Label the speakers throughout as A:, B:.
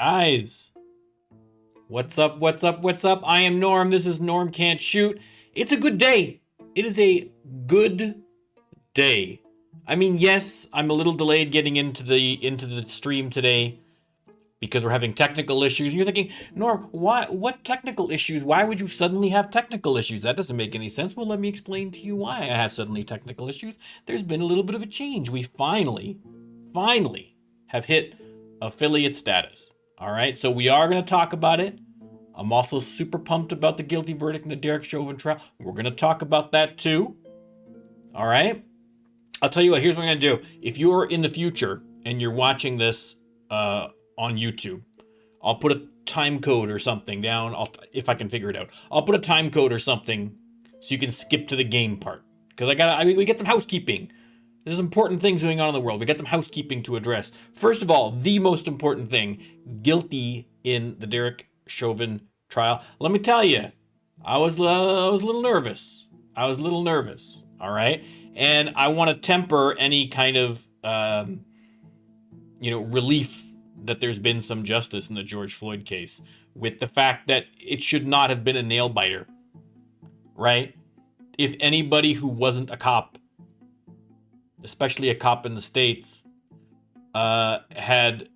A: Guys, what's up? What's up? What's up? I am Norm. This is Norm Can't Shoot. It's a good day. It is a good day. I mean, yes, I'm a little delayed getting into the stream today because we're having technical issues. And you're thinking, Norm, why? What technical issues? Why would you suddenly have technical issues? That doesn't make any sense. Well, let me explain to you why I have suddenly technical issues. There's been a little bit of a change. We finally have hit affiliate status. All right, so we are going to talk about it. I'm also super pumped about the guilty verdict in the Derek Chauvin trial. We're going to talk about that too. All right. I'll tell you what, here's what I'm going to do. If you're in the future and you're watching this on YouTube, I'll put a time code or something down, if I can figure it out. I'll put a time code or something so you can skip to the game part. Because we get some housekeeping. There's important things going on in the world. We got some housekeeping to address. First of all, the most important thing, guilty in the Derek Chauvin trial. Let me tell you, I was a little nervous. All right? And I want to temper any kind of, relief that there's been some justice in the George Floyd case with the fact that it should not have been a nail biter, right? If anybody who wasn't a cop, especially a cop in the States, had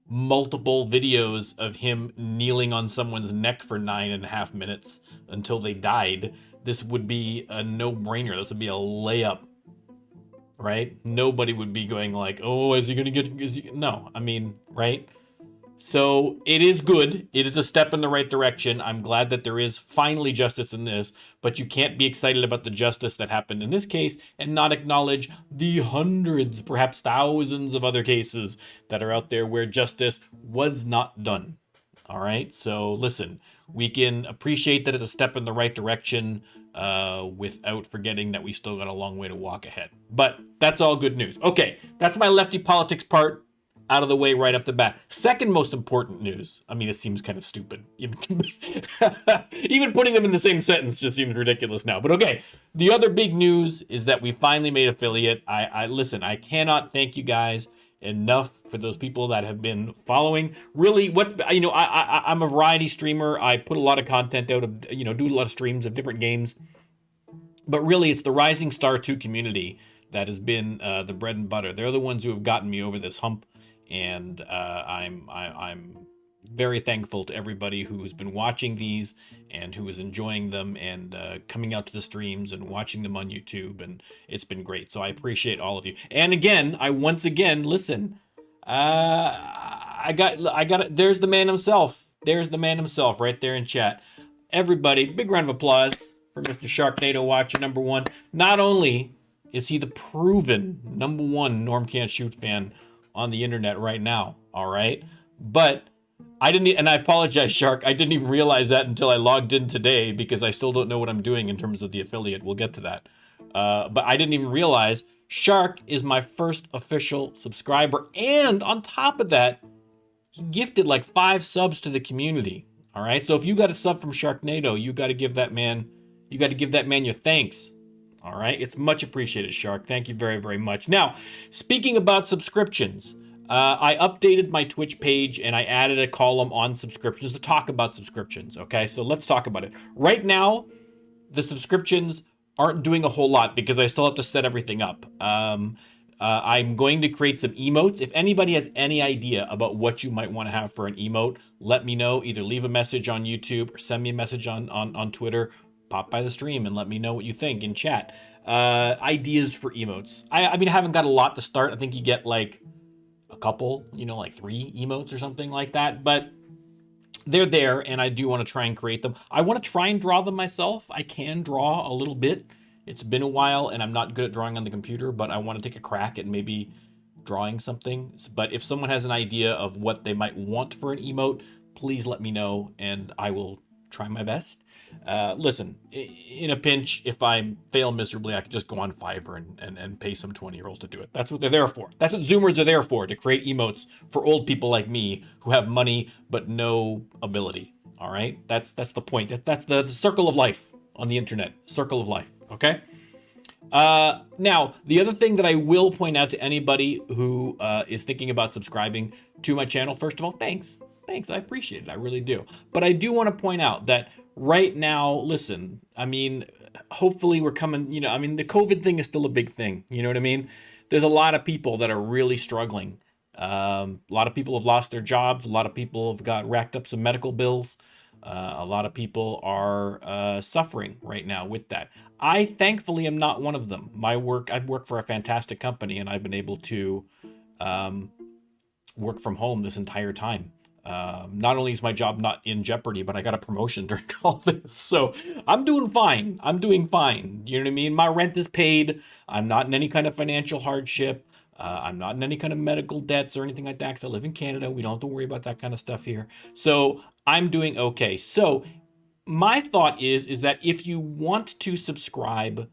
A: multiple videos of him kneeling on someone's neck for 9.5 minutes until they died, this would be a no-brainer. This would be a layup, right? Nobody would be going like, oh, is he going to get... No, I mean, right? So it is good. It is a step in the right direction. I'm glad that there is finally justice in this, but you can't be excited about the justice that happened in this case and not acknowledge the hundreds, perhaps thousands of other cases that are out there where justice was not done. All right. So listen, we can appreciate that it's a step in the right direction without forgetting that we still got a long way to walk ahead. But that's all good news. Okay. That's my lefty politics part out of the way right off the bat. Second most important news. I mean, it seems kind of stupid. Even putting them in the same sentence just seems ridiculous now. But okay, the other big news is that we finally made affiliate. I listen, I cannot thank you guys enough for those people that have been following. Really, I'm a variety streamer. I put a lot of content out of, do a lot of streams of different games. But really, it's the Rising Star 2 community that has been the bread and butter. They're the ones who have gotten me over this hump. And I'm very thankful to everybody who's been watching these and who is enjoying them and coming out to the streams and watching them on YouTube. And it's been great. So I appreciate all of you. And again, listen, I got it. There's the man himself. There's the man himself right there in chat. Everybody, big round of applause for Mr. Sharknado Watcher number one. Not only is he the proven number one Norm Can't Shoot fan on the internet right now, all right? But I didn't, and I apologize, Shark, I didn't even realize that until I logged in today because I still don't know what I'm doing in terms of the affiliate. We'll get to that. But I didn't even realize Shark is my first official subscriber. And on top of that, he gifted like 5 subs to the community, all right? So if you got a sub from Sharknado, you got to give that man your thanks. All right, it's much appreciated, Shark. Thank you very, very much. Now, speaking about subscriptions, I updated my Twitch page and I added a column on subscriptions to talk about subscriptions. Okay, so let's talk about it. Right now, the subscriptions aren't doing a whole lot because I still have to set everything up. I'm going to create some emotes. If anybody has any idea about what you might want to have for an emote, let me know. Either leave a message on YouTube or send me a message on Twitter. Pop by the stream and let me know what you think in chat. Ideas for emotes. I mean, I haven't got a lot to start. I think you get like a couple, like 3 emotes or something like that. But they're there, and I do want to try and create them. I want to try and draw them myself. I can draw a little bit. It's been a while, and I'm not good at drawing on the computer, but I want to take a crack at maybe drawing something. But if someone has an idea of what they might want for an emote, please let me know, and I will try my best. Listen, in a pinch, if I fail miserably, I can just go on Fiverr and pay some 20-year-olds to do it. That's what they're there for. That's what Zoomers are there for, to create emotes for old people like me who have money but no ability. All right? That's the point. That's the circle of life on the internet. Circle of life. Okay? Now, the other thing that I will point out to anybody who is thinking about subscribing to my channel, first of all, thanks. Thanks, I appreciate it. I really do. But I do want to point out that right now, listen, I mean, hopefully we're coming, I mean, the COVID thing is still a big thing. You know what I mean? There's a lot of people that are really struggling. A lot of people have lost their jobs. A lot of people have got racked up some medical bills. A lot of people are suffering right now with that. I thankfully am not one of them. I've worked for a fantastic company, and I've been able to work from home this entire time. Not only is my job not in jeopardy, but I got a promotion during all this. So I'm doing fine. I'm doing fine. You know what I mean? My rent is paid. I'm not in any kind of financial hardship. I'm not in any kind of medical debts or anything like that because I live in Canada. We don't have to worry about that kind of stuff here. So I'm doing okay. So my thought is that if you want to subscribe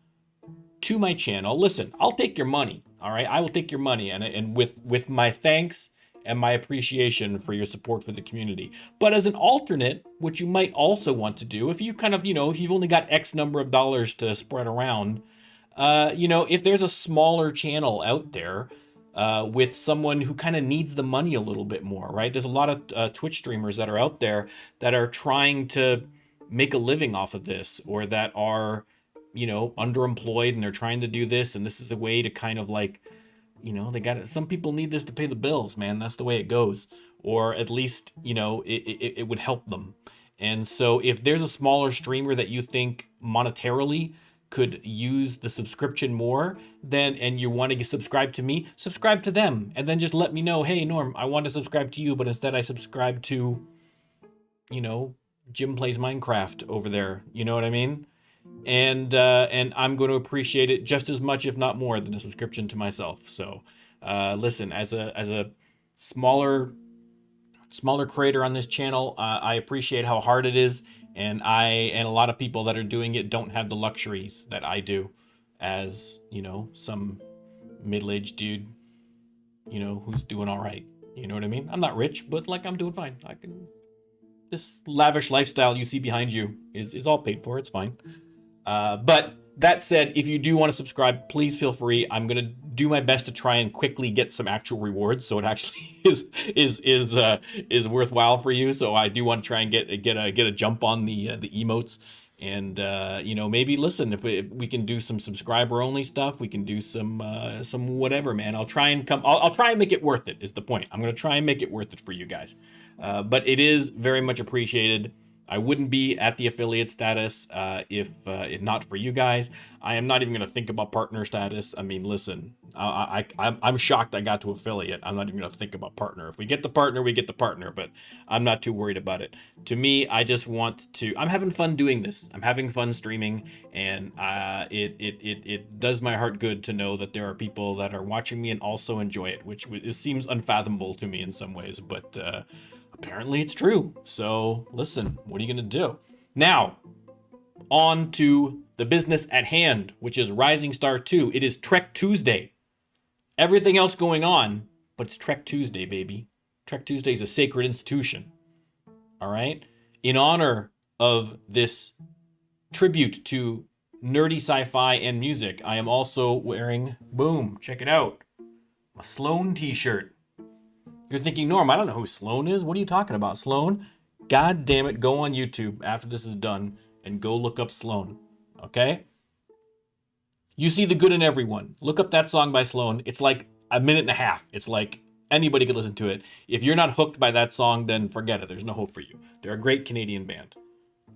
A: to my channel, listen, I'll take your money. All right, I will take your money, and with my thanks and my appreciation for your support for the community. But as an alternate, what you might also want to do, if you kind of, if you've only got X number of dollars to spread around, if there's a smaller channel out there with someone who kind of needs the money a little bit more, right? There's a lot of Twitch streamers that are out there that are trying to make a living off of this, or that are, underemployed, and they're trying to do this, and this is a way to kind of like, they got it. Some people need this to pay the bills, man. That's the way it goes. Or at least, it would help them. And so if there's a smaller streamer that you think monetarily could use the subscription more, then, and you want to subscribe to me, subscribe to them. And then just let me know, hey, Norm, I want to subscribe to you, but instead I subscribe to, Jim Plays Minecraft over there. You know what I mean? And I'm going to appreciate it just as much, if not more, than a subscription to myself. So, listen, as a smaller creator on this channel, I appreciate how hard it is, and a lot of people that are doing it don't have the luxuries that I do, as some middle-aged dude, who's doing all right. You know what I mean? I'm not rich, but like I'm doing fine. This lavish lifestyle you see behind you is all paid for. It's fine. But that said, if you do want to subscribe, please feel free. I'm gonna do my best to try and quickly get some actual rewards, so it actually is worthwhile for you. So I do want to try and get a jump on the emotes, and maybe listen, if we can do some subscriber only stuff, we can do some whatever, man. I'll try and make it worth it. Is the point? I'm gonna try and make it worth it for you guys. But it is very much appreciated. I wouldn't be at the affiliate status if not for you guys. I am not even going to think about partner status. I mean, listen, I'm shocked I got to affiliate. I'm not even going to think about partner. If we get the partner, we get the partner, but I'm not too worried about it. To me, I just want to, I'm having fun doing this. I'm having fun streaming, and it does my heart good to know that there are people that are watching me and also enjoy it, which it seems unfathomable to me in some ways, but apparently it's true. So listen, what are you gonna do? Now, on to the business at hand, which is Rising Star 2. It is Trek Tuesday. Everything else going on, but it's Trek Tuesday, baby. Trek Tuesday is a sacred institution. All right? In honor of this tribute to nerdy sci-fi and music, I am also wearing, boom, check it out, a Sloan t-shirt. You're thinking, Norm, I don't know who Sloan is. What are you talking about, Sloan? God damn it, go on YouTube after this is done and go look up Sloan, okay? You see the good in everyone. Look up that song by Sloan. It's like a minute and a half. It's like anybody could listen to it. If you're not hooked by that song, then forget it. There's no hope for you. They're a great Canadian band,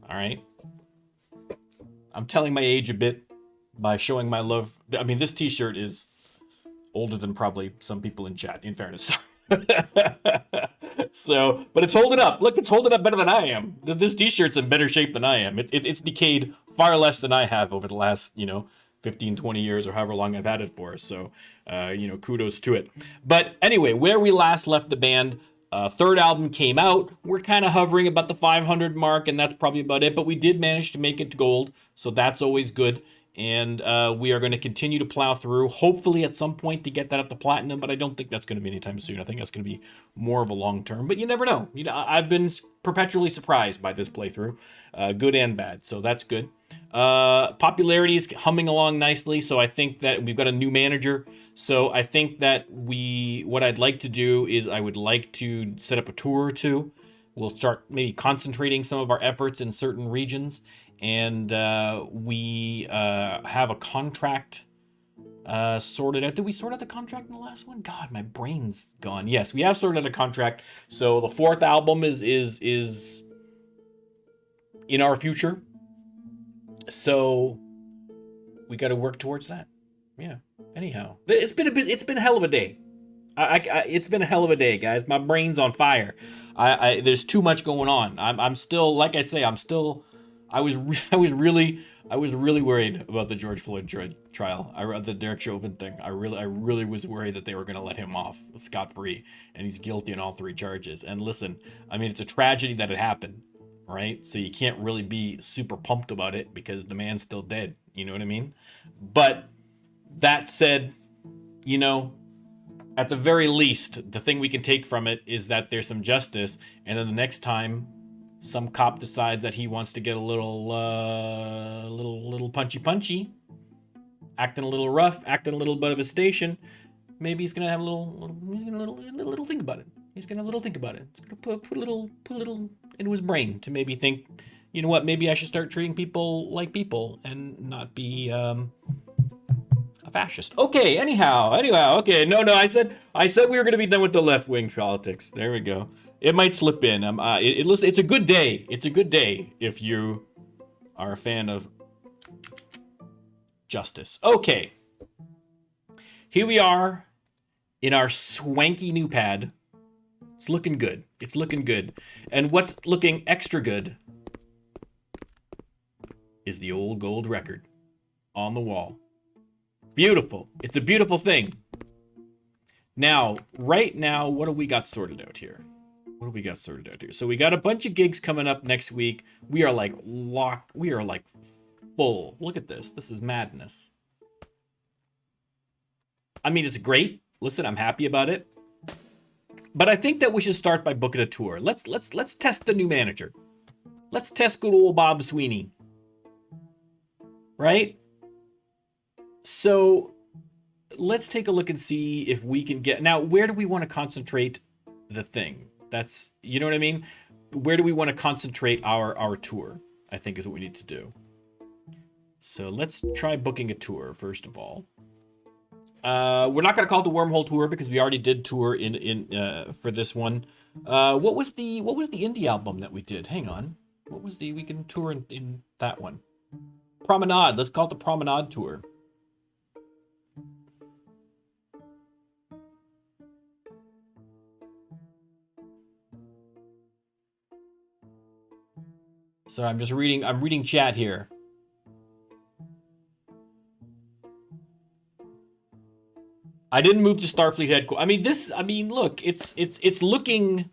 A: all right? I'm telling my age a bit by showing my love. I mean, this t-shirt is older than probably some people in chat, in fairness. So, but it's holding up. Look, it's holding up better than I am. This t-shirt's in better shape than I am. It's decayed far less than I have over the last, 15, 20 years or however long I've had it for. So, kudos to it. But anyway, where we last left the band, third album came out. We're kind of hovering about the 500 mark, and that's probably about it. But we did manage to make it to gold, so that's always good. And we are going to continue to plow through, hopefully at some point to get that up to platinum, but I don't think that's going to be anytime soon. I think that's going to be more of a long term, but you never know. You know, I've been perpetually surprised by this playthrough, good and bad, so that's good. Popularity is humming along nicely, so I think that we've got a new manager. So I think that what I'd like to do is I would like to set up a tour or two. We'll start maybe concentrating some of our efforts in certain regions, and we have a contract sorted out. Did we sort out the contract in the last one? God, my brain's gone. Yes, we have sorted out a contract. So the fourth album is in our future. So we got to work towards that. Yeah. Anyhow, it's been a hell of a day. It's been a hell of a day, guys. My brain's on fire. There's too much going on. I'm still, like I say, I was really worried about the George Floyd trial. The Derek Chauvin thing. I really was worried that they were going to let him off scot-free, and he's guilty on all 3 charges. And listen, I mean, it's a tragedy that it happened, right? So you can't really be super pumped about it because the man's still dead. You know what I mean? But that said, you know, at the very least, the thing we can take from it is that there's some justice, and then the next time some cop decides that he wants to get a little punchy, acting a little rough, acting a little bit of a station, maybe he's gonna have a little think about it. He's gonna think about it. He's gonna put a little into his brain to maybe think, you know what, maybe I should start treating people like people and not be a fascist. Okay, anyhow, okay. No, I said we were gonna be done with the left wing politics. There we go. It might slip in. It's a good day. It's a good day if you are a fan of justice. Okay. Here we are in our swanky new pad. It's looking good. It's looking good. And what's looking extra good is the old gold record on the wall. Beautiful. It's a beautiful thing. Now, right now, what do we got sorted out here? So we got a bunch of gigs coming up next week. We are like full. Look at this. This is madness. I mean, it's great. Listen, I'm happy about it. But I think that we should start by booking a tour. Let's test the new manager. Let's test good old Bob Sweeney. Right? So let's take a look and see if we can get... Now, where do we want to concentrate the thing? That's, you know what I mean? Where do we want to concentrate our tour? I think is what we need to do. So let's try booking a tour, first of all. We're not going to call it the Wormhole Tour because we already did tour for this one. What was the indie album that we did? Hang on. What was we can tour in that one? Promenade. Let's call it the Promenade Tour. So I'm reading chat here. I didn't move to Starfleet headquarters. Look, it's looking...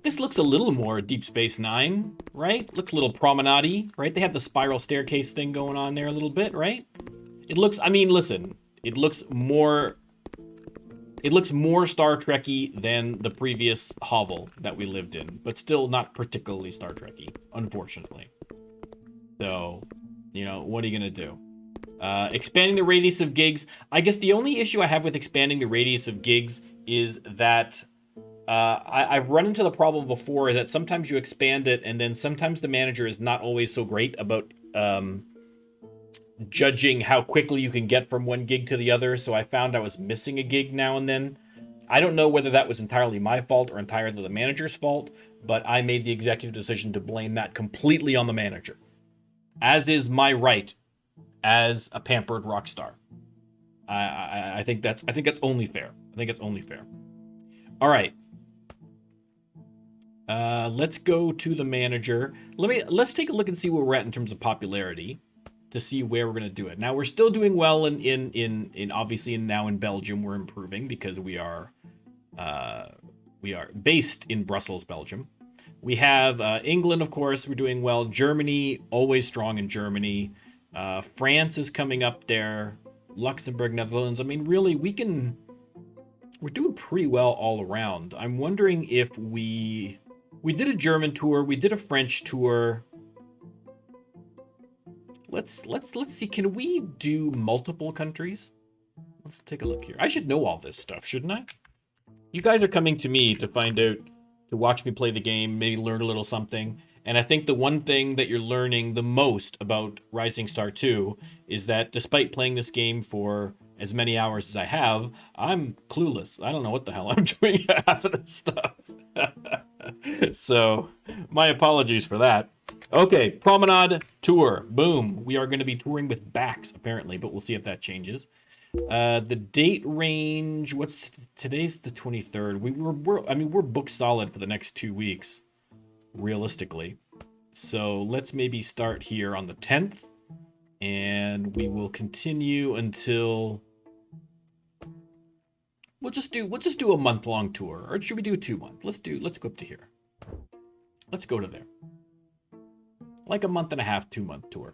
A: This looks a little more Deep Space Nine, right? Looks a little promenade-y, right? They have the spiral staircase thing going on there a little bit, right? It looks, listen, it looks more Star Trek-y than the previous hovel that we lived in, but still not particularly Star Trek-y, unfortunately. So, what are you gonna do? Expanding the radius of gigs. I guess the only issue I have with expanding the radius of gigs is that I've run into the problem before is that sometimes you expand it and then sometimes the manager is not always so great about judging how quickly you can get from one gig to the other. So I found I was missing a gig now and then. I don't know whether that was entirely my fault or entirely the manager's fault, but I made the executive decision to blame that completely on the manager, as is my right as a pampered rock star. I think that's only fair. I think it's only fair. All right. Let's go to the manager. Let's take a look and see where we're at in terms of popularity to see where we're going to do it. Now we're still doing well in obviously now in Belgium we're improving because we are based in Brussels, Belgium. We have England, of course, we're doing well. Germany, always strong in Germany. France is coming up there. Luxembourg, Netherlands. I mean, really, we're doing pretty well all around. I'm wondering if we did a German tour, we did a French tour. Let's see. Can we do multiple countries? Let's take a look here. I should know all this stuff, shouldn't I? You guys are coming to me to find out, to watch me play the game, maybe learn a little something. And I think the one thing that you're learning the most about Rising Star 2 is that despite playing this game for as many hours as I have, I'm clueless. I don't know what the hell I'm doing half of this stuff. So, my apologies for that. Okay, Promenade Tour. Boom. We are going to be touring with backs, apparently, but we'll see if that changes. The date range, today's the 23rd. We're booked solid for the next 2 weeks, realistically. So let's maybe start here on the 10th, and we will continue until we'll just do a month-long tour, or should we do a 2-month? Let's go up to here. Let's go to there. Like a month and a half, 2-month tour.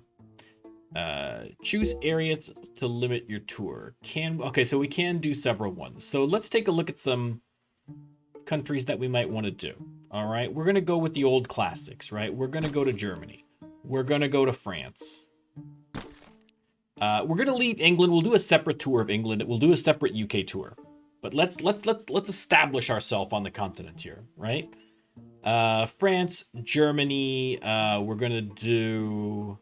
A: Choose areas to limit your tour. Okay, so we can do several ones. So let's take a look at some countries that we might want to do. All right, we're gonna go with the old classics, right? We're gonna go to Germany. We're gonna go to France. We're gonna leave England. We'll do a separate tour of England. We'll do a separate UK tour. But let's establish ourselves on the continent here, right? France, Germany. We're gonna do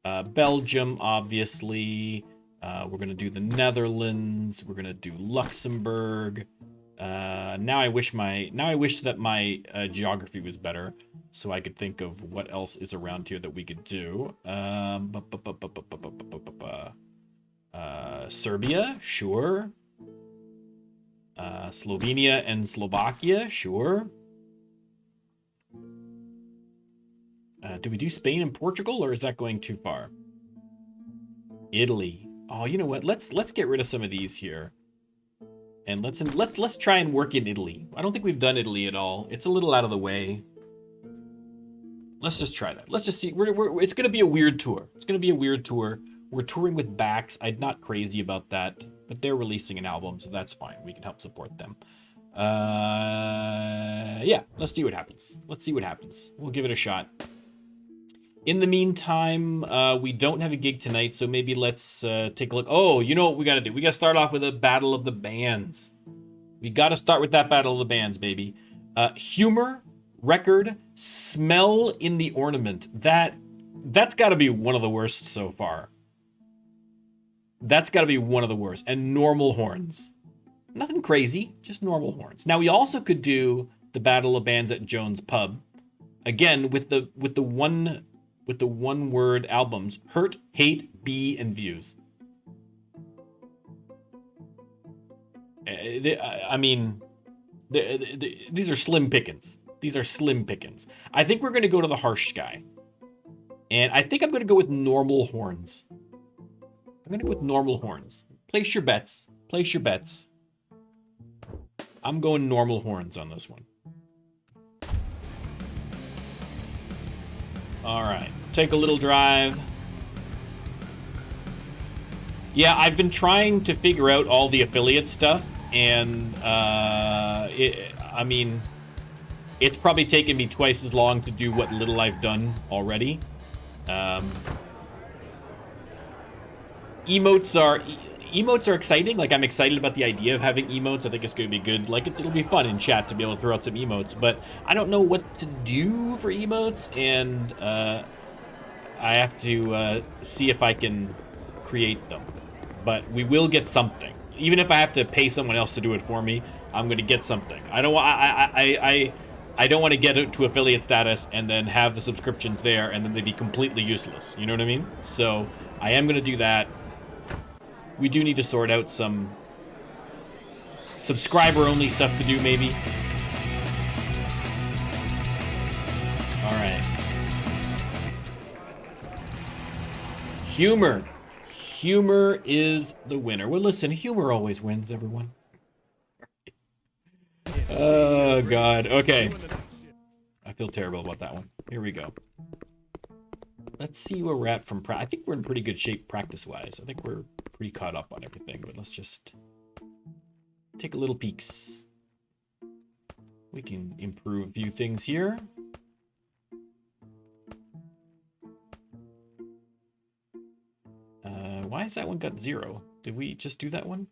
A: Belgium, obviously. We're gonna do the Netherlands. We're gonna do Luxembourg. Now I wish that my geography was better, so I could think of what else is around here that we could do. Serbia, sure. Slovenia and Slovakia, sure. Do we do Spain and Portugal, or is that going too far? Italy. Oh, you know what? Let's get rid of some of these here, and let's try and work in Italy. I don't think we've done Italy at all. It's a little out of the way. Let's just try that. Let's just see. It's gonna be a weird tour. It's gonna be a weird tour. We're touring with backs. I'm not crazy about that, but they're releasing an album, so that's fine. We can help support them. Yeah, let's see what happens. Let's see what happens. We'll give it a shot. In the meantime, we don't have a gig tonight, so maybe let's take a look. Oh, you know what we gotta do? We gotta start off with a battle of the bands. We gotta start with that battle of the bands, baby. Humor, record, smell in the ornament. That's gotta be one of the worst so far. That's gotta be one of the worst. And normal horns. Nothing crazy, just normal horns. Now we also could do the battle of bands at Jones Pub. Again, with the one word albums: Hurt, Hate, Be, and Views. I mean, these are slim pickings. These are slim pickings. I think we're going to go to the Harsh Sky. And I think I'm going to go with normal horns. I'm going to go with normal horns. Place your bets. Place your bets. I'm going normal horns on this one. All right. Take a little drive. Yeah, I've been trying to figure out all the affiliate stuff, and I mean, it's probably taken me twice as long to do what little I've done already. Emotes are exciting. Like, I'm excited about the idea of having emotes. I think it's going to be good. Like, it'll be fun in chat to be able to throw out some emotes, but I don't know what to do for emotes, and I have to see if I can create them. But we will get something. Even if I have to pay someone else to do it for me, I'm going to get something. I don't want to get it to affiliate status and then have the subscriptions there and then they'd be completely useless. You know what I mean? So I am going to do that. We do need to sort out some subscriber-only stuff to do, maybe. All right. Humor. Humor is the winner. Well, listen, humor always wins, everyone. Oh, God. Okay. I feel terrible about that one. Here we go. let's see where we're at from I think we're in pretty good shape practice-wise. I think we're pretty caught up on everything, but let's just take a little peeks. We can improve a few things here. Why has that one got 0? Did we just do that one?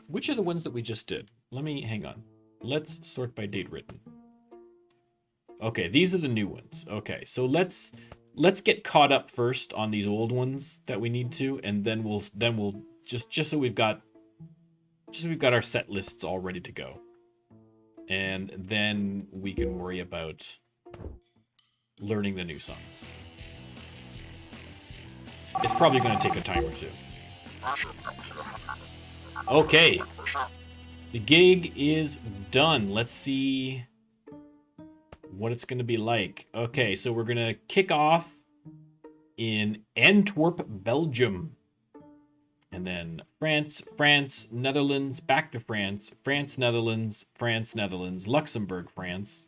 A: Which are the ones that we just did? Let me, hang on. Let's sort by date written. Okay, these are the new ones. Okay, so let's get caught up first on these old ones that we need to, and then we'll just so we've got our set lists all ready to go. And then we can worry about learning the new songs. It's probably going to take a time or two. Okay. The gig is done. Let's see what it's going to be like. Okay, so we're going to kick off in Antwerp, Belgium. And then France, France, Netherlands, back to France, France, Netherlands, France, Netherlands, Luxembourg, France,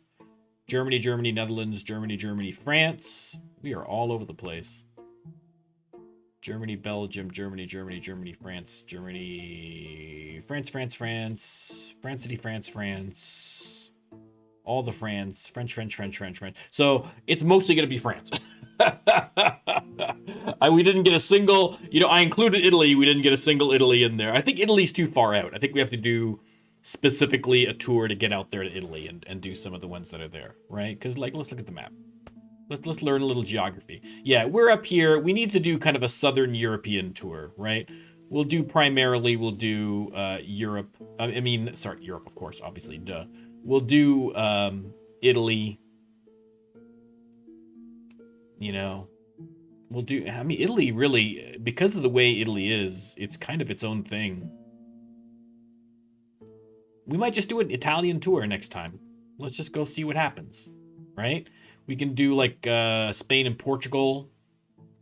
A: Germany, Germany, Netherlands, Germany, Germany, France. We are all over the place. Germany, Belgium, Germany, Germany, Germany, France, Germany, France, France, France, France City, France, France, all the France, French, French, French, French, French. So it's mostly going to be France. We didn't get a single, I included Italy. We didn't get a single Italy in there. I think Italy's too far out. I think we have to do specifically a tour to get out there to Italy and do some of the ones that are there, right? Because, let's look at the map. Let's learn a little geography. Yeah, we're up here. We need to do kind of a Southern European tour, right? We'll do Europe. Europe, of course, obviously, duh. We'll do Italy. We'll do, Italy really, because of the way Italy is, it's kind of its own thing. We might just do an Italian tour next time. Let's just go see what happens, right? We can do Spain and Portugal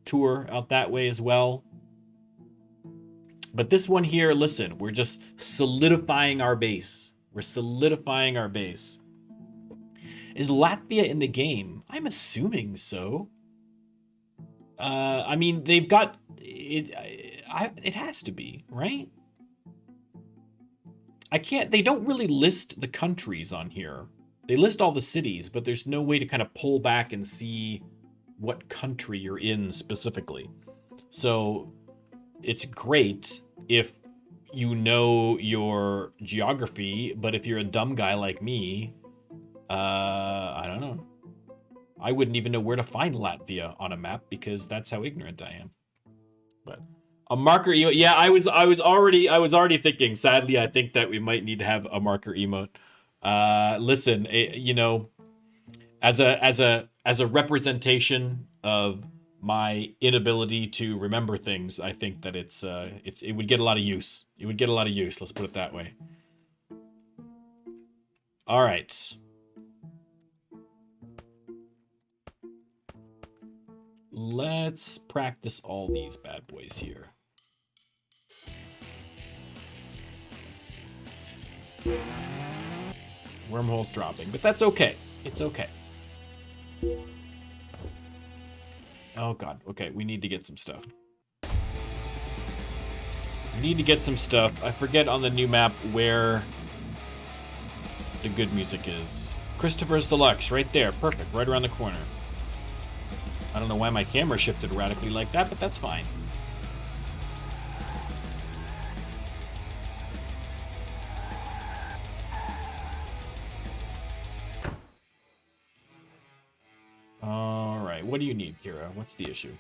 A: tour out that way as well. But this one here, listen, we're just solidifying our base. We're solidifying our base. Is Latvia in the game? I'm assuming so. They've got it. It has to be, right? They don't really list the countries on here. They list all the cities, but there's no way to kind of pull back and see what country you're in specifically. So it's great if you know your geography, but if you're a dumb guy like me, I don't know. I wouldn't even know where to find Latvia on a map because that's how ignorant I am. But a marker emote, yeah, I was already thinking. Sadly, I think that we might need to have a marker emote. Listen, as a representation of my inability to remember things, I think that it would get a lot of use. It would get a lot of use. Let's put it that way. All right. Let's practice all these bad boys here. Wormhole's dropping, but that's okay. It's okay. Oh god, okay, we need to get some stuff. I forget on the new map where the good music is. Christopher's Deluxe, right there. Perfect, right around the corner. I don't know why my camera shifted radically like that, but that's fine. All right, what do you need, Kira? What's the issue?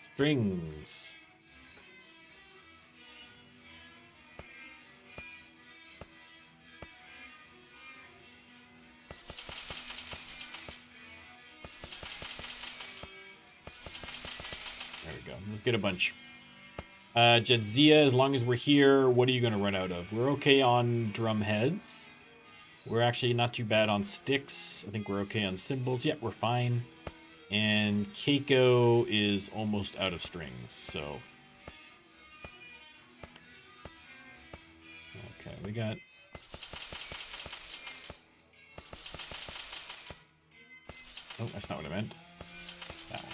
A: Strings. There we go. Let's get a bunch. Jedzia, as long as we're here, what are you going to run out of? We're okay on drum heads. We're actually not too bad on sticks. I think we're okay on cymbals. Yeah, we're fine. And Keiko is almost out of strings, so. Okay, we got Oh, that's not what I meant. That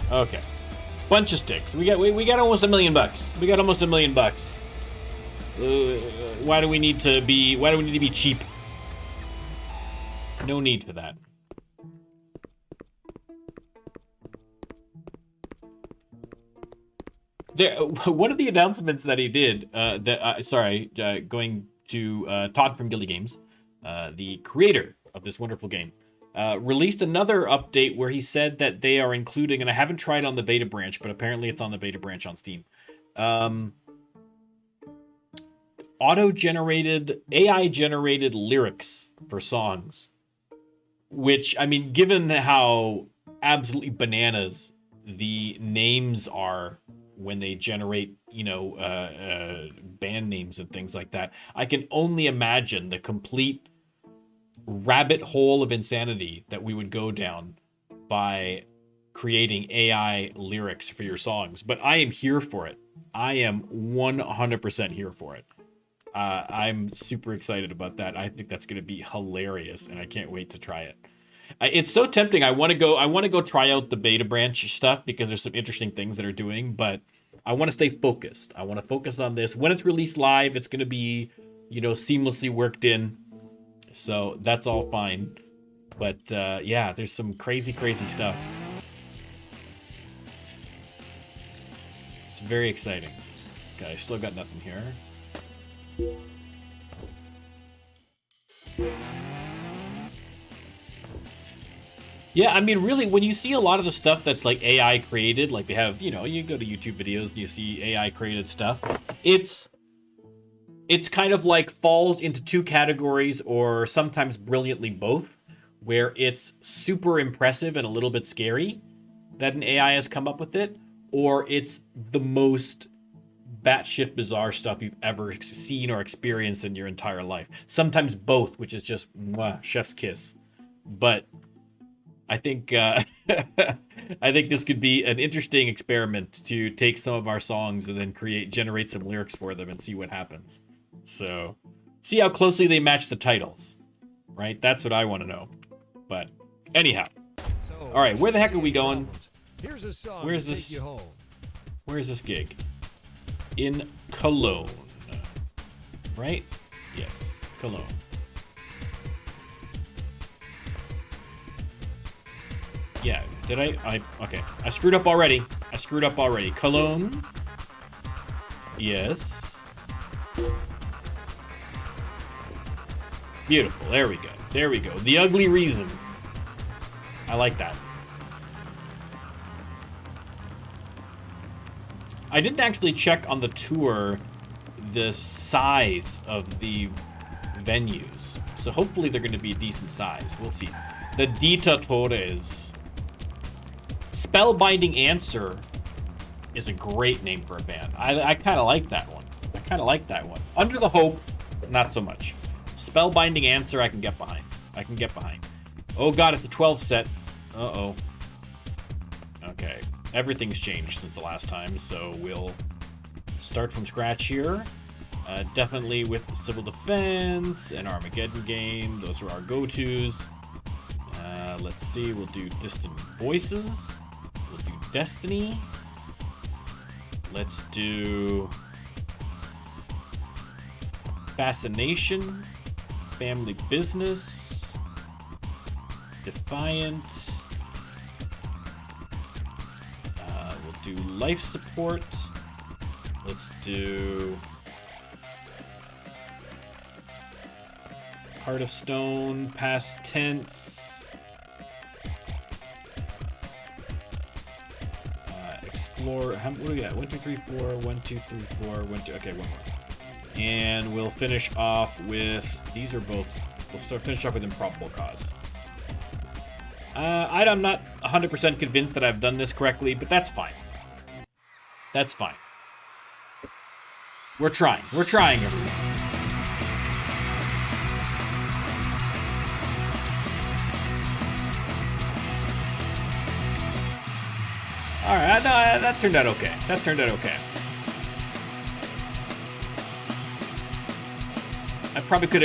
A: one. Okay. Bunch of sticks. We got almost $1 million. We got almost $1 million. Why do we need to be cheap? No need for that. One of the announcements that he did, going to Todd from Gilly Games, the creator of this wonderful game, released another update where he said that they are including, and I haven't tried on the beta branch, but apparently it's on the beta branch on Steam, AI-generated lyrics for songs. Which, I mean, given how absolutely bananas the names are when they generate, band names and things like that, I can only imagine the complete rabbit hole of insanity that we would go down by creating AI lyrics for your songs. But I am here for it. I am 100% here for it. I'm super excited about that. I think that's going to be hilarious, and I can't wait to try it. It's so tempting. I want to go try out the beta branch stuff because there's some interesting things that are doing, but I want to stay focused. I want to focus on this. When it's released live, it's going to be, seamlessly worked in. So that's all fine. But yeah, there's some crazy stuff. It's very exciting. Okay, I still got nothing here. Yeah, I mean, really, when you see a lot of the stuff that's like AI created, like they have, you go to YouTube videos and you see AI created stuff, it's kind of like falls into two categories, or sometimes brilliantly both, where it's super impressive and a little bit scary that an AI has come up with it, or it's the most batshit bizarre stuff you've ever seen or experienced in your entire life. Sometimes both, which is just chef's kiss. But I think I think this could be an interesting experiment to take some of our songs and then generate some lyrics for them and see what happens. So, see how closely they match the titles, right? That's what I want to know. But anyhow, all right, where the heck are we going?
B: Here's a song.
A: Where's this? Where's this gig? In Cologne, right? Yes, Cologne. Yeah, did I okay. I screwed up already. Cologne. Yes. Beautiful, there we go. The Ugly Reason. I like that. I didn't actually check on the tour the size of the venues. So hopefully they're going to be a decent size. We'll see. The Dittatores. Spellbinding Answer is a great name for a band. I kind of like that one. Under the Hope, not so much. Spellbinding Answer, I can get behind. Oh god, it's the 12 set. Uh-oh. Okay. Everything's changed since the last time, so we'll start from scratch here. Definitely with Civil Defense and Armageddon Game. Those are our go-tos. Let's see, we'll do Distant Voices. We'll do Destiny. Let's do Fascination. Family Business. Defiant. We'll do Life Support. Let's do Heart of Stone, Past Tense. Explore. What do we got? 1, 2, 3, 4. 1, 2, 3, 4. 1, 2. Okay, one more. And we'll finish off with. These are both. We'll finish off with Improbable Cause. I'm not 100% convinced that I've done this correctly, but that's fine. That's fine. We're trying, everyone. All right, that turned out okay. I probably could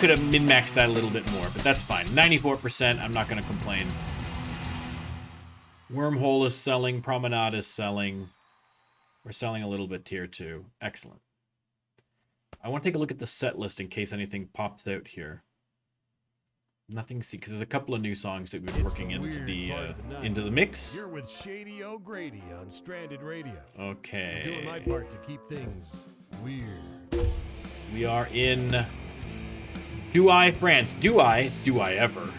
A: have min-maxed that a little bit more, but that's fine. 94%, I'm not going to complain. Wormhole is selling, Promenade is selling. We're selling a little bit tier 2. Excellent. I want to take a look at the set list in case anything pops out here. Nothing, see, because there's a couple of new songs that we've been working into the mix.
B: You're with Shady O'Grady on Stranded Radio.
A: Okay.
B: I'm doing my part to keep things weird.
A: We are in Douai, France. Douai? Do I ever?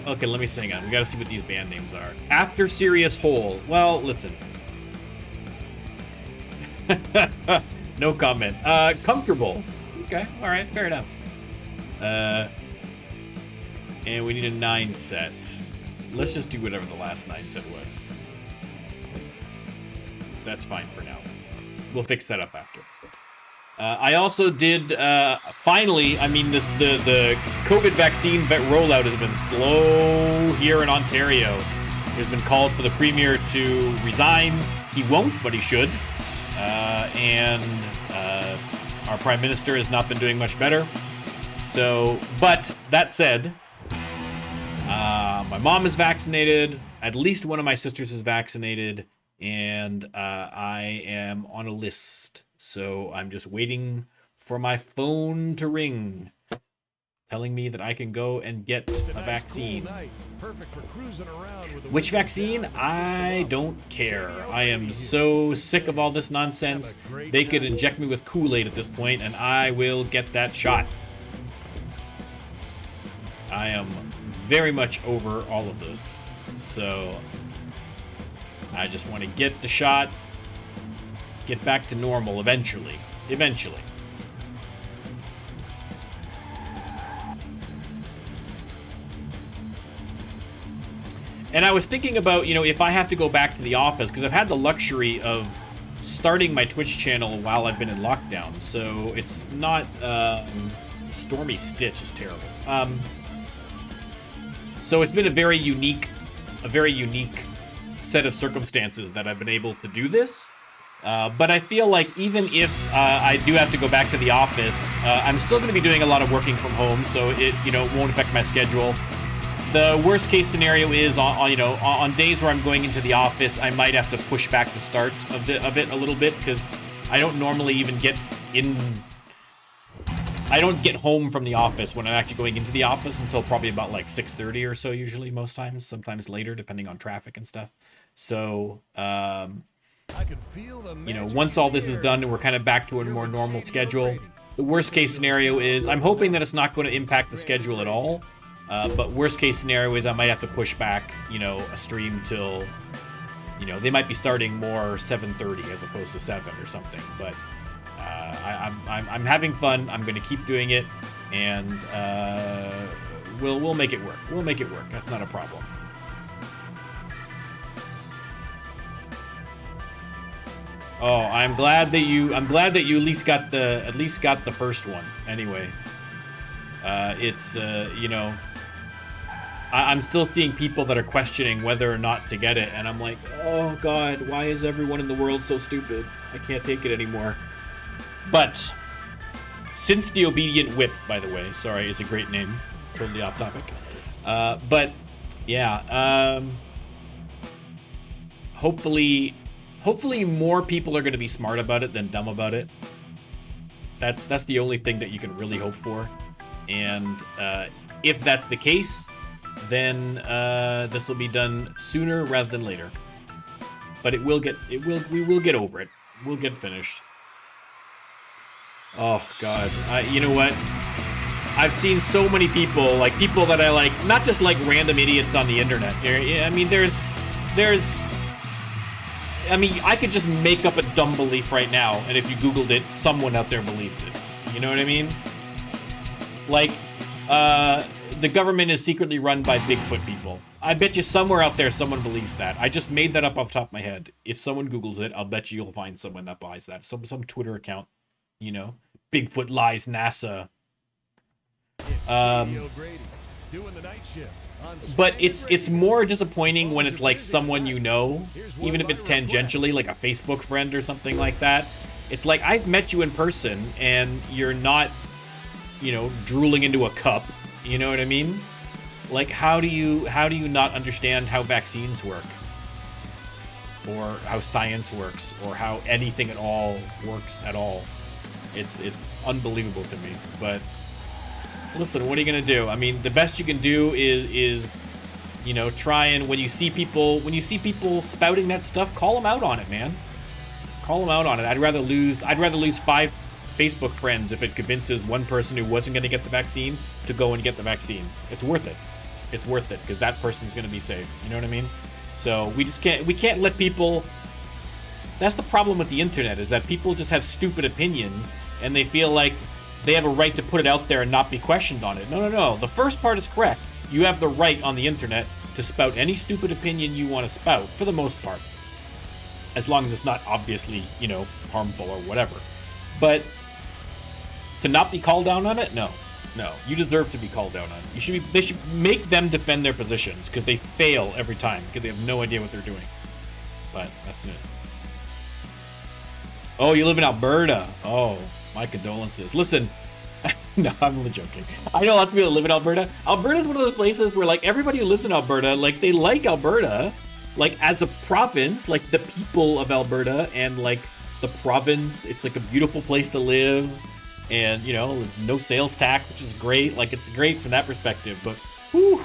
A: Okay, let me sing on. We gotta see what these band names are. After Serious Hole. Well, listen. No comment. Comfortable. Okay, alright, fair enough. And we need a 9 set. Let's just do whatever the last 9 set was. That's fine for now. We'll fix that up after. I also did, finally, I mean, the COVID vaccine rollout has been slow here in Ontario. There's been calls for the Premier to resign. He won't, but he should. And our Prime Minister has not been doing much better. So, but that said, my mom is vaccinated. At least one of my sisters is vaccinated. And I am on a list. So I'm just waiting for my phone to ring, telling me that I can go and get a vaccine. Which vaccine? I don't care. I am so sick of all this nonsense. They could inject me with Kool-Aid at this point, and I will get that shot. I am very much over all of this. So I just want to get the shot. Get back to normal eventually. Eventually. And I was thinking about, you know, if I have to go back to the office, because I've had the luxury of starting my Twitch channel while I've been in lockdown, so it's not, Stormy Stitch is terrible. So it's been a very unique set of circumstances that I've been able to do this. But I feel like even if I do have to go back to the office, I'm still going to be doing a lot of working from home, so it, you know, won't affect my schedule. The worst case scenario is on days where I'm going into the office, I might have to push back the start of it a little bit, because I don't normally even get in. I don't get home from the office when I'm actually going into the office until probably about like 6:30 or so, usually, most times, sometimes later, depending on traffic and stuff. So, you know, once all this is done and we're kind of back to a more normal schedule, the worst case scenario is, I'm hoping that it's not going to impact the schedule at all, but worst case scenario is I might have to push back, you know, a stream till, you know, they might be starting more 7:30 as opposed to 7 or something, but I'm having fun. I'm going to keep doing it, and we'll make it work. We'll make it work. That's not a problem. Oh, I'm glad that you at least got the first one. Anyway, it's you know, I'm still seeing people that are questioning whether or not to get it, and I'm like, oh God, why is everyone in the world so stupid? I can't take it anymore. But since the Obedient Whip, by the way, sorry, is a great name. Totally off topic. But yeah, hopefully more people are going to be smart about it than dumb about it. That's the only thing that you can really hope for. And if that's the case, then this will be done sooner rather than later. But we will get over it. We'll get finished. Oh God, you know what? I've seen so many people, like people that I like, not just like random idiots on the internet. I mean, I mean, I could just make up a dumb belief right now, and if you Googled it, someone out there believes it. You know what I mean? Like, the government is secretly run by Bigfoot people. I bet you somewhere out there someone believes that. I just made that up off the top of my head. If someone Googles it, I'll bet you'll find someone that buys that. Some Twitter account, you know? Bigfoot lies NASA.
B: Doing the night shift on
A: But
B: Stranded
A: it's
B: Radio.
A: more disappointing when it's like someone you know, even if it's tangentially, like a Facebook friend or something like that. It's like, I've met you in person and you're not, you know, drooling into a cup. You know what I mean? Like, how do you not understand how vaccines work, or how science works, or how anything at all works at all? It's unbelievable to me. But listen, what are you gonna do? I mean, the best you can do is you know, try and when you see people spouting that stuff, call them out on it, man. Call them out on it. I'd rather lose 5 Facebook friends if it convinces one person who wasn't going to get the vaccine to go and get the vaccine. It's worth it. It's worth it because that person's going to be safe. You know what I mean? So we can't let people. That's the problem with the internet, is that people just have stupid opinions and they feel like they have a right to put it out there and not be questioned on it. No. The first part is correct. You have the right on the internet to spout any stupid opinion you want to spout, for the most part. As long as it's not obviously, you know, harmful or whatever. But to not be called down on it? No. You deserve to be called down on it. They should make them defend their positions, because they fail every time, because they have no idea what they're doing. But that's it. Oh, you live in Alberta. Oh, my condolences. Listen, no, I'm only joking. I know lots of people that live in Alberta. Alberta's one of those places where, like, everybody who lives in Alberta, like, they like Alberta, like, as a province, like, the people of Alberta and, like, the province. It's, like, a beautiful place to live. And, you know, there's no sales tax, which is great. Like, it's great from that perspective. But, whew,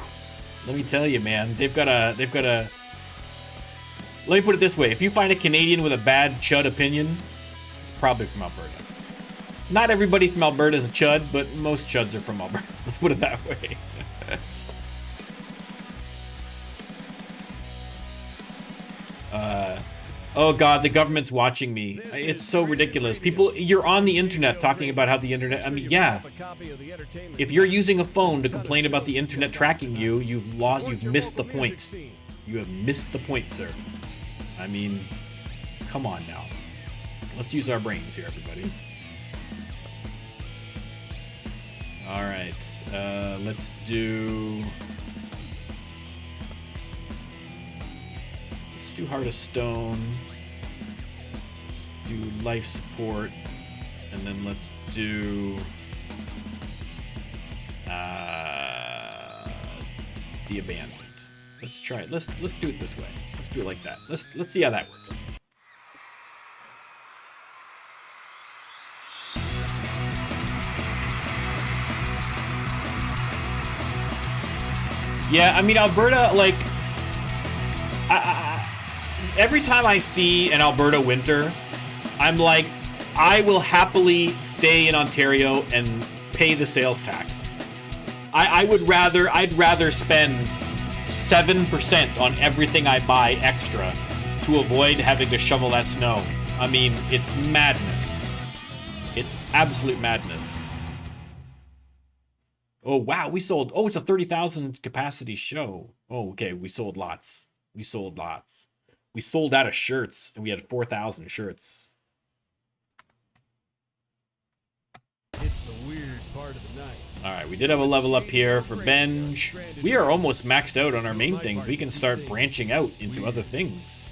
A: let me tell you, man, they've got a... Let me put it this way. If you find a Canadian with a bad chud opinion, it's probably from Alberta. Not everybody from Alberta is a chud, but most chuds are from Alberta. Let's put it that way. Oh God, the government's watching me. It's so ridiculous. People, you're on the internet talking about how the internet, I mean, yeah. If you're using a phone to complain about the internet tracking you, you've missed the point. You have missed the point, sir. I mean, come on now. Let's use our brains here, everybody. All right, let's do Heart of Stone. Let's do life support, and then let's do the abandoned. Let's try it. Let's do it this way. Let's do it like that. Let's see how that works. Yeah, I mean, Alberta, like, every time I see an Alberta winter, I'm like, I will happily stay in Ontario and pay the sales tax. I'd rather spend 7% on everything I buy extra to avoid having to shovel that snow. I mean, it's madness. It's absolute madness. Oh, wow, we sold... Oh, it's a 30,000 capacity show. Oh, okay, we sold lots. We sold out of shirts, and we had 4,000 shirts.
B: It's the weird part of the night.
A: All right, we did have a level up here for Benj. We are almost maxed out on our main thing. We can start branching out into other things.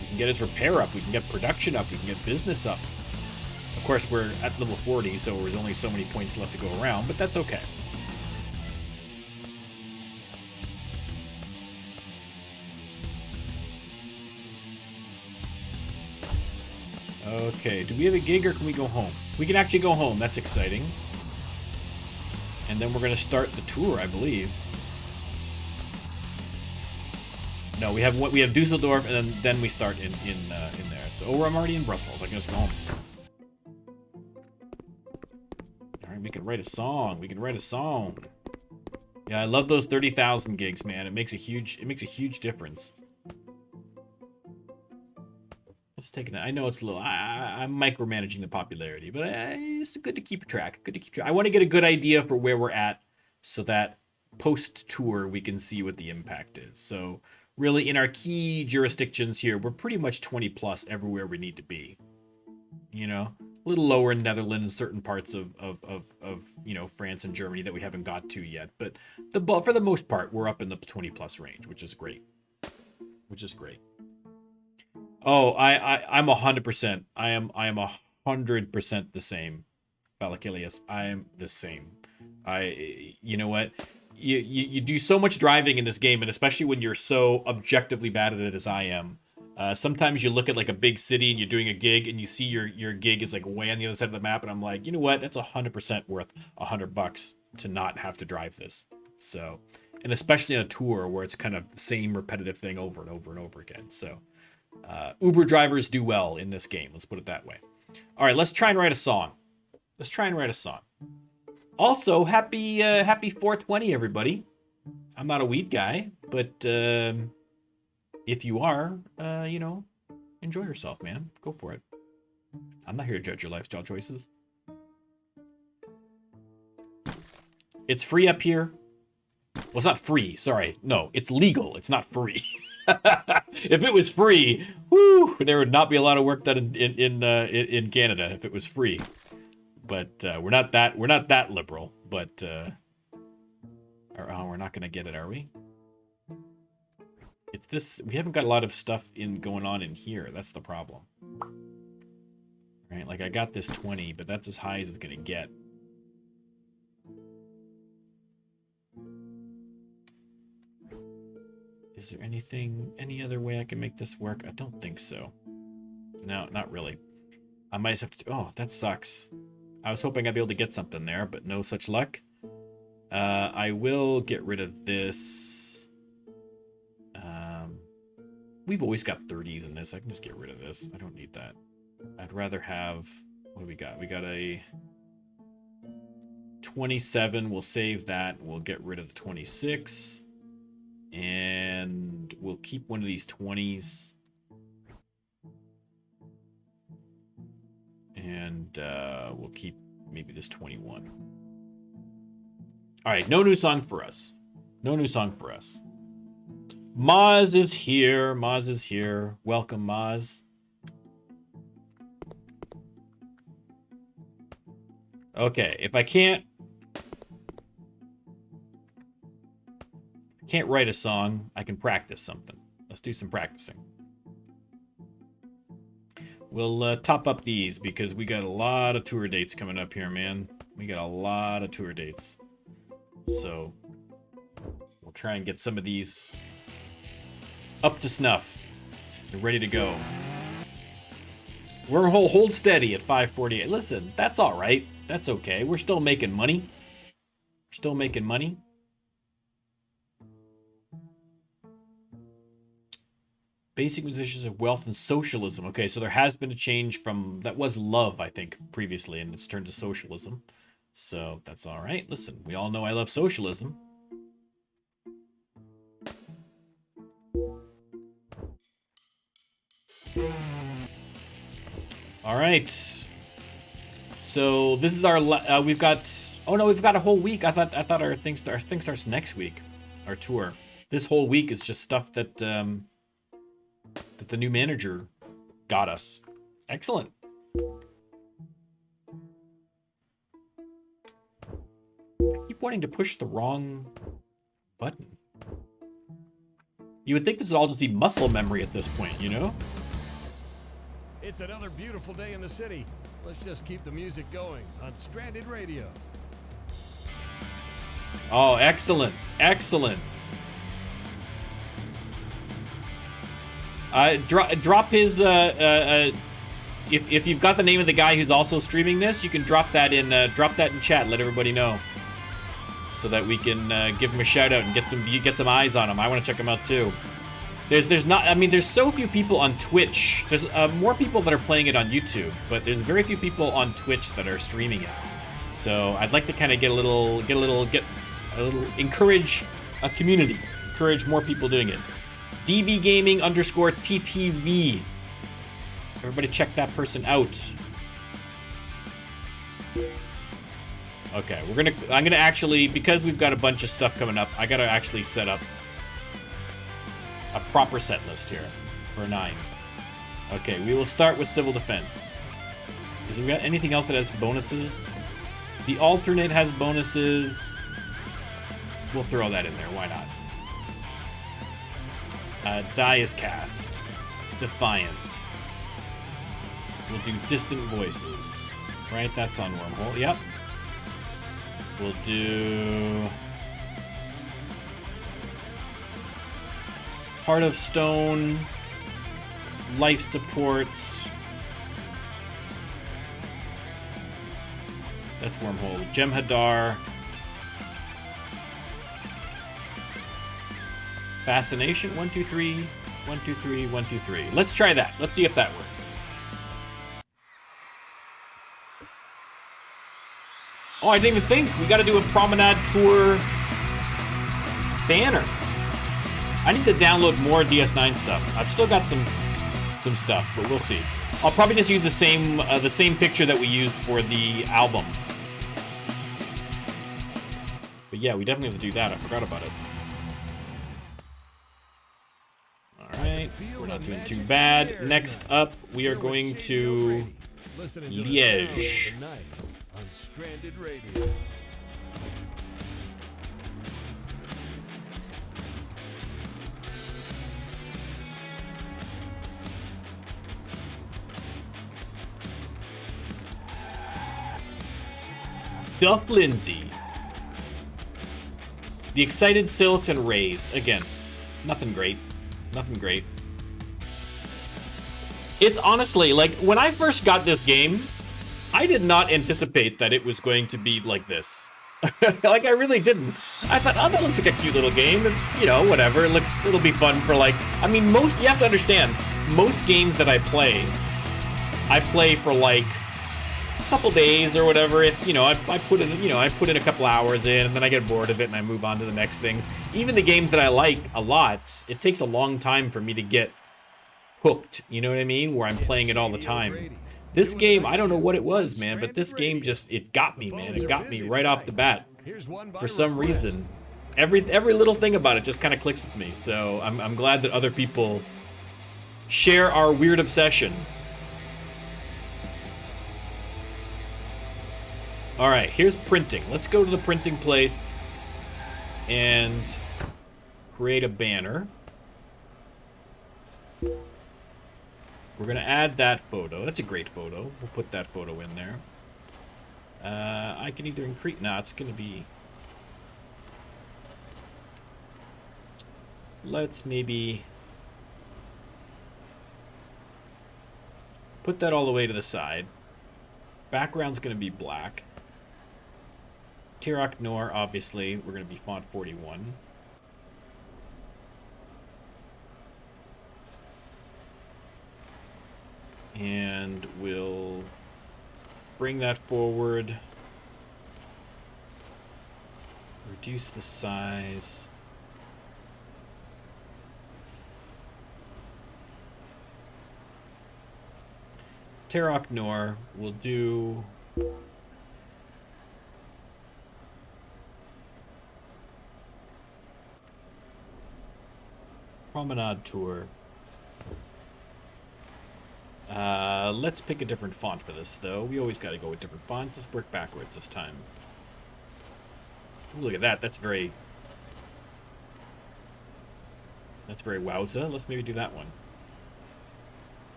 A: We can get his repair up. We can get production up. We can get business up. Of course, we're at level 40, so there's only so many points left to go around, but that's okay. Okay, do we have a gig or can we go home? We can actually go home. That's exciting. And then we're going to start the tour, I believe. No, we have Dusseldorf, and then we start in there. So, I'm already in Brussels. I can just go home. All right, we can write a song. Yeah, I love those 30,000 gigs, man. It makes a huge difference. Let's take it. I know it's a little. I'm micromanaging the popularity, but it's good to keep track. I want to get a good idea for where we're at, so that post-tour we can see what the impact is. So really, in our key jurisdictions here, we're pretty much 20 plus everywhere we need to be. You know, A little lower in Netherlands, certain parts of you know, France and Germany that we haven't got to yet. But for the most part, we're up in the 20 plus range, which is great. Which is great. Oh, I'm 100%. I am 100% the same. Valakilius, I am the same. You know what? You do so much driving in this game, and especially when you're so objectively bad at it as I am. Sometimes you look at like a big city and you're doing a gig and you see your gig is like way on the other side of the map, and I'm like, you know what? That's 100% worth $100 to not have to drive this. So, and especially on a tour where it's kind of the same repetitive thing over and over and over again. So, Uber drivers do well in this game. Let's put it that way. All right, let's try and write a song. Let's try and write a song. Also, happy 420, everybody. I'm not a weed guy, but if you are, you know, enjoy yourself, man. Go for it. I'm not here to judge your lifestyle choices. It's free up here. Well, it's not free. Sorry. No, it's legal. It's not free. If it was free, whoo, there would not be a lot of work done in Canada if it was free. But we're not that liberal. But we're not gonna get it, are we? It's this. We haven't got a lot of stuff going on in here. That's the problem. Right? Like I got this 20, but that's as high as it's gonna get. Is there any other way I can make this work? I don't think so. No, not really. I might have to. Oh, that sucks. I was hoping I'd be able to get something there, but no such luck. I will get rid of this. We've always got 30s in this. I can just get rid of this. I don't need that. I'd rather have... What do we got? We got a 27. We'll save that. We'll get rid of the 26. And we'll keep one of these 20s. And we'll keep maybe this 21. All right, no new song for us. No new song for us. Maz is here. Maz is here. Welcome, Maz. Okay, if I can't write a song, I can practice something. Let's do some practicing. We'll top up these because we got a lot of tour dates coming up here, man. We got a lot of tour dates. So we'll try and get some of these up to snuff. They're ready to go. Wormhole, hold steady at 548. Listen, that's all right. That's okay. We're still making money. We're still making money. Basic musicians of wealth and socialism. Okay, so there has been a change from... That was love, I think, previously, and it's turned to socialism. So that's all right. Listen, we all know I love socialism. All right. So this is our... we've got... Oh, no, we've got a whole week. I thought our thing starts next week. Our tour. This whole week is just stuff that... that the new manager got us. Excellent. I keep wanting to push the wrong button. You would think this would all just be muscle memory at this point, you know?
B: It's another beautiful day in the city. Let's just keep the music going on Stranded Radio.
A: Oh, excellent. Excellent. Drop his, if you've got the name of the guy who's also streaming this, you can drop that in chat, let everybody know. So that we can give him a shout out and get some eyes on him. I want to check him out too. There's so few people on Twitch. There's more people that are playing it on YouTube, but there's very few people on Twitch that are streaming it. So I'd like to kind of encourage a community, encourage more people doing it. DBGaming_TTV. Everybody check that person out. Okay, I'm gonna actually, because we've got a bunch of stuff coming up, I gotta actually set up a proper set list here for 9. Okay, we will start with civil defense. Is we got anything else that has bonuses? The alternate has bonuses. We'll throw that in there. Why not? Die is cast. Defiant. We'll do distant voices. Right? That's on Wormhole. Yep. We'll do Heart of Stone. Life support. That's Wormhole. Jem'Hadar. Fascination. 1, 2, 3. 1, 2, 3. 1, 2, 3. Let's try that. Let's see if that works. Oh, I didn't even think. We got to do a Promenade Tour banner. I need to download more DS9 stuff. I've still got some stuff, but we'll see. I'll probably just use the same picture that we used for the album. But yeah, we definitely have to do that. I forgot about it. Alright, we're not doing too bad. Next up, we are going to Liège.
B: On Stranded Radio.
A: Duff Lindsay. The Excited Silks and Rays. Again, nothing great. Nothing great. It's honestly, like, when I first got this game, I did not anticipate that it was going to be like this. Like, I really didn't. I thought, oh, that looks like a cute little game. It's, you know, whatever. It'll be fun for, like, I mean, you have to understand, most games that I play for, like, a couple days or whatever. If, you know, I put in a couple hours in, and then I get bored of it, and I move on to the next thing. Even the games that I like a lot, it takes a long time for me to get hooked, you know what I mean? Where I'm playing it all the time. This game, I don't know what it was, man, but this game just, it got me, man. It got me right off the bat. For some reason. Every little thing about it just kind of clicks with me. So I'm glad that other people share our weird obsession. All right, here's printing. Let's go to the printing place and create a banner. We're going to add that photo. That's a great photo. We'll put that photo in there. I can either increase... No, it's going to be... Let's maybe... put that all the way to the side. Background's going to be black. Tirok Nor, obviously. We're going to be font 41. And we'll bring that forward. Reduce the size. Tirok Nor will do... Promenade Tour. Let's pick a different font for this, though. We always got to go with different fonts. Let's work backwards this time. Ooh, look at that. That's very wowza. Let's maybe do that one.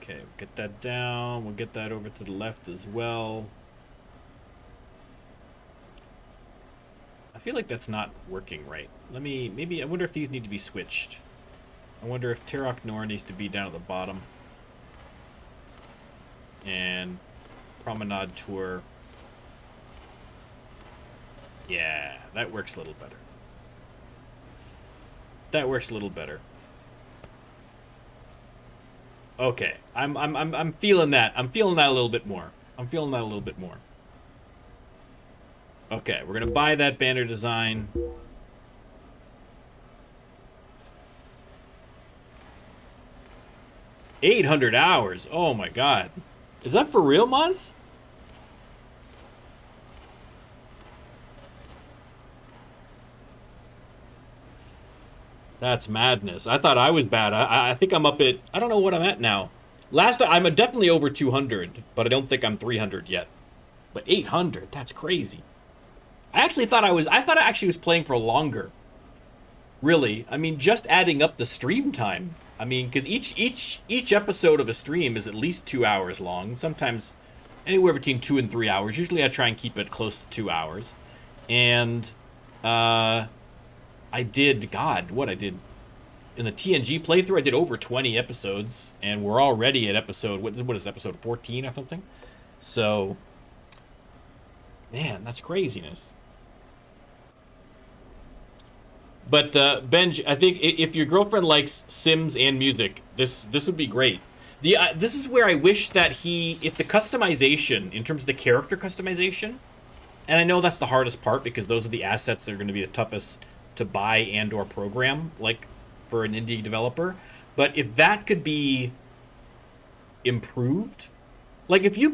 A: Okay, we'll get that down. We'll get that over to the left as well. I feel like that's not working right. I wonder if these need to be switched. I wonder if Tirok Nor needs to be down at the bottom. And Promenade Tour. Yeah, that works a little better. That works a little better. Okay, I'm feeling that. I'm feeling that a little bit more. Okay, we're gonna buy that banner design. $800. Oh my god. Is that for real, Maz? That's madness. I thought I was bad. I think I'm up at... I don't know what I'm at now. I'm definitely over 200, but I don't think I'm 300 yet. But 800, that's crazy. I thought I actually was playing for longer. Really, I mean, just adding up the stream time. I mean, because each episode of a stream is at least 2 hours long. Sometimes anywhere between 2 and 3 hours. Usually, I try and keep it close to 2 hours. And I did, God, what I did in the TNG playthrough, I did over 20 episodes, and we're already at episode what is it, episode 14 or something. So, man, that's craziness. But Benj, I think if your girlfriend likes Sims and music, this would be great. This is where I wish that if the customization, in terms of the character customization, and I know that's the hardest part because those are the assets that are going to be the toughest to buy and or program, like for an indie developer. But if that could be improved, like if you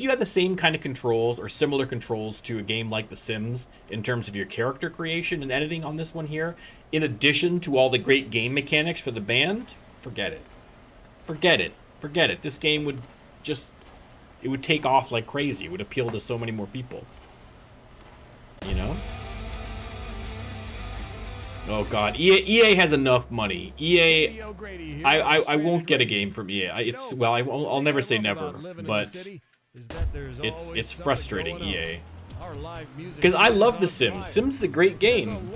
A: had the same kind of controls or similar controls to a game like The Sims in terms of your character creation and editing on this one here, in addition to all the great game mechanics for the band, forget it. Forget it. Forget it. This game would it would take off like crazy. It would appeal to so many more people. You know? Oh God, EA has enough money. EA, I won't get a game from EA. I'll never say never, but it's frustrating, EA. Because I love The Sims. Sims is a great game,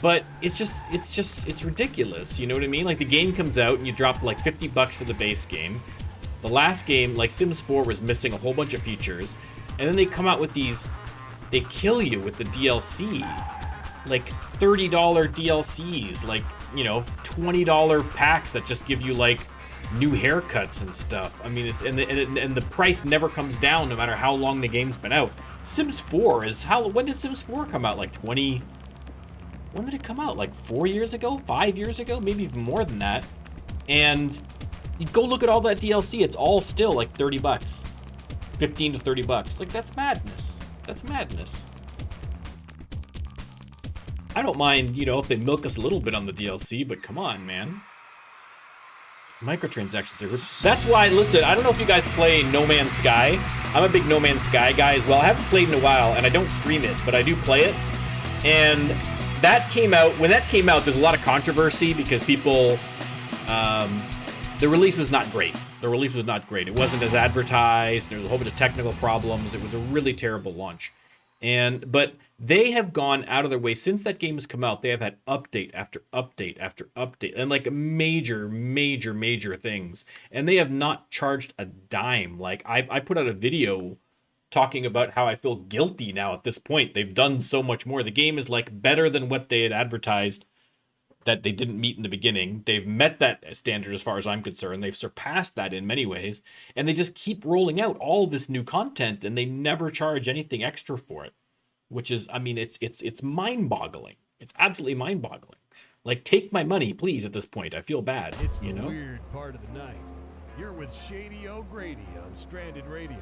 A: but it's ridiculous. You know what I mean? Like the game comes out and you drop like $50 for the base game. The last game, like Sims 4, was missing a whole bunch of features, and then they come out with these. They kill you with the DLC. Like $30 DLCs, like, you know, $20 packs that just give you like new haircuts and stuff. I mean, and the price never comes down no matter how long the game's been out. Sims 4 is when did Sims 4 come out? When did it come out? Like 4 years ago, 5 years ago, maybe even more than that. And you go look at all that DLC, it's all still like $30, 15 to $30. Like that's madness. That's madness. I don't mind, you know, if they milk us a little bit on the DLC, but come on, man. Microtransactions are good. That's why, listen, I don't know if you guys play No Man's Sky. I'm a big No Man's Sky guy as well. I haven't played in a while, and I don't stream it, but I do play it. And that came out, when that came out, there's a lot of controversy because people, the release was not great. The release was not great. It wasn't as advertised. There was a whole bunch of technical problems. It was a really terrible launch. But they have gone out of their way since that game has come out. They have had update after update after update and like major things. And they have not charged a dime. Like I put out a video talking about how I feel guilty now at this point. They've done so much more. The game is like better than what they had advertised that they didn't meet in the beginning. They've met that standard as far as I'm concerned. They've surpassed that in many ways. And they just keep rolling out all this new content and they never charge anything extra for it. Which is, I mean, it's mind-boggling. It's absolutely mind-boggling. Like, take my money, please, at this point. I feel bad,
B: it's
A: you know?
B: The weird part of the night. You're with Shady O'Grady on Stranded Radio.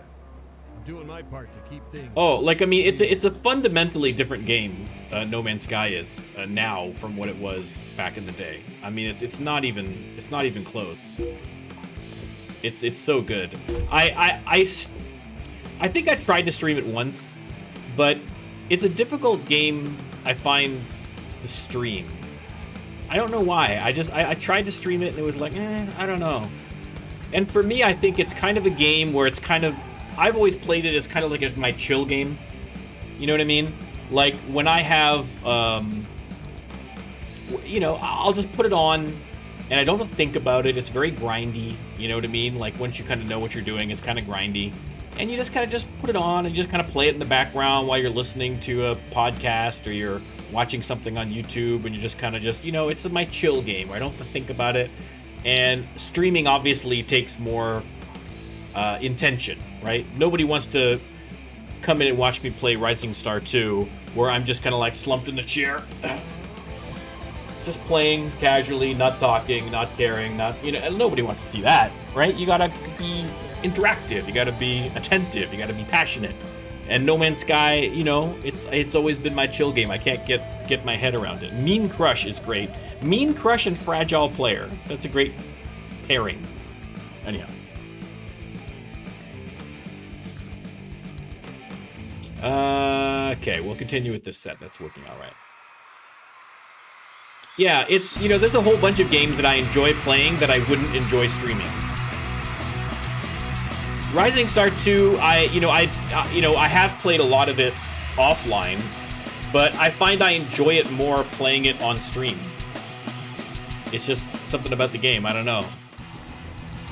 B: I'm doing my part to keep things...
A: Oh, like, I mean, it's a fundamentally different game, No Man's Sky is, now from what it was back in the day. I mean, it's not even close. It's so good. I think I tried to stream it once, but it's a difficult game, I find, to stream. I don't know why. I tried to stream it and it was like, I don't know. And for me, I think it's kind of a game where it's kind of, I've always played it as kind of like my chill game. You know what I mean? Like when I have, you know, I'll just put it on and I don't have to think about it. It's very grindy. You know what I mean? Like once you kind of know what you're doing, it's kind of grindy. And you just kind of just put it on and you just kind of play it in the background while you're listening to a podcast or you're watching something on YouTube and you just kind of just, you know, it's my chill game where I don't have to think about it. And streaming obviously takes more intention, right? Nobody wants to come in and watch me play Rising Star 2 where I'm just kind of like slumped in the chair. Just playing casually, not talking, not caring, not, you know, and nobody wants to see that, right? You gotta be interactive, you gotta be attentive, you gotta be passionate. And No Man's Sky, you know, it's always been my chill game. I can't get my head around it. Mean Crush is great. Mean Crush and Fragile Player. That's a great pairing. Anyhow. Okay, we'll continue with this set. That's working all right. Yeah, it's, you know, there's a whole bunch of games that I enjoy playing that I wouldn't enjoy streaming. Rising Star 2, I have played a lot of it offline, but I find I enjoy it more playing it on stream. It's just something about the game, I don't know.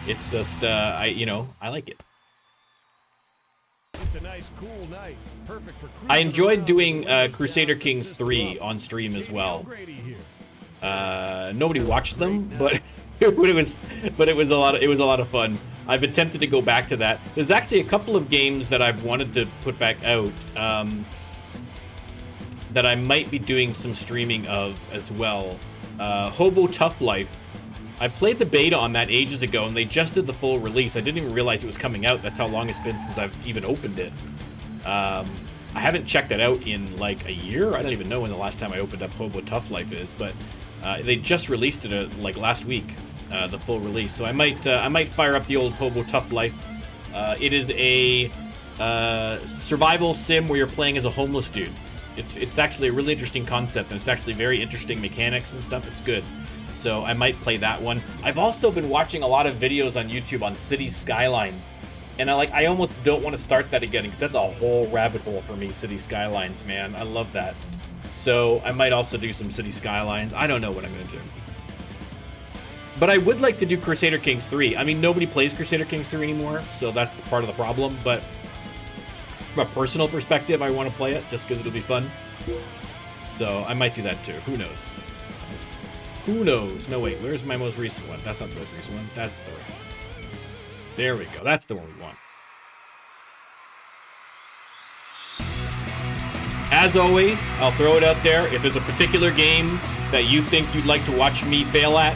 A: It's just, I like it.
B: It's a nice, cool night. Perfect for
A: I enjoyed doing Crusader Kings 3 on stream as well. Nobody watched them, but it was a lot of fun. I've attempted to go back to that. There's actually a couple of games that I've wanted to put back out that I might be doing some streaming of as well. Hobo Tough Life. I played the beta on that ages ago, and they just did the full release. I didn't even realize it was coming out. That's how long it's been since I've even opened it. I haven't checked it out in like a year. I don't even know when the last time I opened up Hobo Tough Life is, but they just released it like last week, the full release. So I might fire up the old Hobo Tough Life. It is a survival sim where you're playing as a homeless dude. It's actually a really interesting concept, and it's actually very interesting mechanics and stuff. It's good. So I might play that one. I've also been watching a lot of videos on YouTube on City Skylines, and I almost don't want to start that again because that's a whole rabbit hole for me. City Skylines, man, I love that. So I might also do some City Skylines. I don't know what I'm gonna do, but I would like to do Crusader Kings 3. I mean, nobody plays Crusader Kings 3 anymore, so that's part of the problem. But from a personal perspective, I want to play it just because it'll be fun. So I might do that too. Who knows? Who knows? No, wait, where's my most recent one? That's not the most recent one. That's the one. There we go. That's the one we want. As always, I'll throw it out there. If there's a particular game that you think you'd like to watch me fail at,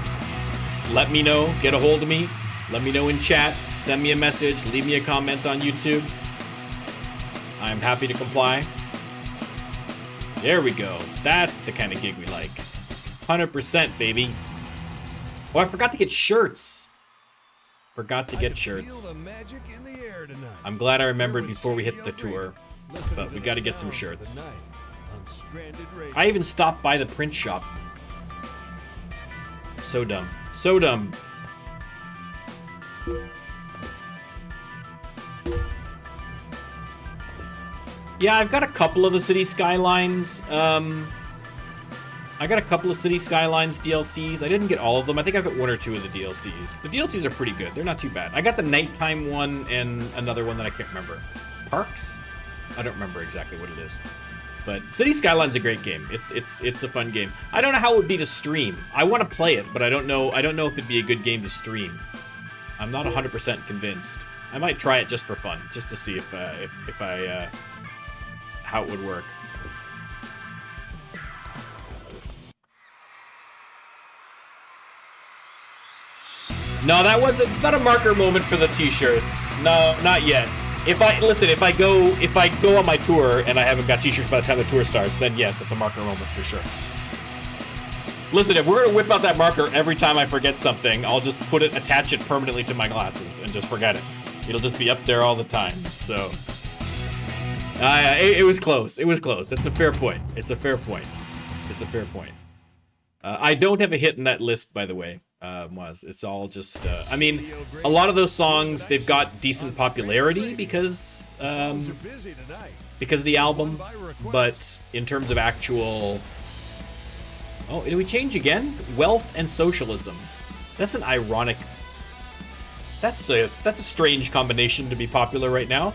A: let me know. Get a hold of me. Let me know in chat. Send me a message. Leave me a comment on YouTube. I'm happy to comply. There we go. That's the kind of gig we like. 100%, baby. Oh, I forgot to get shirts. Forgot to get shirts. I'm glad I remembered before we hit the tour, but we got to get some shirts. I even stopped by the print shop. So dumb. So dumb. Yeah, I've got a couple of the City Skylines. I got a couple of City Skylines DLCs. I didn't get all of them. I think I got one or two of the DLCs. The DLCs are pretty good. They're not too bad. I got the nighttime one and another one that I can't remember. Parks? I don't remember exactly what it is. But City Skyline's a great game. It's a fun game. I don't know how it would be to stream. I want to play it, but I don't know if it'd be a good game to stream. I'm not 100% convinced. I might try it just for fun, just to see if how it would work. No, it's not a marker moment for the t-shirts. No, not yet. If I go on my tour and I haven't got t-shirts by the time the tour starts, then yes, it's a marker moment for sure. Listen, if we're gonna whip out that marker every time I forget something, I'll just attach it permanently to my glasses and just forget it. It'll just be up there all the time. So, it was close. It was close. It's a fair point. It's a fair point. It's a fair point. I don't have a hit in that list, by the way. It's all just, I mean, a lot of those songs, they've got decent popularity because of the album, but in terms of actual, oh, did we change again? Wealth and socialism. That's an ironic, that's a strange combination to be popular right now.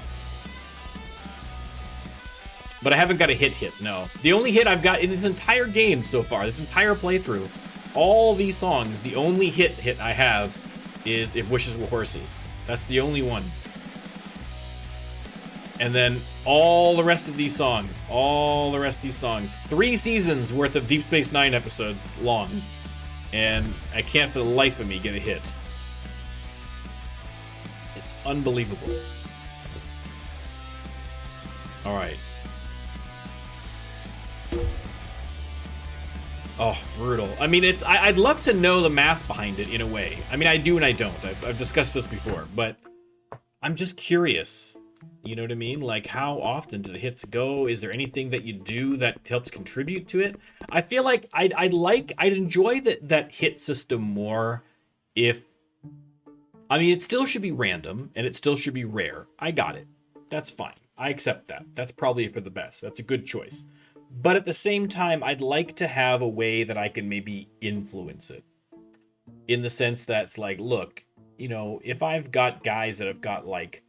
A: But I haven't got a hit, no. The only hit I've got in this entire game so far, this entire playthrough, all these songs, the only hit I have is If Wishes Were Horses. That's the only one. And then all the rest of these songs, 3 seasons worth of Deep Space Nine episodes long. And I can't for the life of me get a hit. It's unbelievable. All right. Oh, brutal. I mean, I'd love to know the math behind it in a way. I mean, I do and I don't. I've discussed this before, but I'm just curious. You know what I mean? Like, how often do the hits go? Is there anything that you do that helps contribute to it? I feel like I'd enjoy that hit system more if, I mean, it still should be random and it still should be rare. I got it. That's fine. I accept that. That's probably for the best. That's a good choice. But at the same time, I'd like to have a way that I can maybe influence it. In the sense that's like, look, you know, if I've got guys that have got like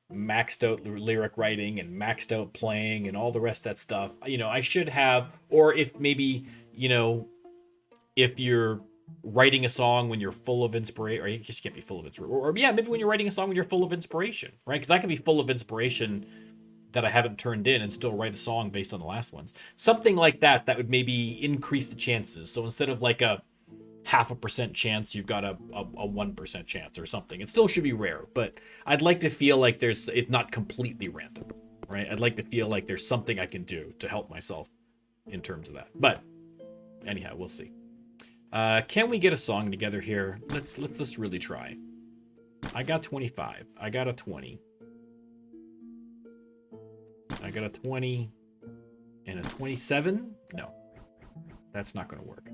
A: maxed out lyric writing and maxed out playing and all the rest of that stuff, you know, I should have, or if maybe, you know, if you're writing a song when you're full of inspiration, or you just can't be full of inspiration, or yeah, maybe when you're writing a song when you're full of inspiration, right? Because I can be full of inspiration that I haven't turned in and still write a song based on the last ones. Something like that would maybe increase the chances. So instead of like a 0.5% chance, you've got a 1% chance or something. It still should be rare, but I'd like to feel like it's not completely random, right? I'd like to feel like there's something I can do to help myself in terms of that. But anyhow, we'll see. Can we get a song together here? Let's really try. I got 25. I got a 20. I got a 20 and a 27. No, that's not going to work.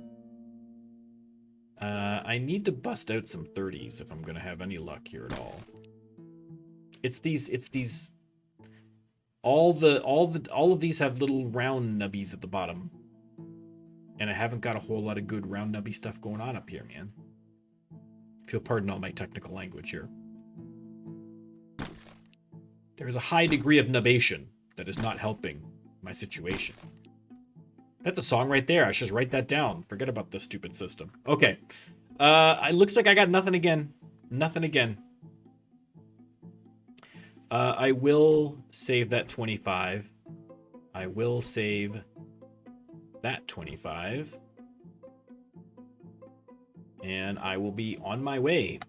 A: I need to bust out some 30s if I'm going to have any luck here at all. It's these. All of these have little round nubbies at the bottom, and I haven't got a whole lot of good round nubby stuff going on up here, man. If you'll pardon all my technical language here. There's a high degree of nubbation that is not helping my situation. That's a song right there. I should just write that down. Forget about this stupid system. Okay. It looks like I got nothing again. Nothing again. I will save that 25. I will save that 25. And I will be on my way.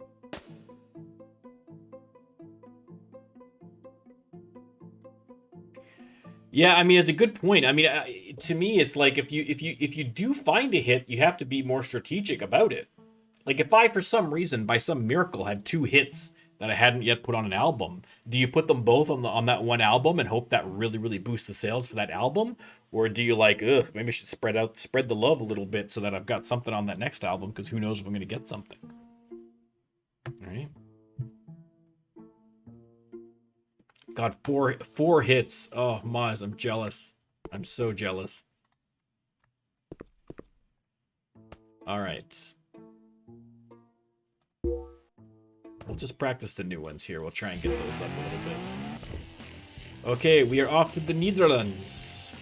A: Yeah, I mean, it's a good point. I mean, to me, it's like if you do find a hit, you have to be more strategic about it. Like if I, for some reason, by some miracle, had 2 hits that I hadn't yet put on an album, do you put them both on that one album and hope that really boosts the sales for that album, or do you like, maybe I should spread the love a little bit so that I've got something on that next album, because who knows if I'm going to get something. All right. God, four hits. Oh, Maz, I'm jealous. I'm so jealous. All right. We'll just practice the new ones here. We'll try and get those up a little bit. Okay, we are off to the Netherlands.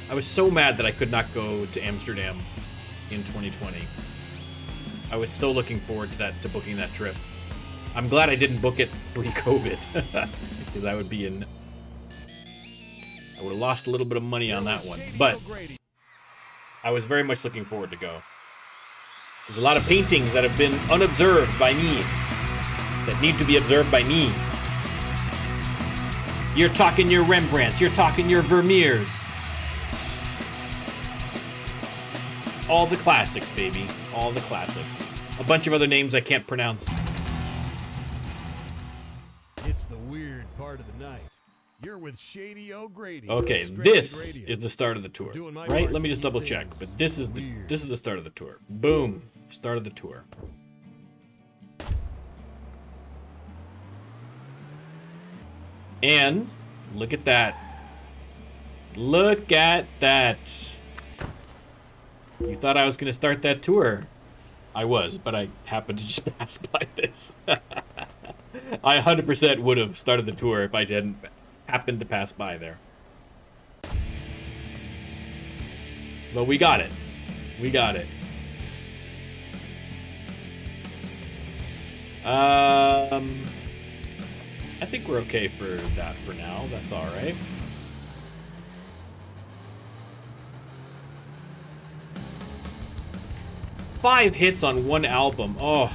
A: I was so mad that I could not go to Amsterdam in 2020. I was so looking forward to booking that trip. I'm glad I didn't book it pre-COVID, because I would have lost a little bit of money on that one. But I was very much looking forward to go. There's a lot of paintings that have been unobserved by me, that need to be observed by me. You're talking your Rembrandts, you're talking your Vermeers. All the classics, baby. All the classics. A bunch of other names I can't pronounce.
B: It's the weird part of the night. You're with Shady O'Grady.
A: Okay, this is the start of the tour, right? Let me just double check. But this is the start of the tour. Boom, start of the tour. And look at that. Look at that. You thought I was going to start that tour. I was, but I happened to just pass by this. I 100% would have started the tour if I hadn't happened to pass by there. But we got it. We got it. I think we're okay for that for now. That's all right. Five hits on one album. Oh.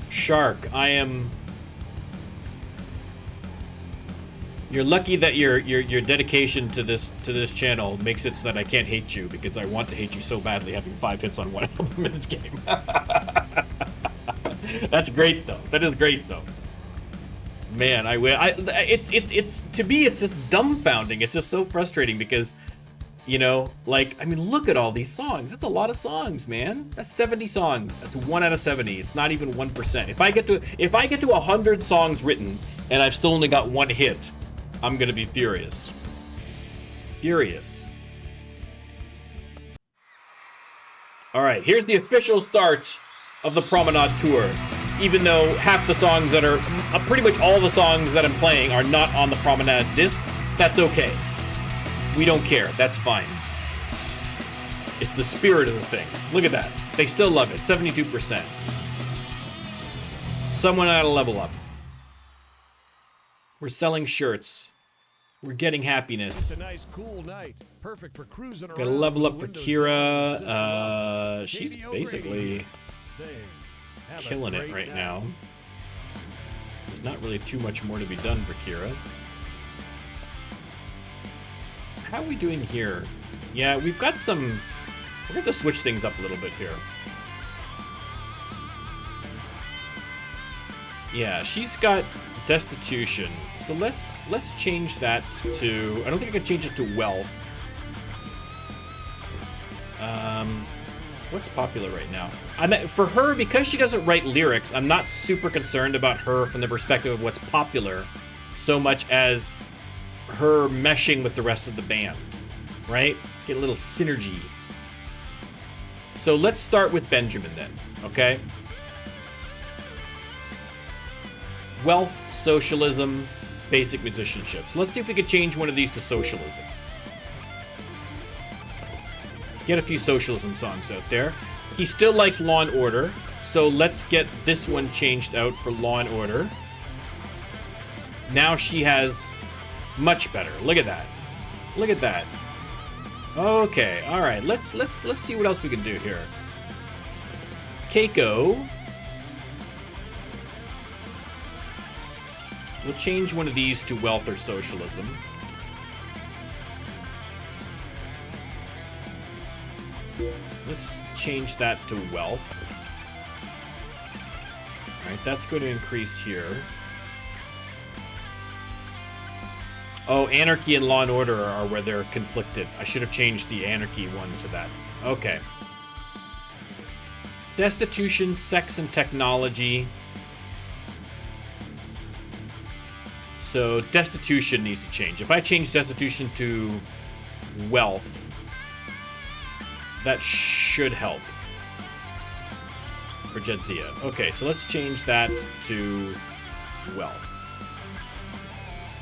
A: Shark, I am You're lucky that your dedication to this channel makes it so that I can't hate you, because I want to hate you so badly having 5 hits on one album in this game. That's great though. That is great though. Man, it's to me it's just dumbfounding. It's just so frustrating because, you know, like, I mean, look at all these songs. That's a lot of songs, man. That's 70 songs. That's 1 out of 70. It's not even 1%. If I get to 100 songs written and I've still only got 1 hit, I'm gonna be furious. Furious. All right, here's the official start of the Promenade Tour. Even though half the songs that are, pretty much all the songs that I'm playing are not on the Promenade disc, that's okay. We don't care, that's fine. It's the spirit of the thing. Look at that. They still love it, 72%. Someone ought to level up. We're selling shirts. We're getting happiness.
B: It's a nice, cool night. Perfect for cruising around.
A: Gotta level up for Kira. She's basically killing it right now. There's not really too much more to be done for Kira. How are we doing here? Yeah, we've got some... We're going to switch things up a little bit here. Yeah, she's got destitution. So let's change that to... I don't think I can change it to wealth. What's popular right now? For her, because she doesn't write lyrics, I'm not super concerned about her from the perspective of what's popular, so much as her meshing with the rest of the band, right? Get a little synergy. So let's start with Benjamin then, okay? Wealth, socialism, basic musicianship. So let's see if we could change one of these to socialism. Get a few socialism songs out there. He still likes Law and Order, so let's get this one changed out for Law and Order. Now she has much better. Look at that. Look at that. Okay, all right. Let's see what else we can do here. Keiko. We'll change one of these to wealth or socialism. Let's change that to wealth. Alright, that's going to increase here. Oh, anarchy and law and order are where they're conflicted. I should have changed the anarchy one to that. Okay. Destitution, sex, and technology. So destitution needs to change. If I change destitution to wealth, that should help for Jedzia. Okay, so let's change that to wealth.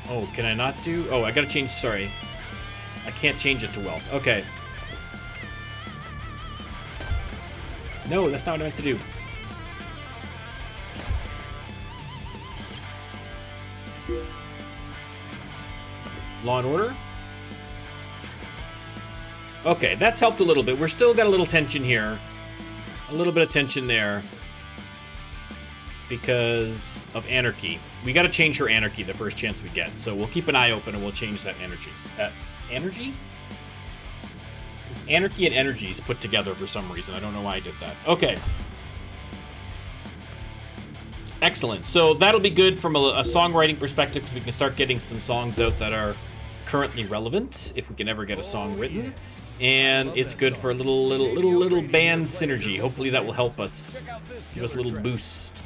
A: Oh, can I not do? Oh, I gotta change, sorry. I can't change it to wealth. Okay. No, that's not what I meant to do. Law and Order? Okay, that's helped a little bit. We're still got a little tension here. A little bit of tension there. Because of anarchy. We gotta change her anarchy the first chance we get. So we'll keep an eye open and we'll change that energy. Energy? Anarchy and energies put together for some reason. I don't know why I did that. Okay. Excellent. So that'll be good from a songwriting perspective because we can start getting some songs out that are currently relevant if we can ever get a song written. And it's good for a little band synergy. Hopefully that will help us, give us a little boost.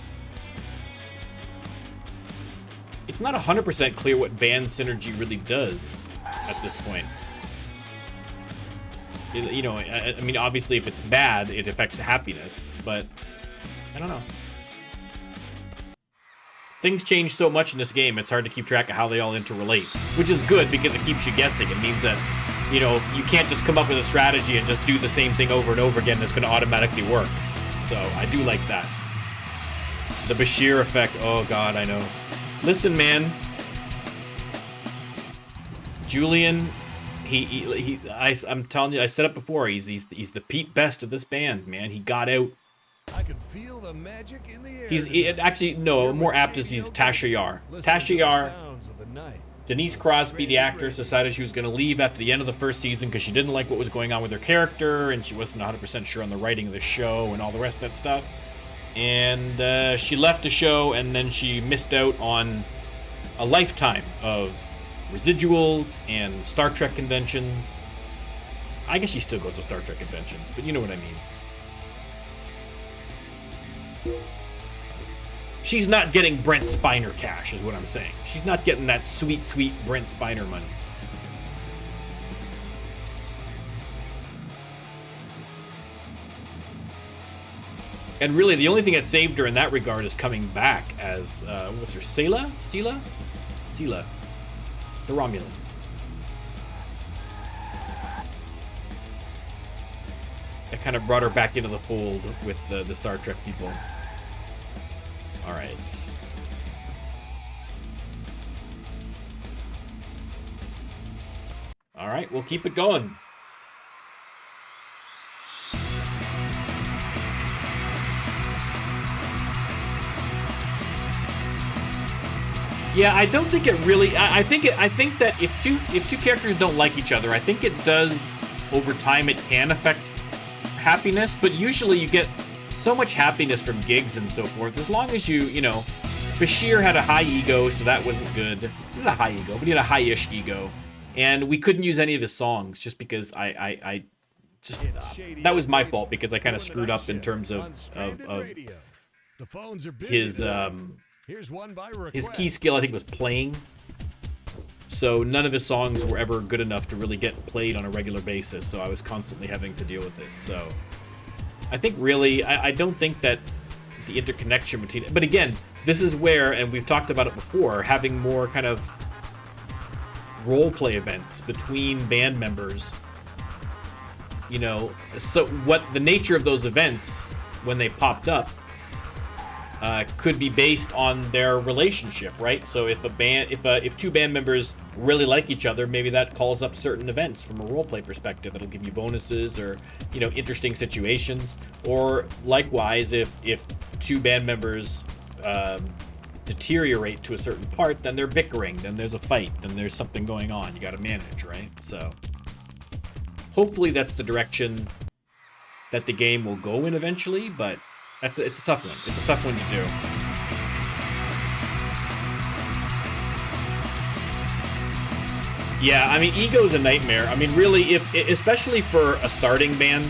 A: It's not 100% clear what band synergy really does at this point. You know, I mean, obviously if it's bad, it affects happiness, but I don't know. Things change so much in this game, it's hard to keep track of how they all interrelate, which is good because it keeps you guessing. It means that, you know, you can't just come up with a strategy and just do the same thing over and over again that's going to automatically work. So I do like that. The Bashir effect. Oh, God, I know. Listen, man. Julian, I'm telling you, I said it before, he's the Pete Best of this band, man. He got out.
B: I can feel the magic in the air.
A: Actually, no, more apt is he's Tasha Yar. Tasha Yar Denise Crosby, the actress, decided she was going to leave after the end of the first season because she didn't like what was going on with her character, and she wasn't 100% sure on the writing of the show and all the rest of that stuff. And she left the show, and then she missed out on a lifetime of residuals and Star Trek conventions. I guess she still goes to Star Trek conventions, but you know what I mean. She's not getting Brent Spiner cash, is what I'm saying. She's not getting that sweet, sweet Brent Spiner money. And really, the only thing that saved her in that regard is coming back as, what was her, Sela? The Romulan. That kind of brought her back into the fold with the Star Trek people. All right. All right, we'll keep it going. Yeah, I don't think it really. I think that if two characters don't like each other, I think it does over time. It can affect happiness, but usually you get so much happiness from gigs and so forth. As long as you know, Bashir had a high ego, so that wasn't good. Not a high ego, but he had a high-ish ego, and we couldn't use any of his songs just because I just that was my fault because I kind of screwed up in terms of his key skill. I think was playing. So none of his songs were ever good enough to really get played on a regular basis, so I was constantly having to deal with it. So I think really, I don't think that the interconnection between... But again, this is where, and we've talked about it before, having more kind of role-play events between band members, you know, so what the nature of those events, when they popped up, could be based on their relationship, right? So if if two band members really like each other, maybe that calls up certain events from a roleplay perspective. It'll give you bonuses or, you know, interesting situations. Or likewise, if two band members deteriorate to a certain part, then they're bickering, then there's a fight, then there's something going on. You got to manage, right? So hopefully that's the direction that the game will go in eventually, but it's a tough one. It's a tough one to do. Yeah, I mean, ego's a nightmare. I mean, really, especially for a starting band,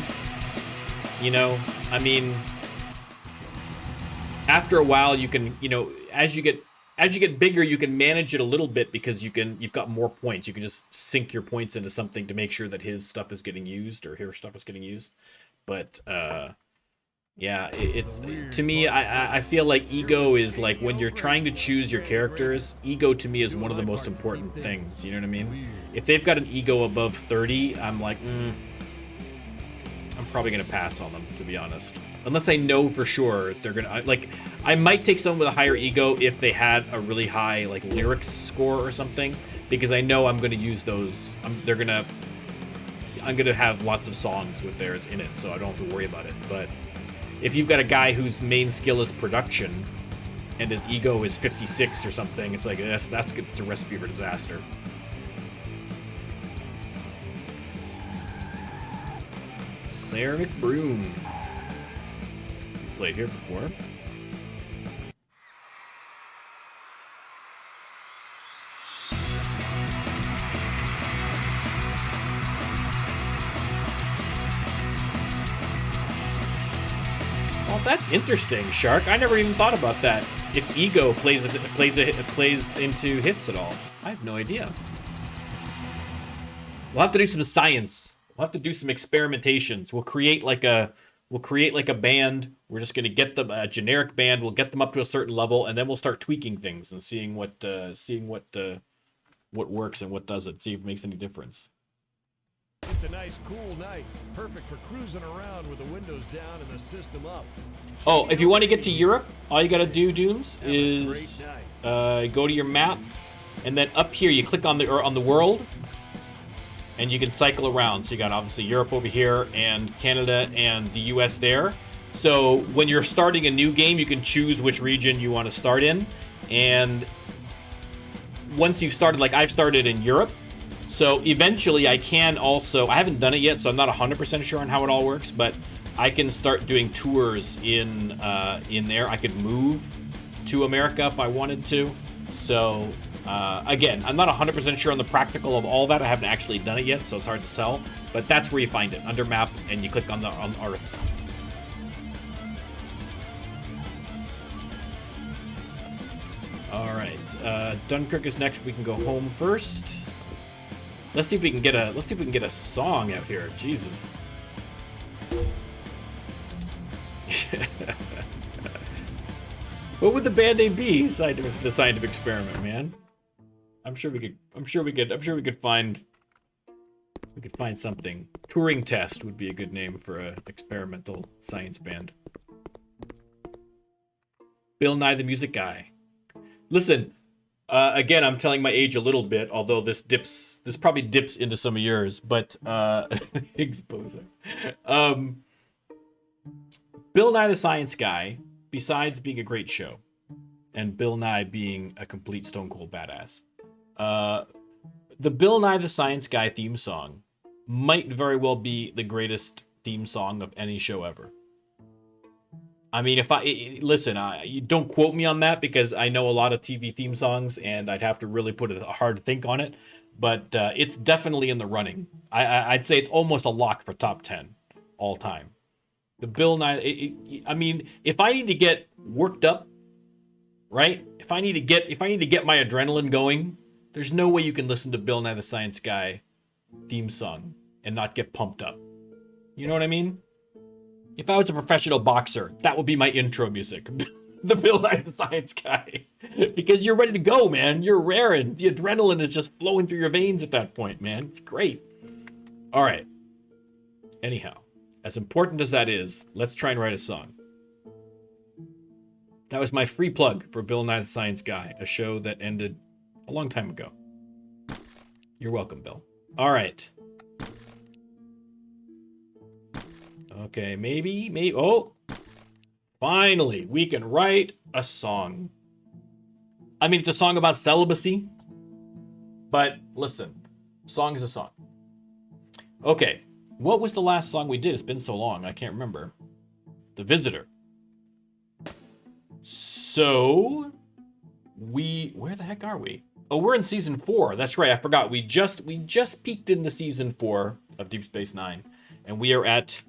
A: you know, I mean, after a while, you can, you know, as you get bigger, you can manage it a little bit because you've got more points. You can just sink your points into something to make sure that his stuff is getting used or her stuff is getting used. But yeah, it's to me, I feel like ego is like when you're trying to choose your characters, ego to me is one of the most important things. You know what I mean? If they've got an ego above 30, I'm like, I'm probably gonna pass on them, to be honest. Unless I know for sure they're gonna, like, I might take someone with a higher ego if they had a really high like lyrics score or something, because I know I'm gonna use those. I'm gonna have lots of songs with theirs in it, so I don't have to worry about it. But if you've got a guy whose main skill is production and his ego is 56 or something, it's like it's a recipe for disaster. Claire McBroom. Played here before. Well, that's interesting, Shark. I never even thought about that. If ego plays into hits at all, I have no idea. We'll have to do some science. We'll have to do some experimentations. We'll create like a band. We're just gonna get them a generic band. We'll get them up to a certain level, and then we'll start tweaking things and seeing what works and what doesn't. See if it makes any difference.
B: It's a nice, cool night. Perfect for cruising around with the windows down and the system up.
A: Oh, if you want to get to Europe, all you gotta do, Dooms, is go to your map, and then up here you click on the world, and you can cycle around. So you got obviously Europe over here, and Canada and the US there. So when you're starting a new game, you can choose which region you want to start in, and once you've started, like I've started in Europe, so eventually I can also, I haven't done it yet, so I'm not 100% sure on how it all works, but I can start doing tours in there. I could move to America if I wanted to. So again, I'm not 100% sure on the practical of all that. I haven't actually done it yet, so it's hard to sell. But that's where you find it, under map, and you click on Earth. All right, Dunkirk is next. We can go home first. Let's see if we can get a song out here. Jesus. What would the band name be? The scientific experiment, man. I'm sure we could find something. Turing Test would be a good name for an experimental science band. Bill Nye the Music Guy. Listen, again, I'm telling my age a little bit, although this probably dips into some of yours, but exposer. Bill Nye the Science Guy, besides being a great show, and Bill Nye being a complete stone cold badass, the Bill Nye the Science Guy theme song might very well be the greatest theme song of any show ever. I mean, you don't quote me on that because I know a lot of TV theme songs and I'd have to really put a hard think on it, but it's definitely in the running. I'd say it's almost a lock for top 10 all time. The Bill Nye, I mean, if I need to get worked up, right? If I need to get my adrenaline going, there's no way you can listen to Bill Nye the Science Guy theme song and not get pumped up. You know what I mean? If I was a professional boxer, that would be my intro music. The Bill Nye the Science Guy. Because you're ready to go, man. You're raring. The adrenaline is just flowing through your veins at that point, man. It's great. All right. Anyhow, as important as that is, let's try and write a song. That was my free plug for Bill Nye the Science Guy, a show that ended a long time ago. You're welcome, Bill. All right. Okay, maybe. Oh, finally, we can write a song. I mean, it's a song about celibacy, but listen, song is a song. Okay, what was the last song we did? It's been so long, I can't remember. The Visitor. So, where the heck are we? Oh, we're in season 4. That's right, I forgot. We just peeked into season 4 of Deep Space Nine, and we are at.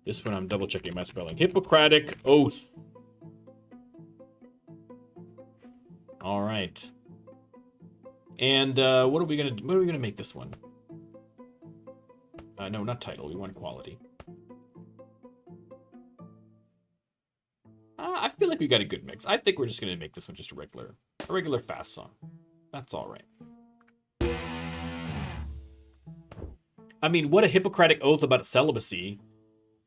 A: This one I'm double checking my spelling. Hippocratic Oath. All right. And what are we gonna make this one? No, not title. We want quality. I feel like we got a good mix. I think we're just gonna make this one just a regular fast song. That's all right. I mean, what a Hippocratic Oath about celibacy.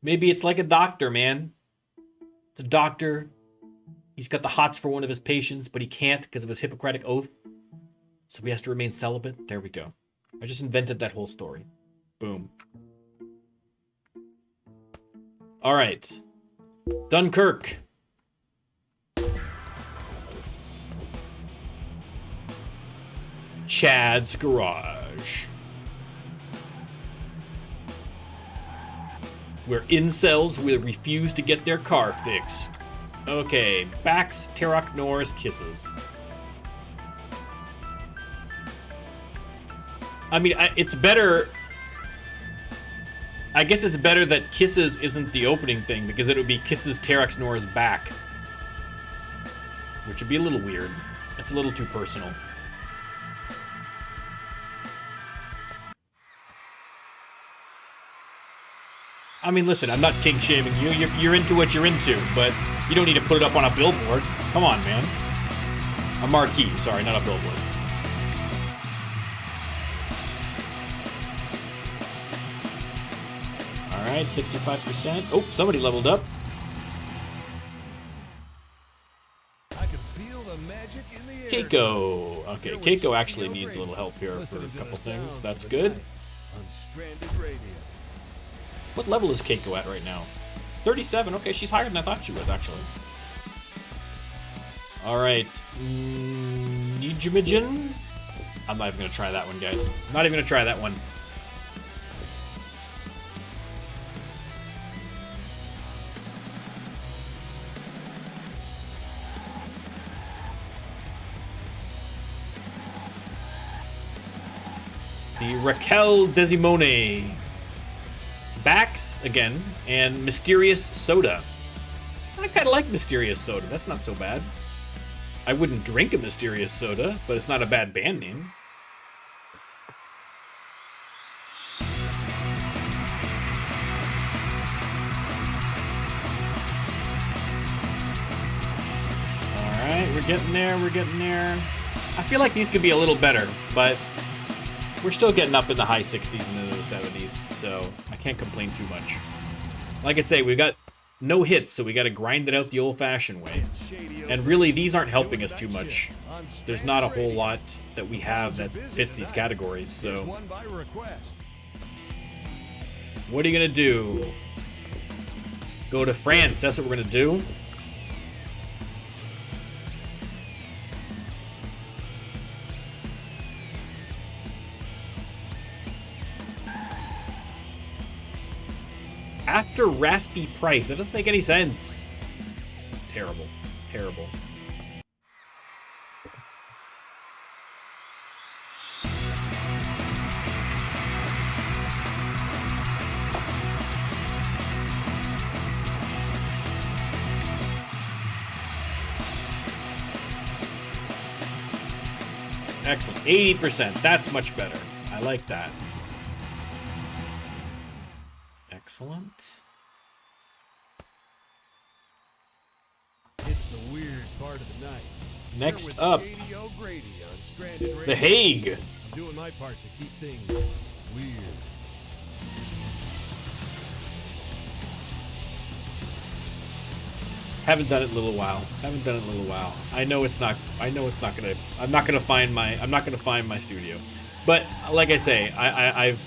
A: Maybe it's like a doctor, man. It's a doctor. He's got the hots for one of his patients, but he can't because of his Hippocratic Oath. So he has to remain celibate. There we go. I just invented that whole story. Boom. All right. Dunkirk. Chad's Garage. Where incels will refuse to get their car fixed. Okay, Bax, Terok, Nor's Kisses. I mean, it's better. I guess it's better that Kisses isn't the opening thing because it would be Kisses, Terox, Nor's back. Which would be a little weird. It's a little too personal. I mean, listen, I'm not kink shaming you. You're into what you're into, but you don't need to put it up on a billboard. Come on, man. A marquee, sorry, not a billboard. All right, 65%. Oh, somebody leveled up.
B: I can feel the magic in the air.
A: Keiko. Okay, Keiko actually needs a little help here for a couple things. That's good.
B: On Stranded Radio.
A: What level is Keiko at right now? 37. Okay, she's higher than I thought she was, actually. All right. Nijimajin? I'm not even going to try that one, guys. I'm not even going to try that one. The Raquel Desimone. Bax, again, and Mysterious Soda. I kind of like Mysterious Soda. That's not so bad. I wouldn't drink a Mysterious Soda, but it's not a bad band name. Alright, we're getting there, we're getting there. I feel like these could be a little better, but we're still getting up in the high 60s and into the 70s, so I can't complain too much. Like I say, we got no hits, so we got to grind it out the old-fashioned way. And really, these aren't helping us too much. There's not a whole lot that we have that fits these categories, so... What are you going to do? Go to France, that's what we're going to do. After Raspy Price. That doesn't make any sense. Terrible. Terrible. Excellent. 80%. That's much better. I like that. Excellent.
B: It's the weird part of the night.
A: Next up, The Hague.
B: I'm doing my part to keep things weird.
A: Haven't done it in a little while. Haven't done it in a little while. I know it's not gonna. I'm not gonna find my studio. But like I say, I've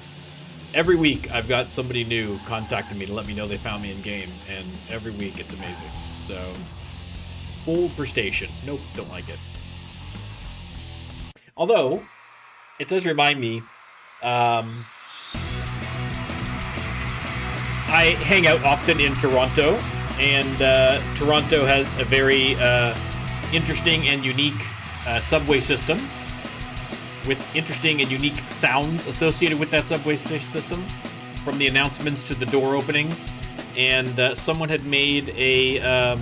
A: every week I've got somebody new contacting me to let me know they found me in game, and every week it's amazing. So, hold for station. Nope, don't like it. Although, it does remind me, I hang out often in Toronto, and Toronto has a very interesting and unique subway system, with interesting and unique sounds associated with that subway system, from the announcements to the door openings. And someone had made a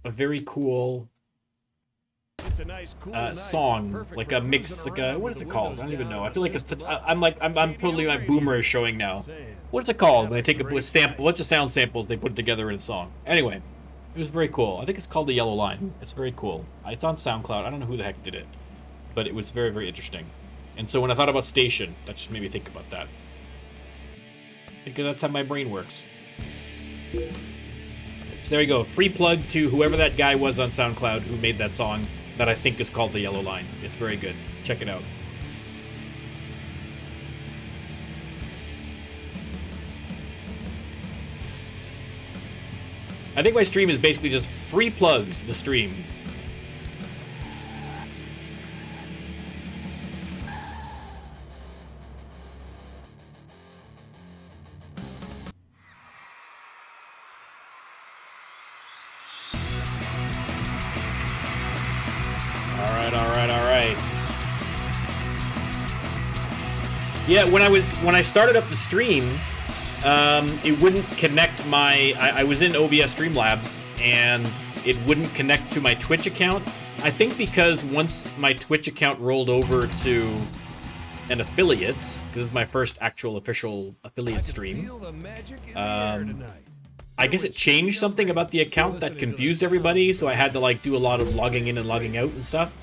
A: very cool song, like a mix, like a, what is it called? I don't even know. I feel like it's, I'm totally, my boomer is showing now. What is it called when they take a bunch of sound samples, they put it together in a song? Anyway, it was very cool. I think it's called The Yellow Line. It's very cool. It's on SoundCloud. I don't know who the heck did it, but it was very, very interesting. And so when I thought about Station, that just made me think about that, because that's how my brain works. So there you go. Free plug to whoever that guy was on SoundCloud who made that song that I think is called The Yellow Line. It's very good. Check it out. I think my stream is basically just free plugs, the stream. Alright. Yeah, when I started up the stream, it wouldn't connect my... I was in OBS Streamlabs, and it wouldn't connect to my Twitch account. I think because once my Twitch account rolled over to an affiliate, because it's my first actual official affiliate stream, I guess it changed something about the account that confused everybody, so I had to like do a lot of logging in and logging out and stuff.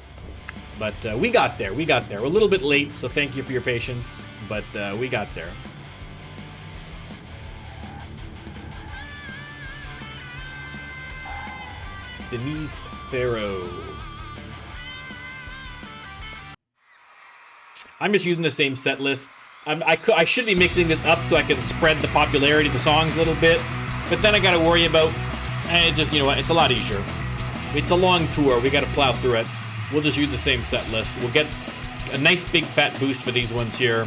A: But we got there. We're a little bit late, so thank you for your patience, but we got there. Denise Farrow. I'm just using the same set list. I should be mixing this up so I can spread the popularity of the songs a little bit, but then I gotta worry about, and just, you know what, it's a lot easier. It's a long tour. We got to plow through it. We'll just use the same set list. We'll get a nice big fat boost for these ones here.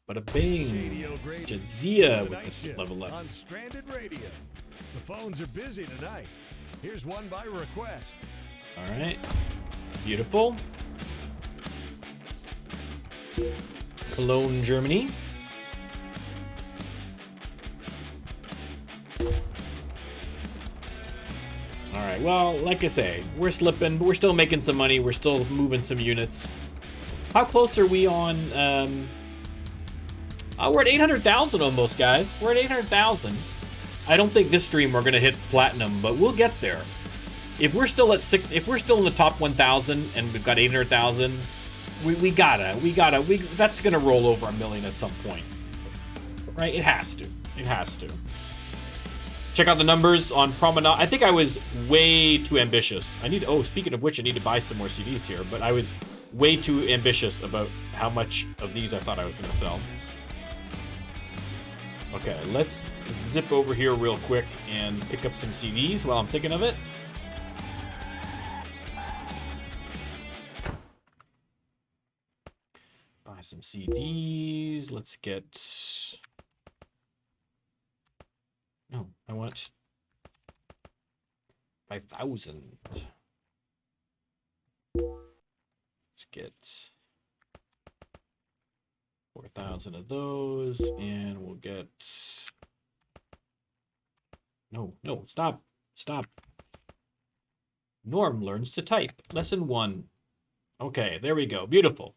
A: Bada bing. Jadzia with the level up.
B: On Stranded Radio. The phones are busy tonight. Here's one by request.
A: All right. Beautiful. Cologne, Germany. All right. Well, like I say, we're slipping, but we're still making some money. We're still moving some units. How close are we on? We're at 800,000 almost, guys. We're at 800,000. I don't think this stream we're gonna hit platinum, but we'll get there. If we're still at if we're still in the top 1,000 and we've got 800,000, we gotta. That's gonna roll over 1 million at some point, right? It has to. It has to. Check out the numbers on Promenade. I think I was way too ambitious. Speaking of which, I need to buy some more CDs here, but I was way too ambitious about how much of these I thought I was gonna sell. Okay, let's zip over here real quick and pick up some CDs while I'm thinking of it. Buy some CDs. Let's get... No, I want 5,000. Let's get 4,000 of those, and we'll get... No, stop. Norm learns to type. Lesson 1. Okay, there we go. Beautiful.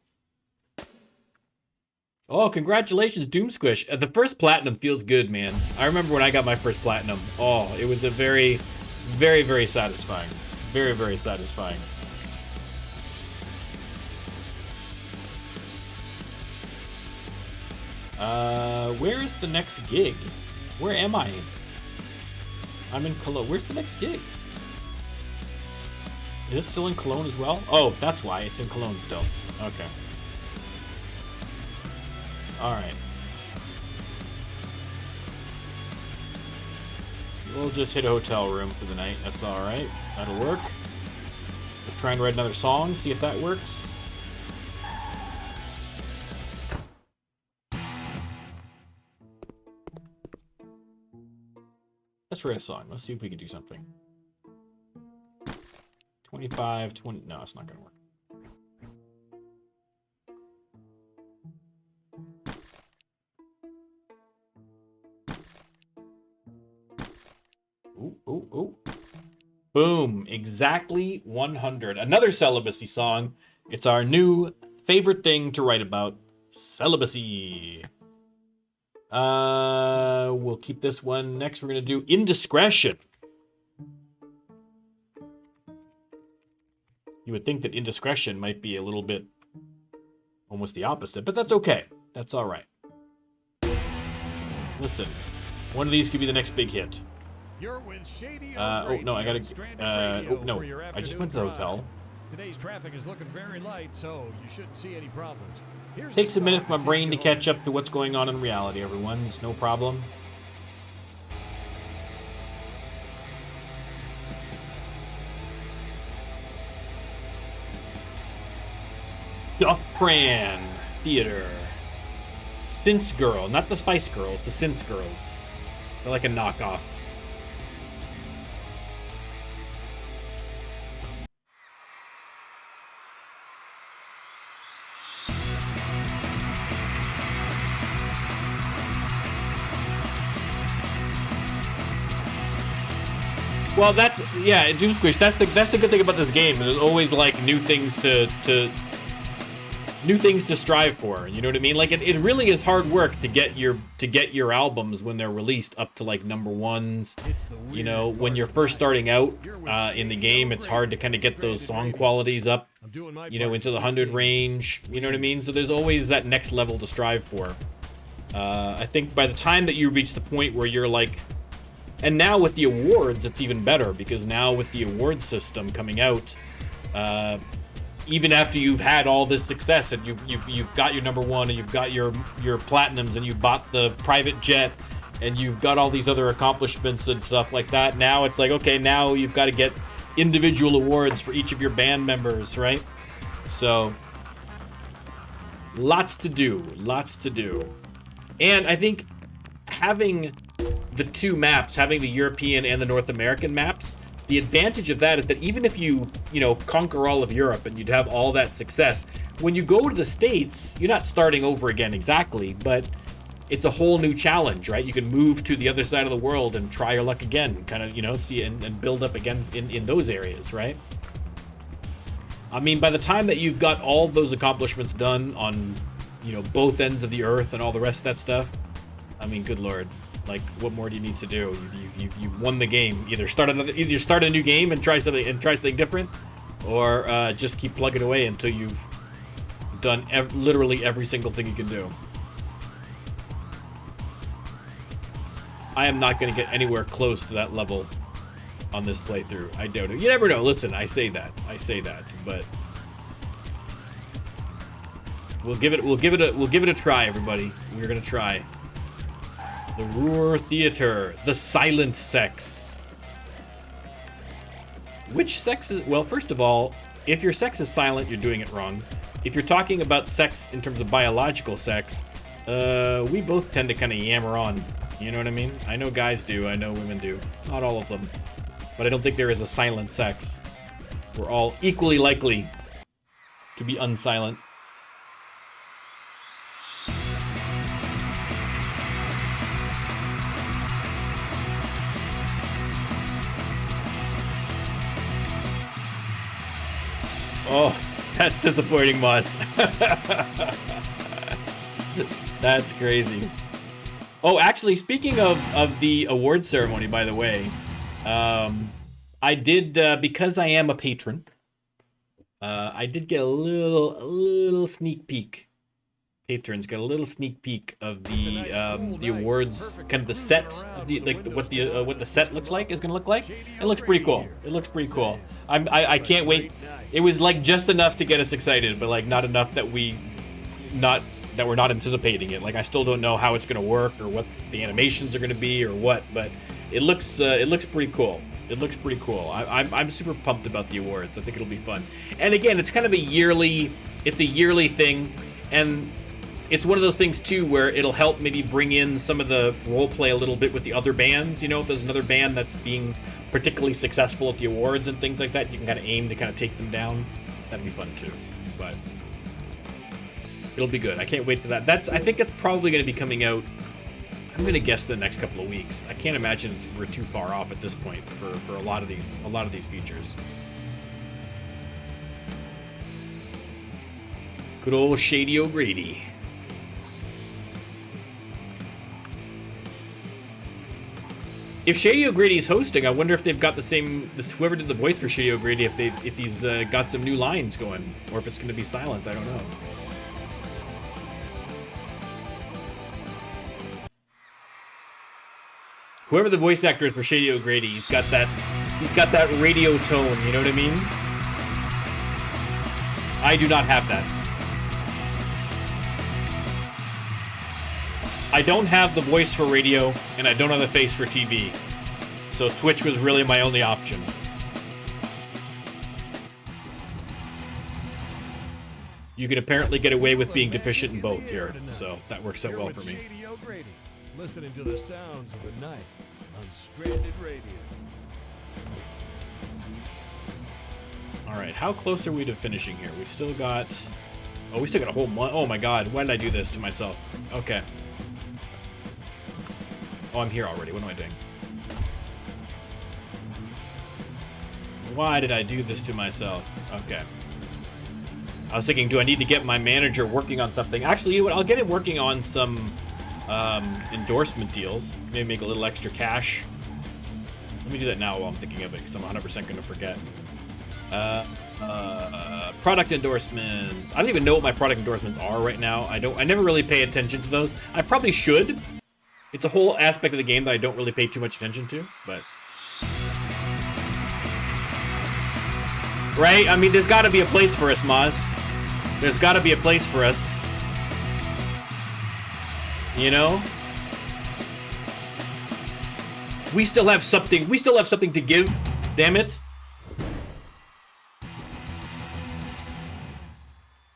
A: Oh, congratulations, Doom Squish. The first platinum feels good, man. I remember when I got my first platinum. Oh, it was a very, very, very satisfying. Very, very satisfying. Where is the next gig? Where am I? I'm in Cologne. Where's the next gig? Is it still in Cologne as well? Oh, that's why it's in Cologne still. Okay. Alright. We'll just hit a hotel room for the night. That's alright. That'll work. We'll try and write another song, see if that works. Let's write a song. Let's see if we can do something. 25, 20... No, it's not going to work. Ooh. Boom. Exactly 100. Another celibacy song. It's our new favorite thing to write about. Celibacy. We'll keep this one. Next, we're going to do Indiscretion. You would think that Indiscretion might be a little bit almost the opposite, but that's okay. That's all right. Listen, one of these could be the next big hit.
B: You're with Shady
A: no, I gotta. No, I just went to the hotel.
B: Today's traffic is looking very light, so you shouldn't see any problems.
A: Takes a minute for my brain to catch up to what's going on in reality, everyone. It's no problem. Duffpran Theater. Synth Girl. Not the Spice Girls, the Synth Girls. They're like a knockoff. Well, that's Doom Squish. That's the good thing about this game. There's always like new things to strive for. You know what I mean? Like it really is hard work to get your albums when they're released up to like number ones. You know, when you're first starting out in the game, it's hard to kind of get those song qualities up. You know, into the 100 range. You know what I mean? So there's always that next level to strive for. I think by the time that you reach the point where you're like. And now with the awards, it's even better, because now with the award system coming out, even after you've had all this success and you've got your number one and you've got your platinums and you bought the private jet and you've got all these other accomplishments and stuff like that. Now it's like, okay, now you've got to get individual awards for each of your band members, right? So, lots to do, lots to do. And I think having the two maps, having the European and the North American maps, the advantage of that is that even if you conquer all of Europe and you'd have all that success, when you go to the States, you're not starting over again exactly, but it's a whole new challenge, right? You can move to the other side of the world and try your luck again, kind of, see and build up again in those areas, right? I mean, by the time that you've got all those accomplishments done on, both ends of the earth and all the rest of that stuff, I mean, good Lord. Like, what more do you need to do? You've won the game. Either start a new game and try something different, or just keep plugging away until you've done literally every single thing you can do. I am not going to get anywhere close to that level on this playthrough. I doubt it. You never know. Listen, I say that, but we'll give it a try, everybody. We're gonna try. The Ruhr Theater, the silent sex. Which sex is, well, first of all, if your sex is silent, you're doing it wrong. If you're talking about sex in terms of biological sex, we both tend to kind of yammer on. You know what I mean? I know guys do, I know women do. Not all of them. But I don't think there is a silent sex. We're all equally likely to be unsilent. Oh, that's disappointing, Moz. That's crazy. Oh, actually, speaking of the award ceremony, by the way, I did, because I am a patron, I did get a little sneak peek. Patrons got a little sneak peek of the awards, kind of the set, of the, like what the set looks like, is gonna look like. It looks pretty cool. It looks pretty cool. I can't wait. It was like just enough to get us excited, but like not enough that we're not anticipating it. Like I still don't know how it's gonna work or what the animations are gonna be or what, but it looks pretty cool. It looks pretty cool. I'm super pumped about the awards. I think it'll be fun. And again, it's kind of a yearly thing, and it's one of those things too where it'll help maybe bring in some of the role play a little bit with the other bands. If there's another band that's being particularly successful at the awards and things like that, you can kind of aim to kind of take them down. That'd be fun too. But it'll be good. I can't wait for that. I think it's probably going to be coming out, I'm going to guess, the next couple of weeks. I can't imagine we're too far off at this point for a lot of these features. Good old Shady O'Grady. If Shady O'Grady's hosting, I wonder if they've got whoever did the voice for Shady O'Grady, if he's got some new lines going, or if it's going to be silent. I don't know. Whoever the voice actor is for Shady O'Grady, he's got that radio tone. You know what I mean? I do not have that. I don't have the voice for radio, and I don't have the face for TV. So Twitch was really my only option. You could apparently get away with being deficient in both here, so that works out well for me.
B: Listening to the sounds of the night on Stranded Radio.
A: All right, how close are we to finishing here? We still got a whole month. Oh my God, why did I do this to myself? Okay. Oh, I'm here already. What am I doing? Why did I do this to myself? Okay. I was thinking, do I need to get my manager working on something? Actually, you know what? I'll get him working on some endorsement deals. Maybe make a little extra cash. Let me do that now while I'm thinking of it, because I'm 100% going to forget. Product endorsements. I don't even know what my product endorsements are right now. I never really pay attention to those. I probably should. It's a whole aspect of the game that I don't really pay too much attention to, but... Right? I mean, there's got to be a place for us, Maz. There's got to be a place for us. You know? We still have something. We still have something to give. Damn it.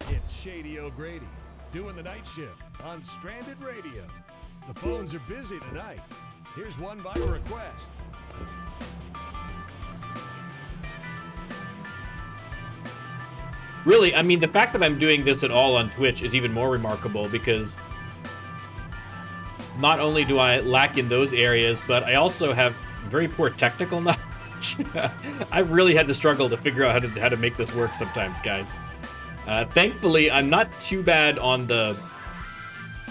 B: It's Shady O'Grady doing the night shift on Stranded Radio. The phones are busy tonight. Here's one by request.
A: Really, I mean, the fact that I'm doing this at all on Twitch is even more remarkable because not only do I lack in those areas, but I also have very poor technical knowledge. I really had to struggle to figure out how to make this work sometimes, guys. Thankfully, I'm not too bad on the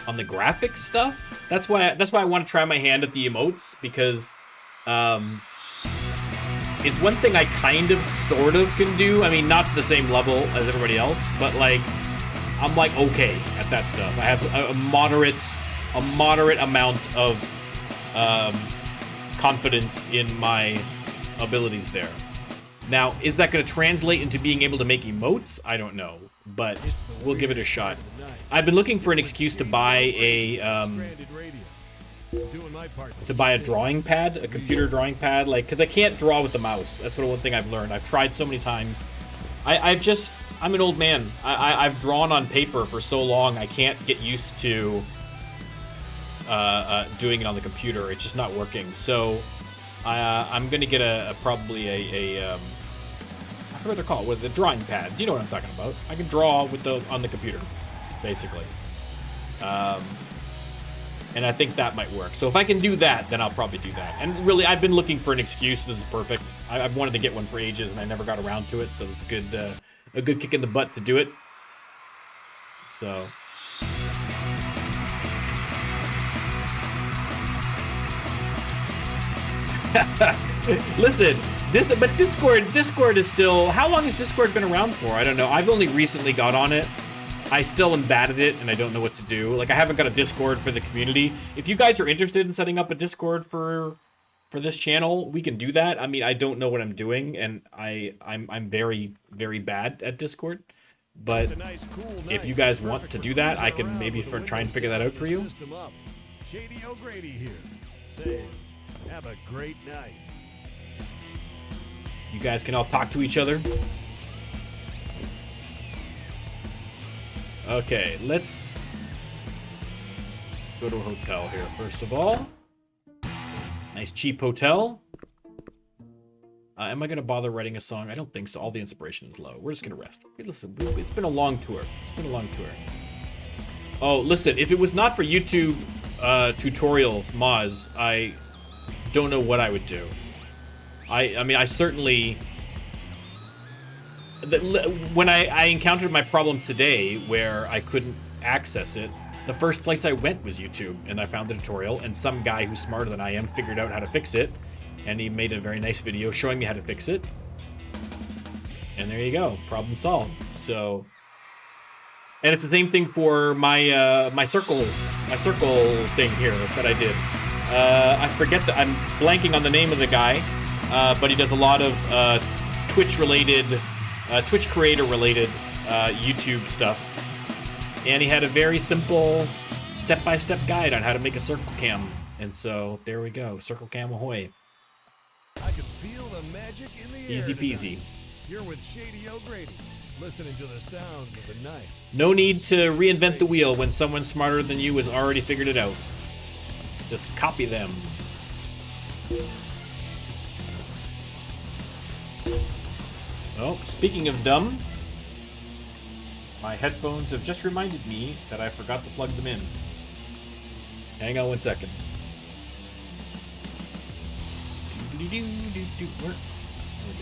A: graphics stuff. That's why I want to try my hand at the emotes, because it's one thing I kind of sort of can do. I mean, not to the same level as everybody else, but like I'm like okay at that stuff. I have a moderate amount of confidence in my abilities there. Now, is that going to translate into being able to make emotes? I don't know, but we'll give it a shot. I've been looking for an excuse to buy a drawing pad, a computer drawing pad, like, because I can't draw with the mouse. That's one thing I've learned. I've tried so many times. I'm an old man. I've drawn on paper for so long, I can't get used to doing it on the computer. It's just not working. So I'm gonna get probably I forgot what they're called, with the drawing pads. You know what I'm talking about. I can draw with on the computer, basically. And I think that might work. So if I can do that, then I'll probably do that. And really, I've been looking for an excuse. This is perfect. I've wanted to get one for ages, and I never got around to it. So it's a good kick in the butt to do it. So. Listen, Discord is still. How long has Discord been around for? I don't know. I've only recently got on it. I still am bad at it, and I don't know what to do. Like, I haven't got a Discord for the community. If you guys are interested in setting up a Discord for this channel, we can do that. I mean, I don't know what I'm doing, and I'm very, very bad at Discord. But if you guys want to do that, I can maybe try and figure that out for you.
B: Shady O'Grady here. Say, have a great night.
A: You guys can all talk to each other. Okay, let's go to a hotel here, first of all. Nice cheap hotel. Am I going to bother writing a song? I don't think so. All the inspiration is low. We're just going to rest. Hey, listen, it's been a long tour. Oh, listen, if it was not for YouTube tutorials, Moz, I don't know what I would do. I mean, I certainly... When I encountered my problem today where I couldn't access it, the first place I went was YouTube, and I found the tutorial, and some guy who's smarter than I am figured out how to fix it, and he made a very nice video showing me how to fix it. And there you go, problem solved. So, and it's the same thing for my my circle thing here that I did. I forget I'm blanking on the name of the guy, but he does a lot of Twitch creator related YouTube stuff, and he had a very simple step-by-step guide on how to make a circle cam, and so there we go, circle cam ahoy.
B: I can feel the magic in the air.
A: Easy peasy.
B: You're with Shady O'Grady, listening to the sounds of the night.
A: No need to reinvent the wheel when someone smarter than you has already figured it out. Just copy them. Oh, speaking of dumb, my headphones have just reminded me that I forgot to plug them in. Hang on one second. Where? There we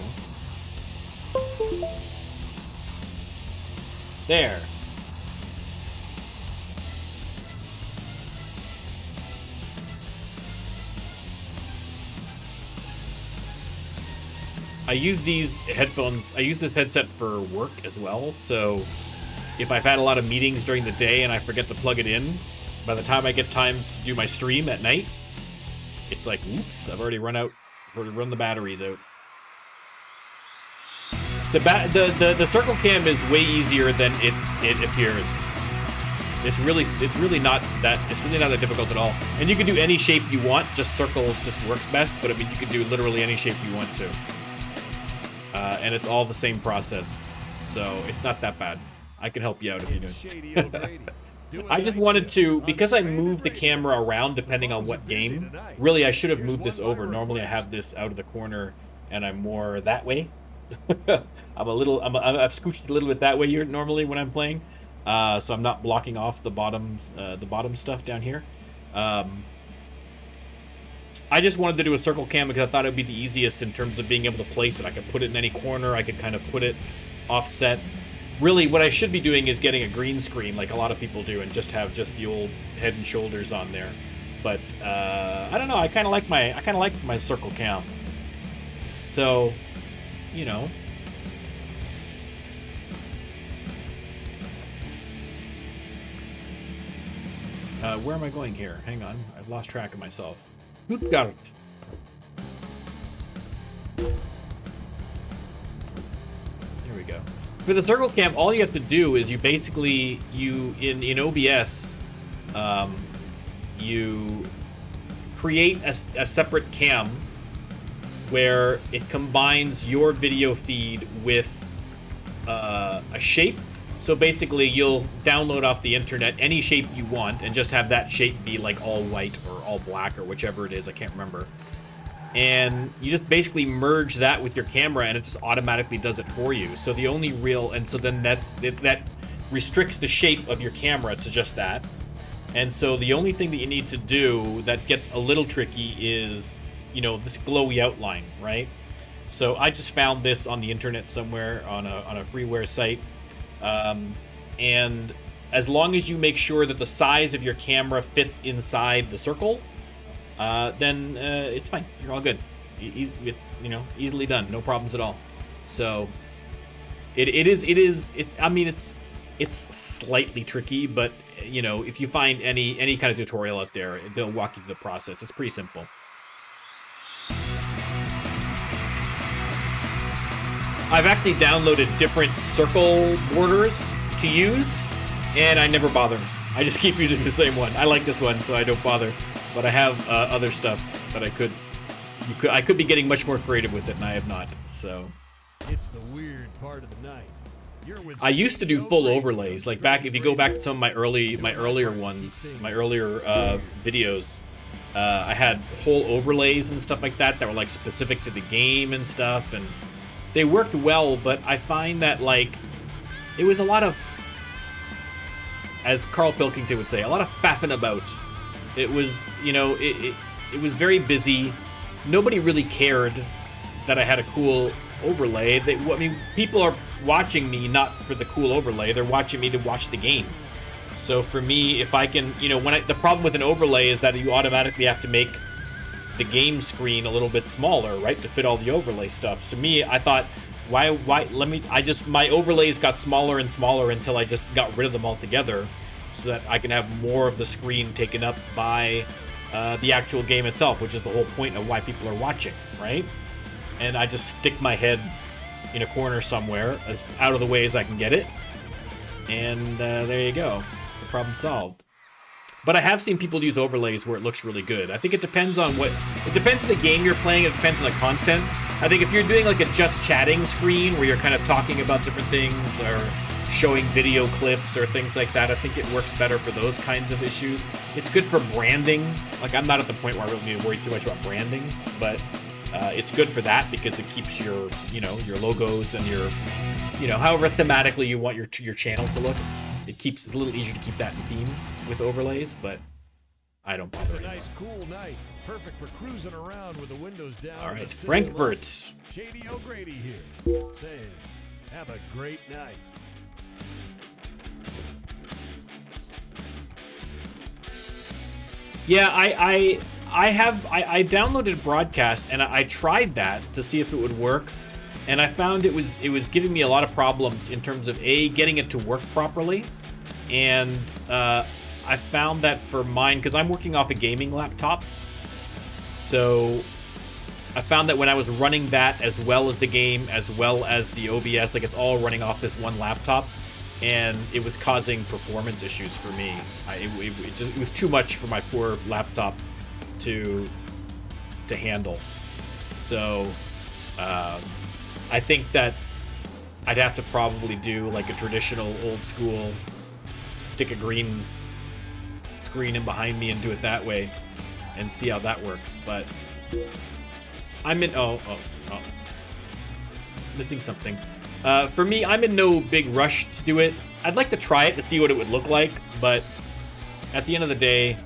A: go. There. I use these headphones, I use this headset for work as well, so if I've had a lot of meetings during the day and I forget to plug it in, by the time I get time to do my stream at night, it's like, oops, I've already run the batteries out. The circle cam is way easier than it appears. It's really not that difficult at all. And you can do any shape you want. Just circle just works best. But I mean, you can do literally any shape you want to. And it's all the same process, so it's not that bad. I can help you out if you need. I just wanted to, because I moved the camera around depending on what game. Really, I should have moved this over. Normally, I have this out of the corner, and I'm more that way. I've scooched a little bit that way here normally when I'm playing, so I'm not blocking off the bottom stuff down here. I just wanted to do a circle cam because I thought it would be the easiest in terms of being able to place it. I could put it in any corner. I could kind of put it offset. Really, what I should be doing is getting a green screen like a lot of people do and just have just the old head and shoulders on there. But I don't know. I kind of like my circle cam. So, you know. Where am I going here? Hang on. I've lost track of myself. Got it. There we go. For the circle cam, all you have to do is you basically, in OBS, you create a separate cam where it combines your video feed with a shape. So basically, you'll download off the internet any shape you want and just have that shape be like all white or all black or whichever it is. I can't remember. And you just basically merge that with your camera and it just automatically does it for you. So the only real, and so then that restricts the shape of your camera to just that. And so the only thing that you need to do that gets a little tricky is, you know, this glowy outline, right? So I just found this on the internet somewhere on a freeware site. And as long as you make sure that the size of your camera fits inside the circle, then it's fine. You're all good. Easily done. No problems at all. So it's slightly tricky, but you know, if you find any kind of tutorial out there, they'll walk you through the process. It's pretty simple. I've actually downloaded different circle borders to use, and I never bother. I just keep using the same one. I like this one, so I don't bother. But I have other stuff that I could be getting much more creative with it, and I have not. So
B: it's the weird part of the night.
A: I used to do full overlays, like if you go back to some of my earlier videos, I had whole overlays and stuff like that were like specific to the game and stuff, and they worked well, but I find that like it was a lot of, as Carl Pilkington would say, a lot of faffing about. It was, you know, it was very busy. Nobody really cared that I had a cool overlay. People are watching me not for the cool overlay. They're watching me to watch the game. So for me, if I can, you know, the problem with an overlay is that you automatically have to make the game screen a little bit smaller, right, to fit all the overlay stuff. So me, I thought, my overlays got smaller and smaller until I just got rid of them altogether, so that I can have more of the screen taken up by the actual game itself, which is the whole point of why people are watching, right? And I just stick my head in a corner somewhere, as out of the way as I can get it, and there you go, problem solved. But I have seen people use overlays where it looks really good. I think it depends on the game you're playing. It depends on the content. I think if you're doing like a just chatting screen where you're kind of talking about different things or showing video clips or things like that, I think it works better for those kinds of issues. It's good for branding. Like, I'm not at the point where I really need to worry too much about branding, but it's good for that because it keeps your logos and your, however thematically you want your channel to look. It's a little easier to keep that in theme with overlays, but I don't bother.
B: It's a nice, cool night. Perfect for cruising around with the windows down.
A: All right, Frankfurt.
B: Shady O'Grady here, saying, have a great night.
A: Yeah, I downloaded Broadcast and I tried that to see if it would work, and I found it was giving me a lot of problems in terms of getting it to work properly, and I found that for mine, because I'm working off a gaming laptop, so I found that when I was running that as well as the game as well as the OBS, like it's all running off this one laptop, and it was causing performance issues for me. It was too much for my poor laptop to handle. So I think that I'd have to probably do like a traditional old school, stick a green screen in behind me and do it that way and see how that works. But I'm in, missing something. For me, I'm in no big rush to do it. I'd like to try it to see what it would look like, but at the end of the day,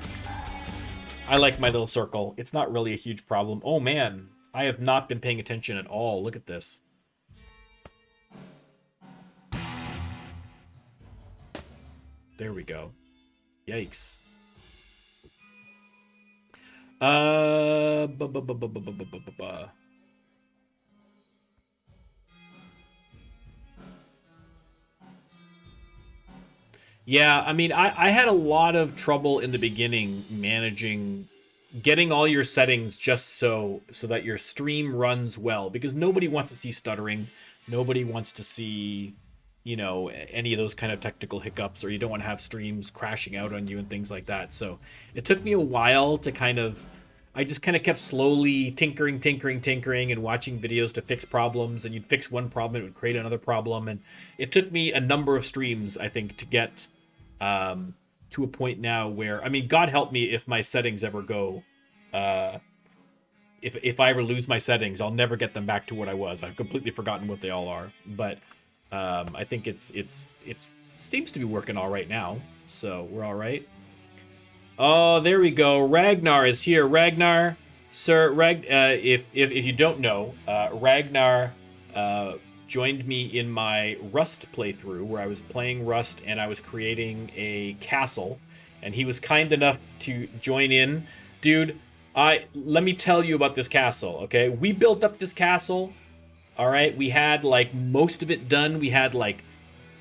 A: I like my little circle. It's not really a huge problem. Oh man, I have not been paying attention at all. Look at this. There we go. Yikes. Yeah, I mean, I had a lot of trouble in the beginning managing getting all your settings just so that your stream runs well, because nobody wants to see stuttering. Nobody wants to see, you know, any of those kind of technical hiccups, or you don't want to have streams crashing out on you and things like that. So it took me a while to I just kind of kept slowly tinkering and watching videos to fix problems, and you'd fix one problem, it would create another problem. And it took me a number of streams, I think, to get to a point now where, I mean, God help me if my settings ever go, if I ever lose my settings, I'll never get them back to what I was. I've completely forgotten what they all are. But I think it seems to be working all right now, so we're all right. Oh, there we go. Ragnar is here. Ragnar, sir, if you don't know, Ragnar joined me in my Rust playthrough where I was playing Rust and I was creating a castle, and he was kind enough to join in. Dude, let me tell you about this castle, okay? We built up this castle, all right? We had like most of it done. We had like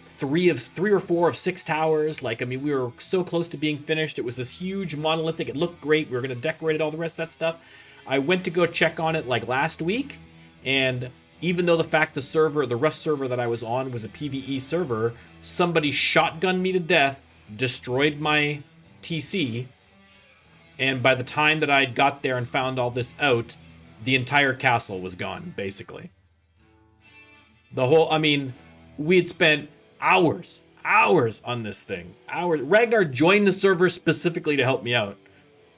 A: three or four of 6 towers. Like, I mean, we were so close to being finished. It was this huge monolithic. It looked great. We were going to decorate it, all the rest of that stuff. I went to go check on it like last week, and even though the Rust server that I was on was a PvE server, somebody shotgunned me to death, destroyed my TC, and by the time that I got there and found all this out, the entire castle was gone, basically. I mean, we had spent hours on this thing. Hours. Ragnar joined the server specifically to help me out.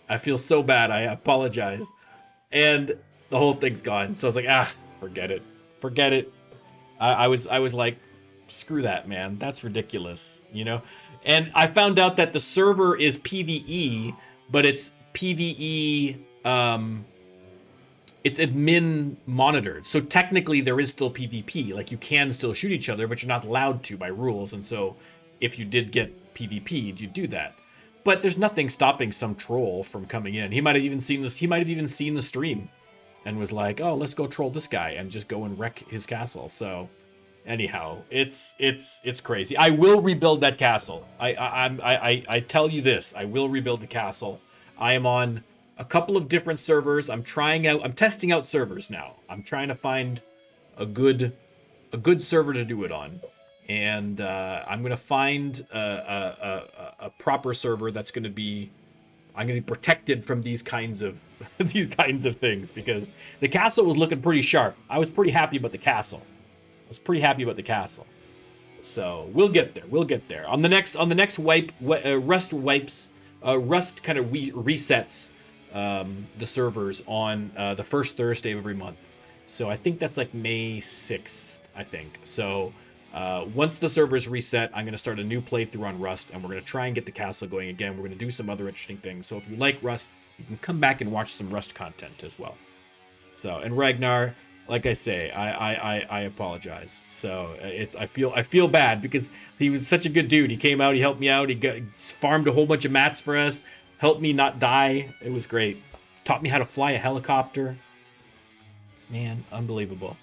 A: I feel so bad. I apologize. And the whole thing's gone. So I was like, forget it. Forget it. I was like, screw that, man. That's ridiculous, you know? And I found out that the server is PvE, but it's PvE, it's admin monitored. So technically there is still PvP. Like, you can still shoot each other, but you're not allowed to by rules. And so if you did get PvP'd, you'd do that. But there's nothing stopping some troll from coming in. He might have even seen this. He might have even seen the stream and was like, oh, let's go troll this guy and just go and wreck his castle. So anyhow, it's crazy. I will rebuild that castle. I tell you this, I will rebuild the castle. I am on a couple of different servers. I'm testing out servers now. I'm trying to find a good server to do it on. And I'm going to find a proper server that's going to be, I'm going to be protected from these kinds of things, because the castle was looking pretty sharp. I was pretty happy about the castle. So we'll get there. On the next wipe, Rust wipes, Rust kind of resets the servers on the first Thursday of every month. So I think that's like May 6th, I think. So once the servers reset, I'm going to start a new playthrough on Rust, and we're going to try and get the castle going again. We're going to do some other interesting things. So if you like Rust, you can come back and watch some Rust content as well. So, and Ragnar, like I say, I apologize. So I feel bad, because he was such a good dude. He came out, he helped me out, he farmed a whole bunch of mats for us, helped me not die. It was great. Taught me how to fly a helicopter. Man, unbelievable.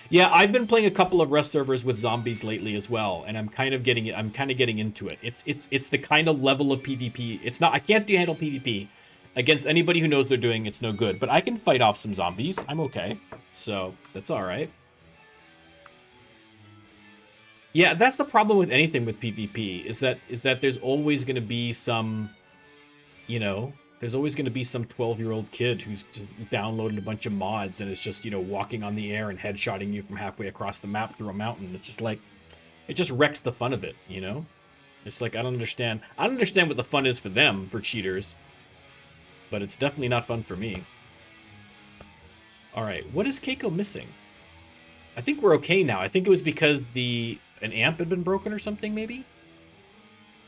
A: Yeah, I've been playing a couple of Rust servers with zombies lately as well, and I'm kind of getting into it. It's the kind of level of PvP. I can't handle PvP. Against anybody who knows they're doing, it's no good. But I can fight off some zombies. I'm okay. So, that's all right. Yeah, that's the problem with anything with PvP is that there's always going to be some, you know, there's always going to be some 12-year-old kid who's just downloaded a bunch of mods and is just, you know, walking on the air and headshotting you from halfway across the map through a mountain. It's just like, it just wrecks the fun of it, you know? It's like, I don't understand. I don't understand what the fun is for them, for cheaters, but it's definitely not fun for me. All right, what is Keiko missing? I think we're okay now. I think it was because an amp had been broken or something, maybe?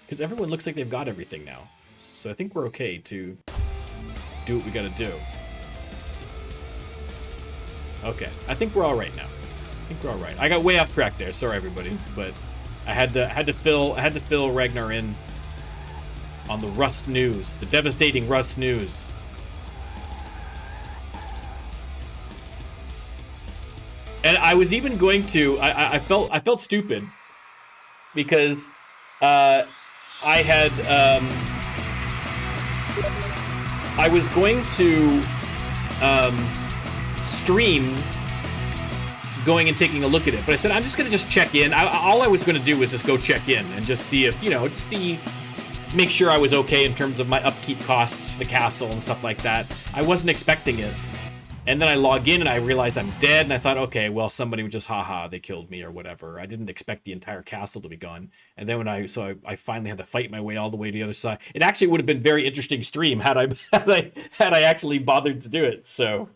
A: Because everyone looks like they've got everything now. So I think we're okay to do what we gotta do. Okay, I think we're all right now. I think we're all right. I got way off track there. Sorry, everybody, but I had to fill Ragnar in on the Rust news, the devastating Rust news. And I was even going to. I felt stupid because I had. I was going to stream going and taking a look at it, but I said I'm just gonna check in. All I was gonna do was just go check in and just see if, you know, make sure I was okay in terms of my upkeep costs for the castle and stuff like that. I wasn't expecting it. And then I log in and I realize I'm dead, and I thought, okay, well, somebody would just, haha, they killed me or whatever. I didn't expect the entire castle to be gone. And then I finally had to fight my way all the way to the other side. It actually would have been a very interesting stream had I actually bothered to do it. So,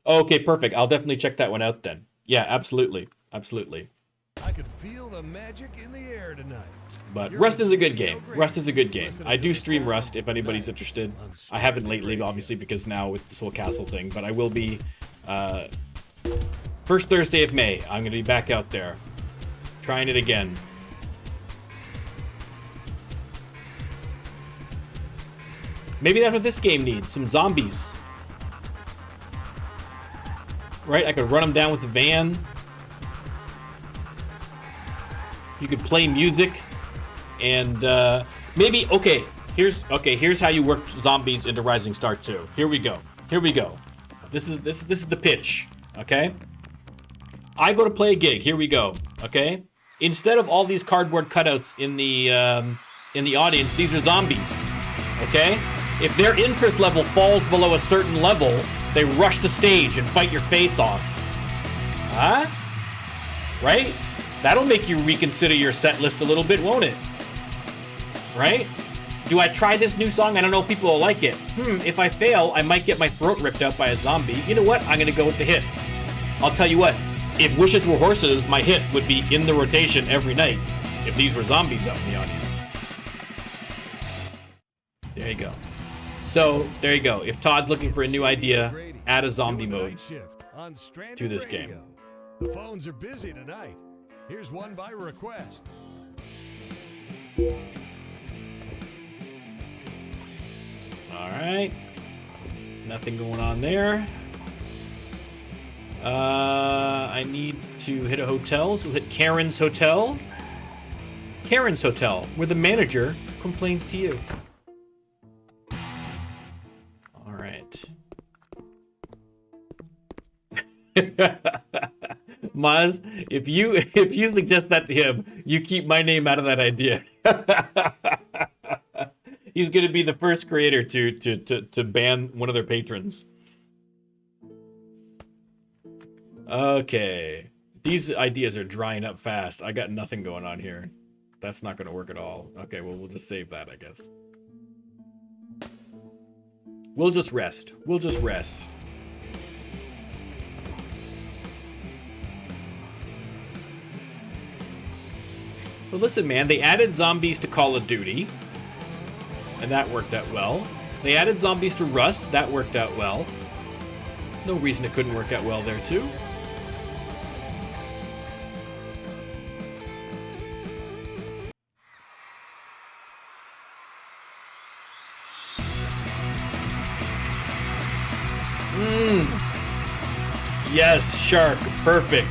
A: okay, perfect. I'll definitely check that one out then. Yeah, absolutely, absolutely.
B: I could feel the magic in the air tonight.
A: But Rust is a good game. Rust is a good game. I do stream Rust if anybody's interested. I haven't lately, obviously, because now with this whole castle thing, but I will be first Thursday of May. I'm going to be back out there trying it again. Maybe that's what this game needs, some zombies. Right? I could run them down with the van. You could play music, and maybe here's how you work zombies into Rising Star 2. Here we go. This is the pitch. Okay. I go to play a gig. Here we go. Okay. Instead of all these cardboard cutouts in the audience, these are zombies. Okay. If their interest level falls below a certain level, they rush the stage and bite your face off. Huh? Right? That'll make you reconsider your set list a little bit, won't it? Right? Do I try this new song? I don't know if people will like it. If I fail, I might get my throat ripped out by a zombie. You know what? I'm gonna go with the hit. I'll tell you what, if Wishes Were Horses, my hit would be in the rotation every night if these were zombies out in the audience. There you go. So, there you go. If Todd's looking for a new idea, add a zombie mode to this game.
B: The phones are busy tonight. Here's one by request.
A: All right. Nothing going on there. I need to hit a hotel, so we'll hit Karen's Hotel. Karen's Hotel, where the manager complains to you. All right. Maz, if you suggest that to him, you keep my name out of that idea. He's going to be the first creator to ban one of their patrons. Okay. These ideas are drying up fast. I got nothing going on here. That's not going to work at all. Okay, well, we'll just save that, I guess. We'll just rest. We'll just rest. But listen, man, they added zombies to Call of Duty, and that worked out well. They added zombies to Rust, that worked out well. No reason it couldn't work out well there, too. Yes, Shark, perfect.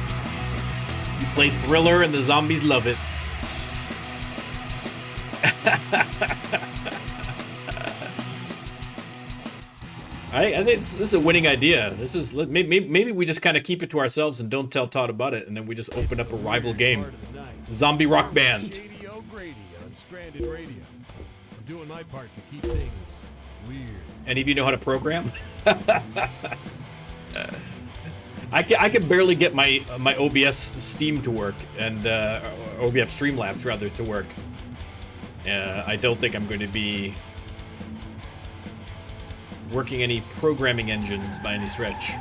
A: You play Thriller and the zombies love it. I think this is a winning idea. This is maybe we just kind of keep it to ourselves and don't tell Todd about it, and then we just open up a rival game. zombie rock band.
B: Shady O'Grady on Stranded Radio. I'm doing my part to keep things weird.
A: Any of you know how to program? I can barely get my OBS Steam to work, and OBS Streamlabs rather to work. I don't think I'm going to be working any programming engines by any stretch.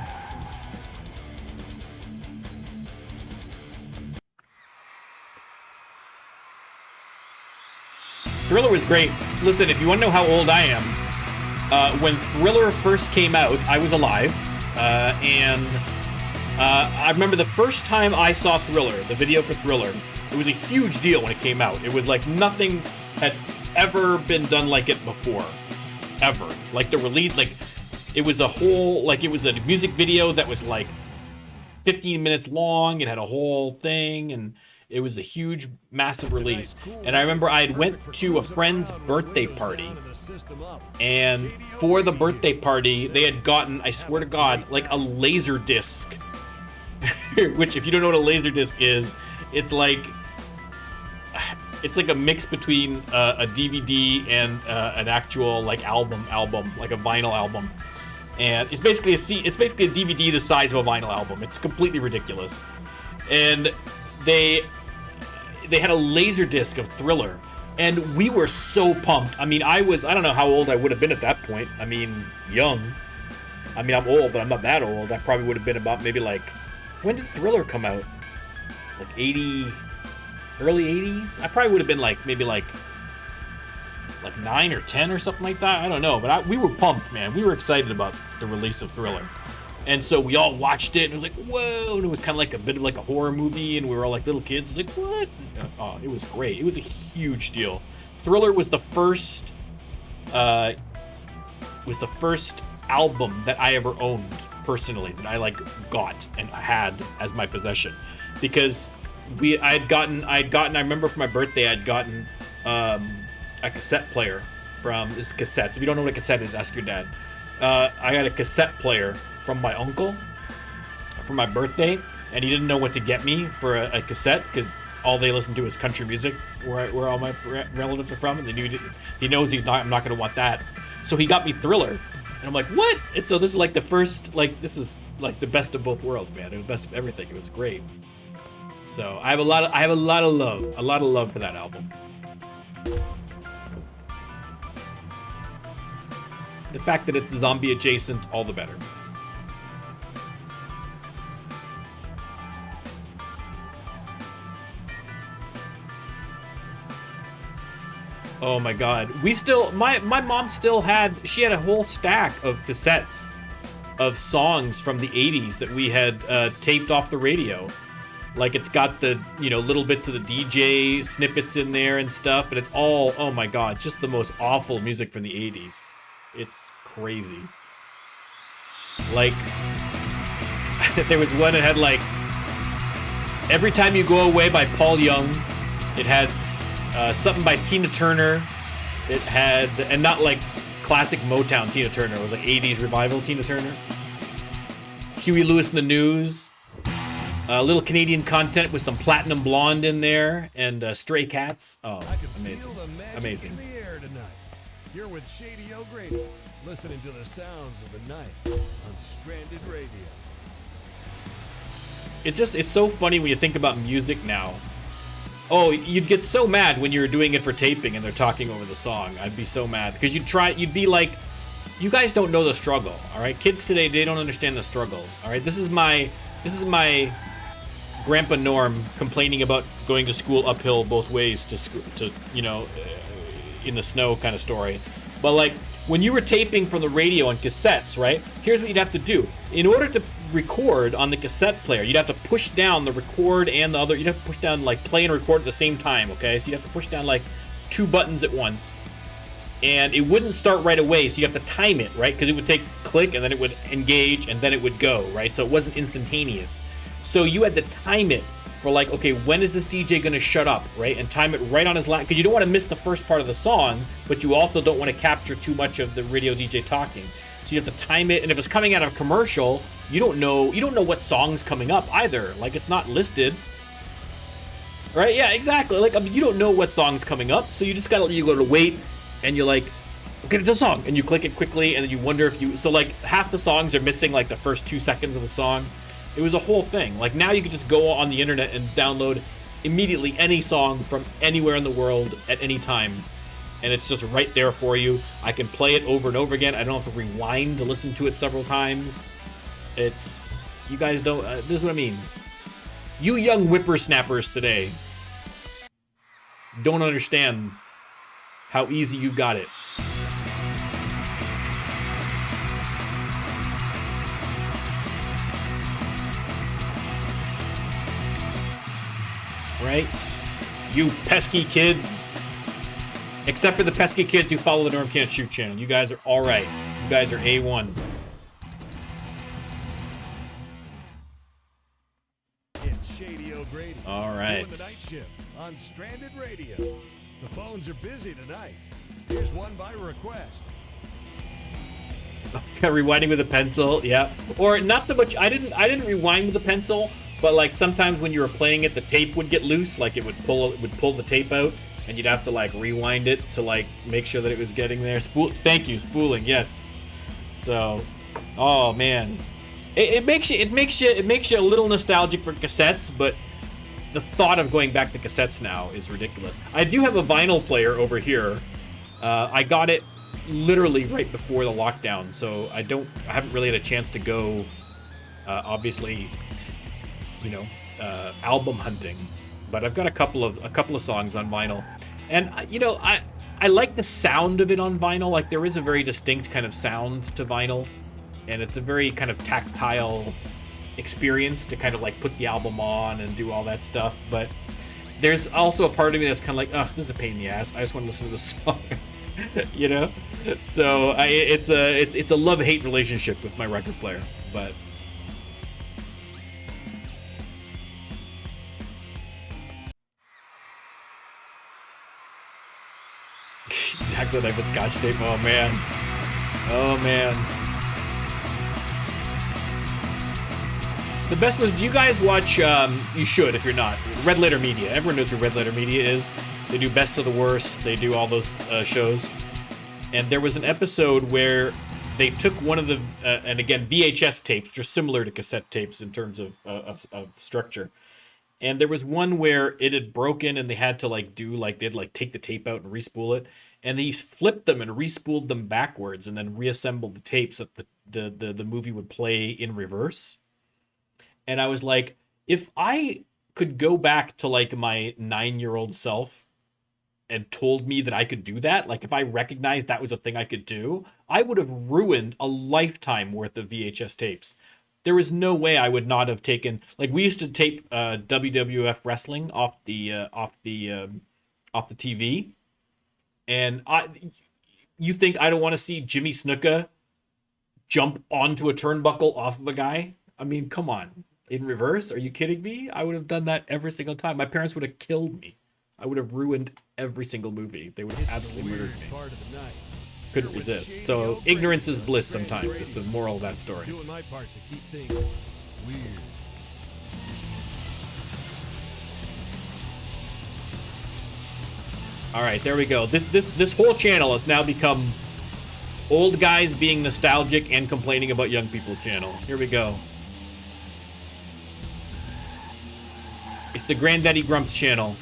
A: Thriller was great. Listen, if you want to know how old I am, when Thriller first came out, I was alive, and I remember the first time I saw Thriller, the video for Thriller, it was a huge deal when it came out. It was like nothing had ever been done like it before. Ever. Like the release, like it was a whole, like it was a music video that was like 15 minutes long. It had a whole thing, and it was a huge, massive release. And I remember I had went to a friend's birthday party, and for the birthday party, they had gotten, I swear to God, like a laser disc. Which, if you don't know what a laser disc is, it's like a mix between a DVD and an actual like album, like a vinyl album. And it's basically a DVD the size of a vinyl album. It's completely ridiculous. And they had a laser disc of Thriller, and we were so pumped. I mean, I don't know how old I would have been at that point. I mean, young. I mean, I'm old, but I'm not that old. I probably would have been about maybe like, when did Thriller come out? Like 80, early 80s? I probably would have been like, maybe like 9 or 10 or something like that. I don't know, but we were pumped, man. We were excited about the release of Thriller. And so we all watched it, and it was like, whoa, and it was kind of like a bit of like a horror movie, and we were all like little kids, like, what? Oh, it was great. It was a huge deal. Thriller was the first album that I ever owned personally, that I like got and had as my possession, because I remember for my birthday I'd gotten a cassette player from this cassette. So if you don't know what a cassette is, ask your dad. I got a cassette player from my uncle for my birthday, and he didn't know what to get me for a cassette because all they listen to is country music, where all my relatives are from, and he knows I'm not going to want that. So he got me Thriller, and I'm like, what? And so this is like the first, like, this is like the best of both worlds, man. It was the best of everything. It was great. So I have a lot of love for that album. The fact that it's zombie adjacent, all the better. Oh my God. My mom still had a whole stack of cassettes of songs from the 80s that we had taped off the radio. Like, it's got the, little bits of the DJ snippets in there and stuff, and it's all, oh my God, just the most awful music from the 80s. It's crazy. Like, there was one that had like Every Time You Go Away by Paul Young. It had something by Tina Turner. It had, and not like classic Motown Tina Turner. It was like 80s revival Tina Turner. Huey Lewis and the News. A little Canadian content with some Platinum Blonde in there, and Stray Cats. Oh, amazing. Amazing.
B: You're with Shady O'Grady, listening to the sounds of the night on Stranded Radio.
A: It's so funny when you think about music now. Oh, you'd get so mad when you were doing it for taping and they're talking over the song. I'd be so mad because you'd be like, you guys don't know the struggle, all right? Kids today, they don't understand the struggle, all right? This is my Grandpa Norm complaining about going to school uphill both ways to in the snow kind of story. But like, when you were taping from the radio on cassettes, right? Here's what you'd have to do. In order to record on the cassette player, you'd have to push down the record and the other. You'd have to push down like play and record at the same time, okay? So you'd have to push down like 2 buttons at once. And it wouldn't start right away, so you have to time it, right? Because it would take click, and then it would engage, and then it would go, right? So it wasn't instantaneous. So you had to time it for like, okay, when is this DJ gonna shut up, right? And time it right on his line, because you don't want to miss the first part of the song, but you also don't want to capture too much of the radio DJ talking. So you have to time it, and if it's coming out of a commercial, you don't know what song's coming up either. Like, it's not listed. Right? Yeah, exactly. Like, I mean, you don't know what song's coming up, so you go to wait, and you're like, okay, it's a song, and you click it quickly, and then you wonder if you. So like half the songs are missing like the first 2 seconds of the song. It was a whole thing. Like now you can just go on the internet and download immediately any song from anywhere in the world at any time, and it's just right there for you. I can play it over and over again. I don't have to rewind to listen to it several times. It's you guys don't. This is what I mean. You young whippersnappers today don't understand how easy you got it. Right? You pesky kids. Except for the pesky kids who follow the Norm Can't Shoot channel. You guys are alright. You guys are A1.
B: It's Shady O'Grady.
A: Alright.
B: Doing the night shift on Stranded Radio. The phones are busy tonight. Here's one by request.
A: Rewinding with a pencil, yeah. Or not so much. I didn't rewind with a pencil, but like sometimes when you were playing it, the tape would get loose. Like it would pull the tape out, and you'd have to like rewind it to like make sure that it was getting there. Thank you, spooling. Yes. So, oh man, it makes you a little nostalgic for cassettes, but the thought of going back to cassettes now is ridiculous. I do have a vinyl player over here. I got it literally right before the lockdown, so I haven't really had a chance to go, obviously, you know, album hunting. But I've got a couple of songs on vinyl, and you know, I like the sound of it on vinyl. Like there is a very distinct kind of sound to vinyl, and it's a very kind of tactile experience to kind of like put the album on and do all that stuff. But there's also a part of me that's kind of like, oh, this is a pain in the ass. I just want to listen to the song, you know. So it's a love-hate relationship with my record player, but. Exactly like with Scotch tape. Oh man. Oh man. The best was, do you guys watch, you should if you're not, Red Letter Media. Everyone knows who Red Letter Media is. They do Best of the Worst. They do all those shows. And there was an episode where they took one of the, and again, VHS tapes, which are similar to cassette tapes in terms of structure. And there was one where it had broken and they had to they'd take the tape out and respool it. And they flipped them and respooled them backwards and then reassembled the tapes so that the movie would play in reverse. And I was like, if I could go back to like my 9-year-old self and told me that I could do that, like if I recognized that was a thing I could do, I would have ruined a lifetime worth of VHS tapes. There was no way I would not have taken, like we used to tape WWF wrestling off the TV, and you think I don't want to see Jimmy Snuka jump onto a turnbuckle off of a guy? I mean, come on. In reverse? Are you kidding me? I would have done that every single time. My parents would have killed me. I would have ruined every single movie. They would have absolutely murdered me. Couldn't resist. So ignorance is bliss sometimes. It's the moral of that story.
B: Doing my part to keep things weird.
A: All right, there we go. This whole channel has now become old guys being nostalgic and complaining about young people channel. Here we go. It's the Granddaddy Grumps channel.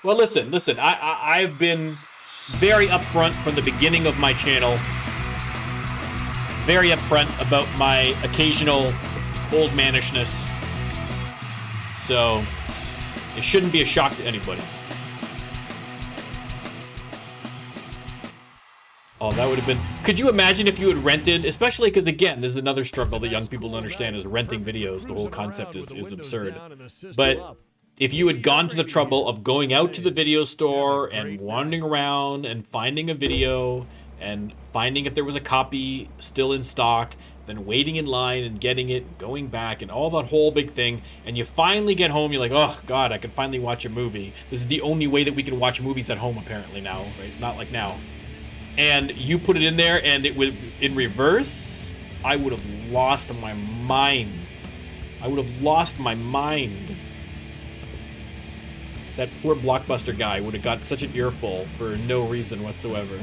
A: Well, listen. I've been very upfront from the beginning of my channel. Very upfront about my occasional old manishness. So, it shouldn't be a shock to anybody. Oh, that would have been... Could you imagine if you had rented, especially because, again, this is another struggle that young people don't understand, is renting videos. The whole concept is absurd. But if you had gone to the trouble of going out to the video store and wandering around and finding a video and finding if there was a copy still in stock, then waiting in line and getting it, going back, and all that whole big thing, and you finally get home, you're like, oh, God, I can finally watch a movie. This is the only way that we can watch movies at home, apparently, now, right? Not like now. And you put it in there, and it was in reverse, I would have lost my mind. I would have lost my mind. That poor Blockbuster guy would have got such an earful for no reason whatsoever.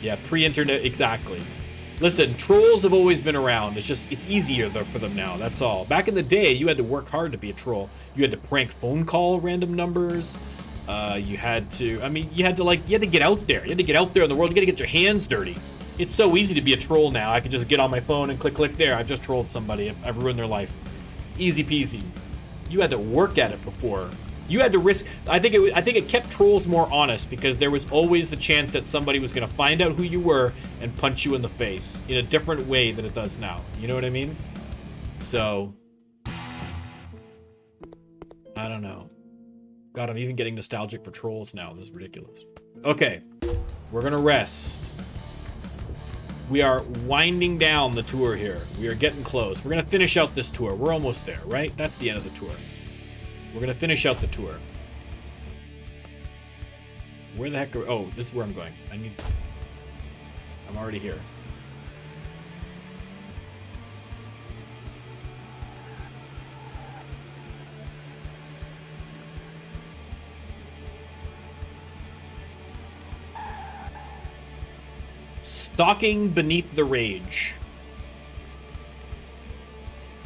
A: Yeah, pre-internet, exactly. Listen, trolls have always been around. It's just, it's easier for them now, that's all. Back in the day, you had to work hard to be a troll. You had to prank phone call random numbers. You had to, I mean, you had to get out there. You had to get out there in the world. You got to get your hands dirty. It's so easy to be a troll now. I can just get on my phone and click there. I've just trolled somebody. I've ruined their life. Easy peasy. You had to work at it before. You had to risk. I think it kept trolls more honest because there was always the chance that somebody was going to find out who you were and punch you in the face in a different way than it does now. You know what I mean? So, I don't know. God, I'm even getting nostalgic for trolls now. This is ridiculous. Okay, we're gonna rest. We are winding down the tour here. We are getting close. We're gonna finish out this tour. We're almost there, right? That's the end of the tour. We're gonna finish out the tour. Where the heck are, oh, this is where I'm going. I'm already here. Stalking Beneath the Rage.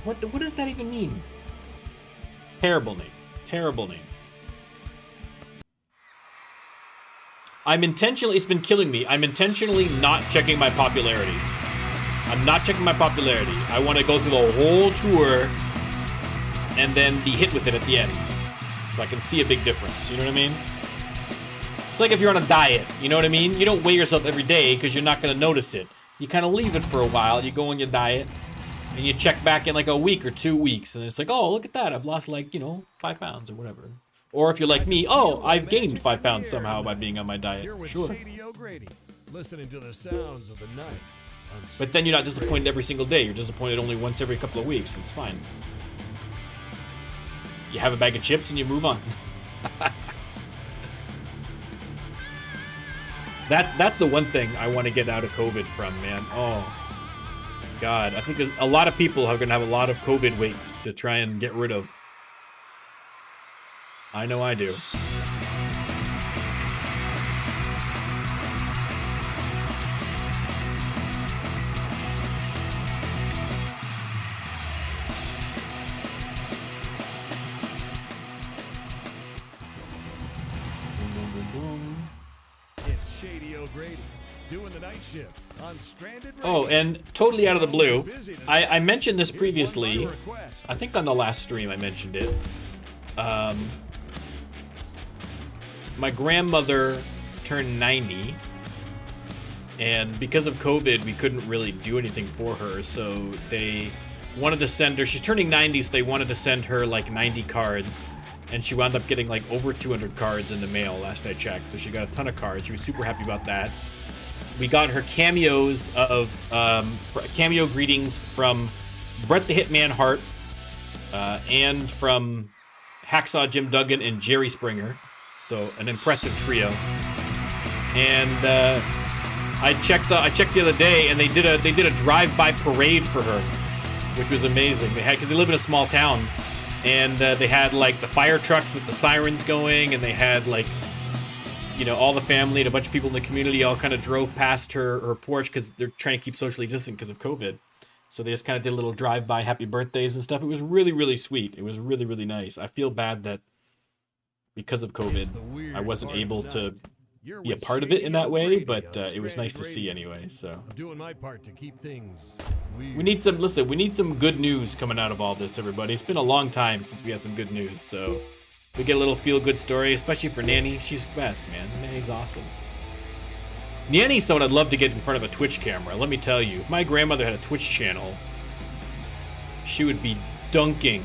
A: What does that even mean? Terrible name. Terrible name. It's been killing me. I'm intentionally not checking my popularity. I'm not checking my popularity. I want to go through the whole tour and then be hit with it at the end. So I can see a big difference. You know what I mean? It's like if you're on a diet, you know what I mean? You don't weigh yourself every day because you're not going to notice it. You kind of leave it for a while. You go on your diet, and you check back in like a week or 2 weeks, and it's like, oh, look at that. I've lost 5 pounds or whatever. Or if you're like me, oh, I've gained 5 pounds somehow by being on my diet. Sure.
B: Listening to the sounds of the night.
A: But then you're not disappointed every single day. You're disappointed only once every couple of weeks. It's fine. You have a bag of chips and you move on. That's the one thing I want to get out of COVID from, man. Oh, God. I think a lot of people are going to have a lot of COVID weights to try and get rid of. I know I do.
B: Doing the night shift on Stranded Radio.
A: Oh, and totally out of the blue, I mentioned this previously. I think on the last stream I mentioned it. My grandmother turned 90, and because of COVID, we couldn't really do anything for her, so they wanted to send her, she's turning 90, so they wanted to send her like 90 cards, and she wound up getting like over 200 cards in the mail last I checked, so she got a ton of cards. She was super happy about that. We got her cameos of cameo greetings from Bret the Hitman Hart and from Hacksaw Jim Duggan and Jerry Springer. So an impressive trio. And I checked the other day, and they did a drive-by parade for her, which was amazing. They had, because they live in a small town, and they had like the fire trucks with the sirens going, and they had like, you know, all the family and a bunch of people in the community all kind of drove past her porch because they're trying to keep socially distant because of COVID. So they just kind of did a little drive-by happy birthdays and stuff. It was really, really sweet. It was really, really nice. I feel bad that because of COVID, I wasn't able to be a part of it in that way, but it was nice to see anyway. So
B: doing my part to keep things weird.
A: we need some good news coming out of all this, everybody. It's been a long time since we had some good news, so we get a little feel-good story, especially for Nanny. She's the best, man. Nanny's awesome. Nanny's someone I'd love to get in front of a Twitch camera. Let me tell you, if my grandmother had a Twitch channel, she would be dunking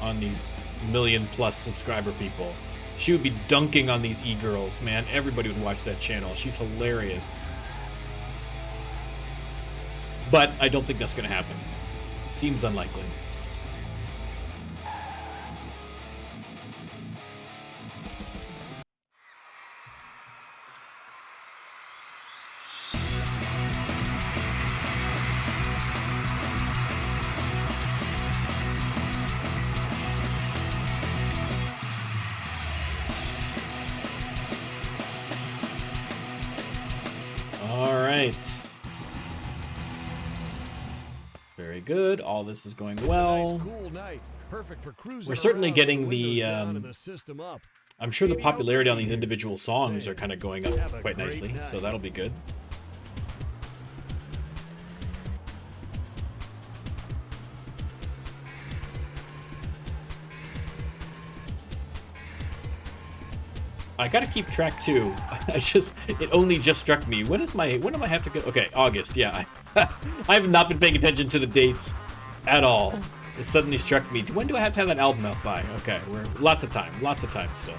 A: on these million-plus subscriber people. She would be dunking on these e-girls, man. Everybody would watch that channel. She's hilarious. But I don't think that's going to happen. Seems unlikely. good. All this is going
B: It's a
A: well.
B: nice, cool night. Perfect for cruising
A: We're certainly
B: around
A: getting
B: with
A: the,
B: windows down and the system up.
A: I'm sure the
B: Radio
A: popularity on
B: Grady
A: these
B: here.
A: individual songs
B: Say,
A: are kind of going
B: have
A: up
B: a
A: quite
B: great
A: nicely, so
B: night.
A: that'll be good. I gotta keep track too. It only just struck me. When do I have to go? Okay, August, yeah. I have not been paying attention to the dates at all. It suddenly struck me. When do I have to have that album out by? Okay, we're lots of time still.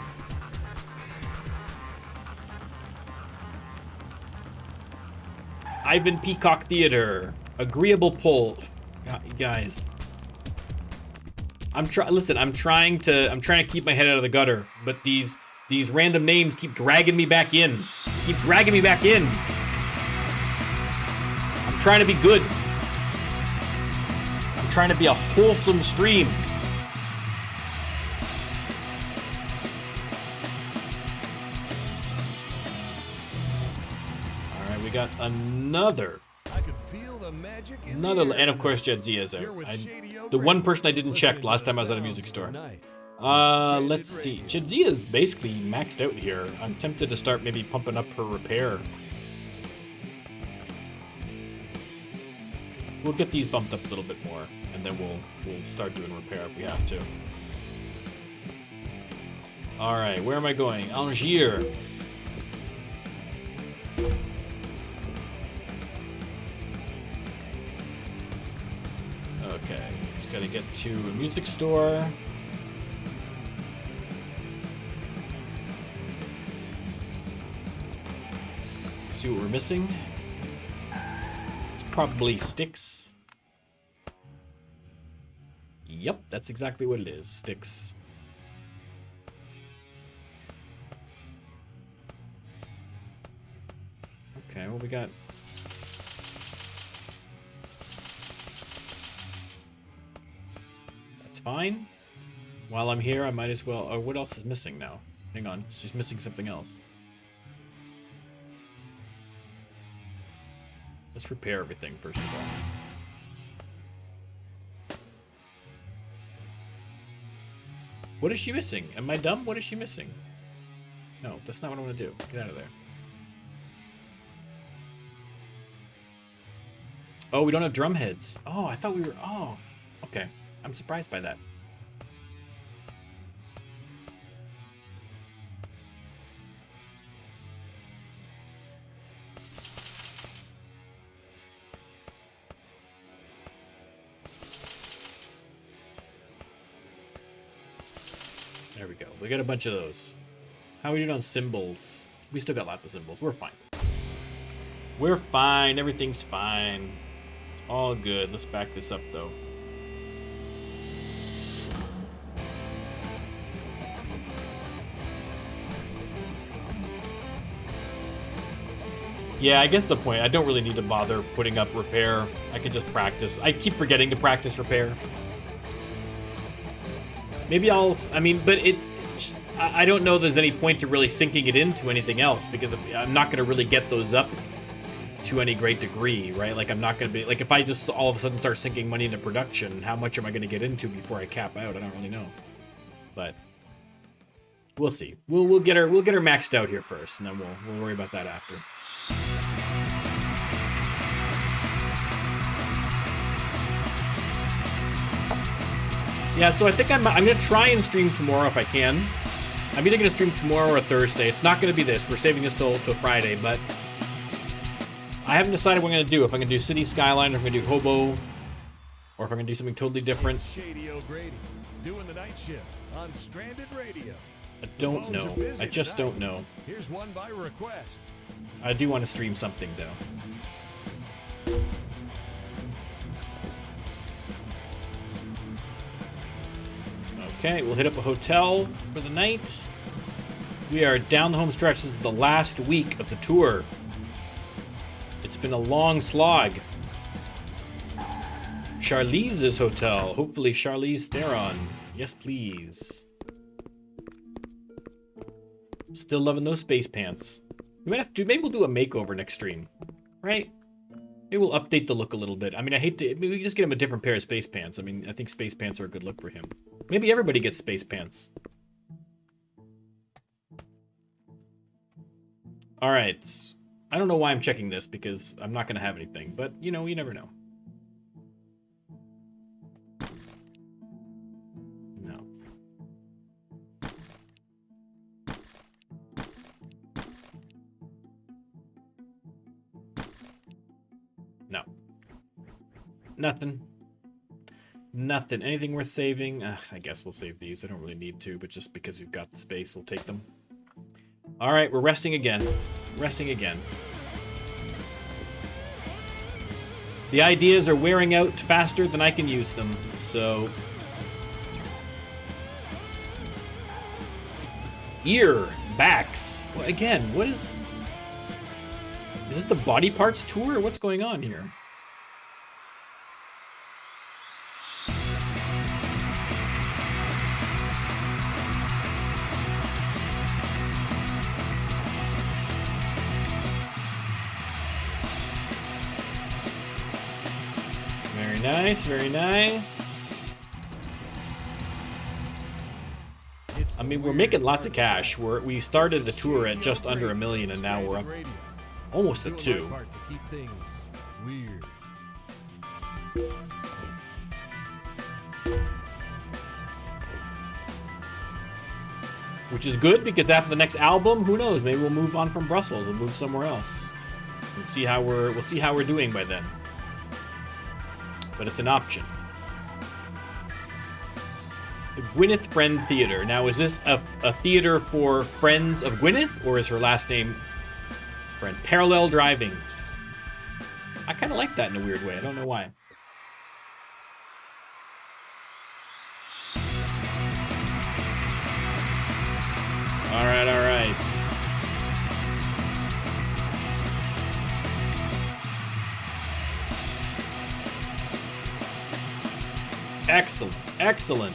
A: Ivan Peacock Theater. Agreeable pull. Guys. I'm trying to keep my head out of the gutter, but these random names keep dragging me back in. I'm trying to be good. I'm trying to be a wholesome stream. All right, we got another.
B: I could feel the magic in
A: Another,
B: the air
A: and of course
B: tonight.
A: Jedzia's
B: You're
A: out.
B: with Shady
A: The one
B: O'Grady,
A: person I didn't check
B: listening
A: last
B: to
A: time I was at a
B: the
A: music
B: sounds
A: store.
B: of the night on
A: Let's
B: Stranded
A: see.
B: Radio.
A: Jedzia's basically maxed out here. I'm tempted to start maybe pumping up her repair. We'll get these bumped up a little bit more, and then we'll start doing repair if we have to. All right, where am I going? Algiers. Okay, just gotta get to a music store. See what we're missing. It's probably sticks. Yep, that's exactly what it is. Sticks. Okay, what we got? That's fine. While I'm here, I might as well... Oh, what else is missing now? Hang on, she's missing something else. Let's repair everything first of all. What is she missing? Am I dumb? What is she missing? No, that's not what I want to do. Get out of there. Oh, we don't have drum heads. Oh, I thought we were... Oh, okay. I'm surprised by that. There we go. We got a bunch of those. How are we doing on symbols? We still got lots of symbols. We're fine. We're fine. Everything's fine. It's all good. Let's back this up, though. Yeah, I guess the point. I don't really need to bother putting up repair. I can just practice. I keep forgetting to practice repair. Maybe I mean, but I don't know there's any point to really syncing it into anything else because I'm not going to really get those up to any great degree, right? Like, I'm not going to be, like, if I just all of a sudden start sinking money into production, how much am I going to get into before I cap out? I don't really know. But we'll see. We'll get her maxed out here first, and then we'll worry about that after. Yeah, so I think I'm gonna try and stream tomorrow if I can. I'm either gonna stream tomorrow or Thursday. It's not gonna be this. We're saving this till Friday, but I haven't decided what I'm gonna do. If I'm gonna do City Skyline, or if I'm gonna do Hobo, or if I'm gonna do something totally different.
B: It's Shady O'Grady doing the night shift on Stranded Radio.
A: I don't know. I just don't know.
B: Here's one by request.
A: I do want to stream something though. Okay, we'll hit up a hotel for the night. We are down the home stretch. This is the last week of the tour. It's been a long slog. Charlize's hotel. Hopefully Charlize Theron. Yes, please. Still loving those space pants. We might have to maybe we'll do a makeover next stream. Right? Maybe Maybe we'll update the look a little bit. I mean, I hate to... Maybe we just get him a different pair of space pants. I mean, I think space pants are a good look for him. Maybe everybody gets space pants. Alright. I don't know why I'm checking this, because I'm not going to have anything. But, you know, you never know. No. No. Nothing. Nothing. Anything worth saving? I guess we'll save these. I don't really need to, but just because we've got the space, we'll take them. Alright, we're resting again. Resting again. The ideas are wearing out faster than I can use them, so... Ear. Backs. Well, again, what is... Is this the body parts tour, or what's going on here? Very nice, very nice. I mean, we're making lots of cash. We started the tour at just under $1 million, and now we're up almost at 2. Which is good, because after the next album, who knows? Maybe we'll move on from Brussels and move somewhere else. We'll see how we're doing by then. But it's an option. The Gwyneth Friend Theater. Now, is this a theater for friends of Gwyneth, or is her last name Friend? Parallel Drivings. I kind of like that in a weird way. I don't know why. All right, all right. Excellent, excellent.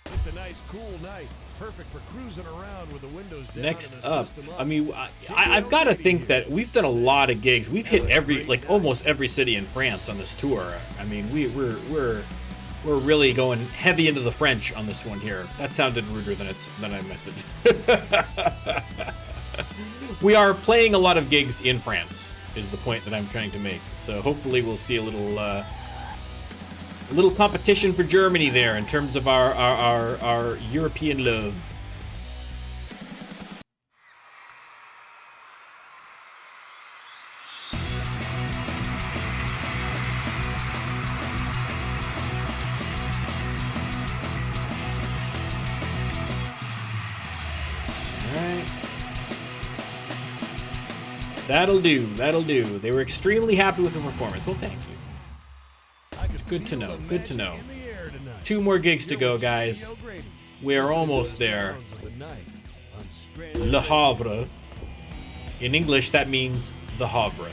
B: It's a nice, cool night. Perfect for cruising around with the windows down.
A: Next up, I mean, I've got to think that we've done a lot of gigs. We've hit almost every city in France on this tour. I mean, we're really going heavy into the French on this one here. That sounded ruder than I meant it. We are playing a lot of gigs in France, is the point that I'm trying to make. So hopefully we'll see a little competition for Germany there in terms of our European love. That'll do, that'll do. They were extremely happy with the performance. Well, thank you. It's good to know, good to know. 2 more gigs to go, guys. We are almost there. Le Havre. In English, that means the Havre.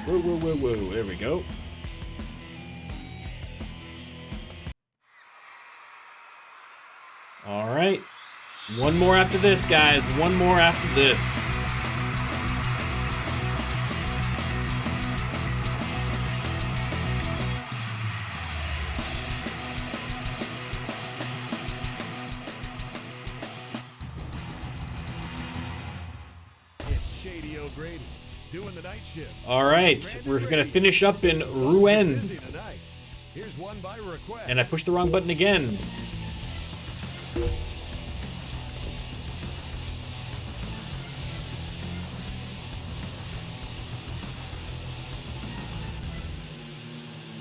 A: Whoa, whoa, whoa, whoa. There we go. All right. One more after this, guys. One more after this.
B: It's Shady O'Grady doing the night shift.
A: All right. We're going to finish up in Rouen.
B: Here's one by request.
A: And I pushed the wrong button again.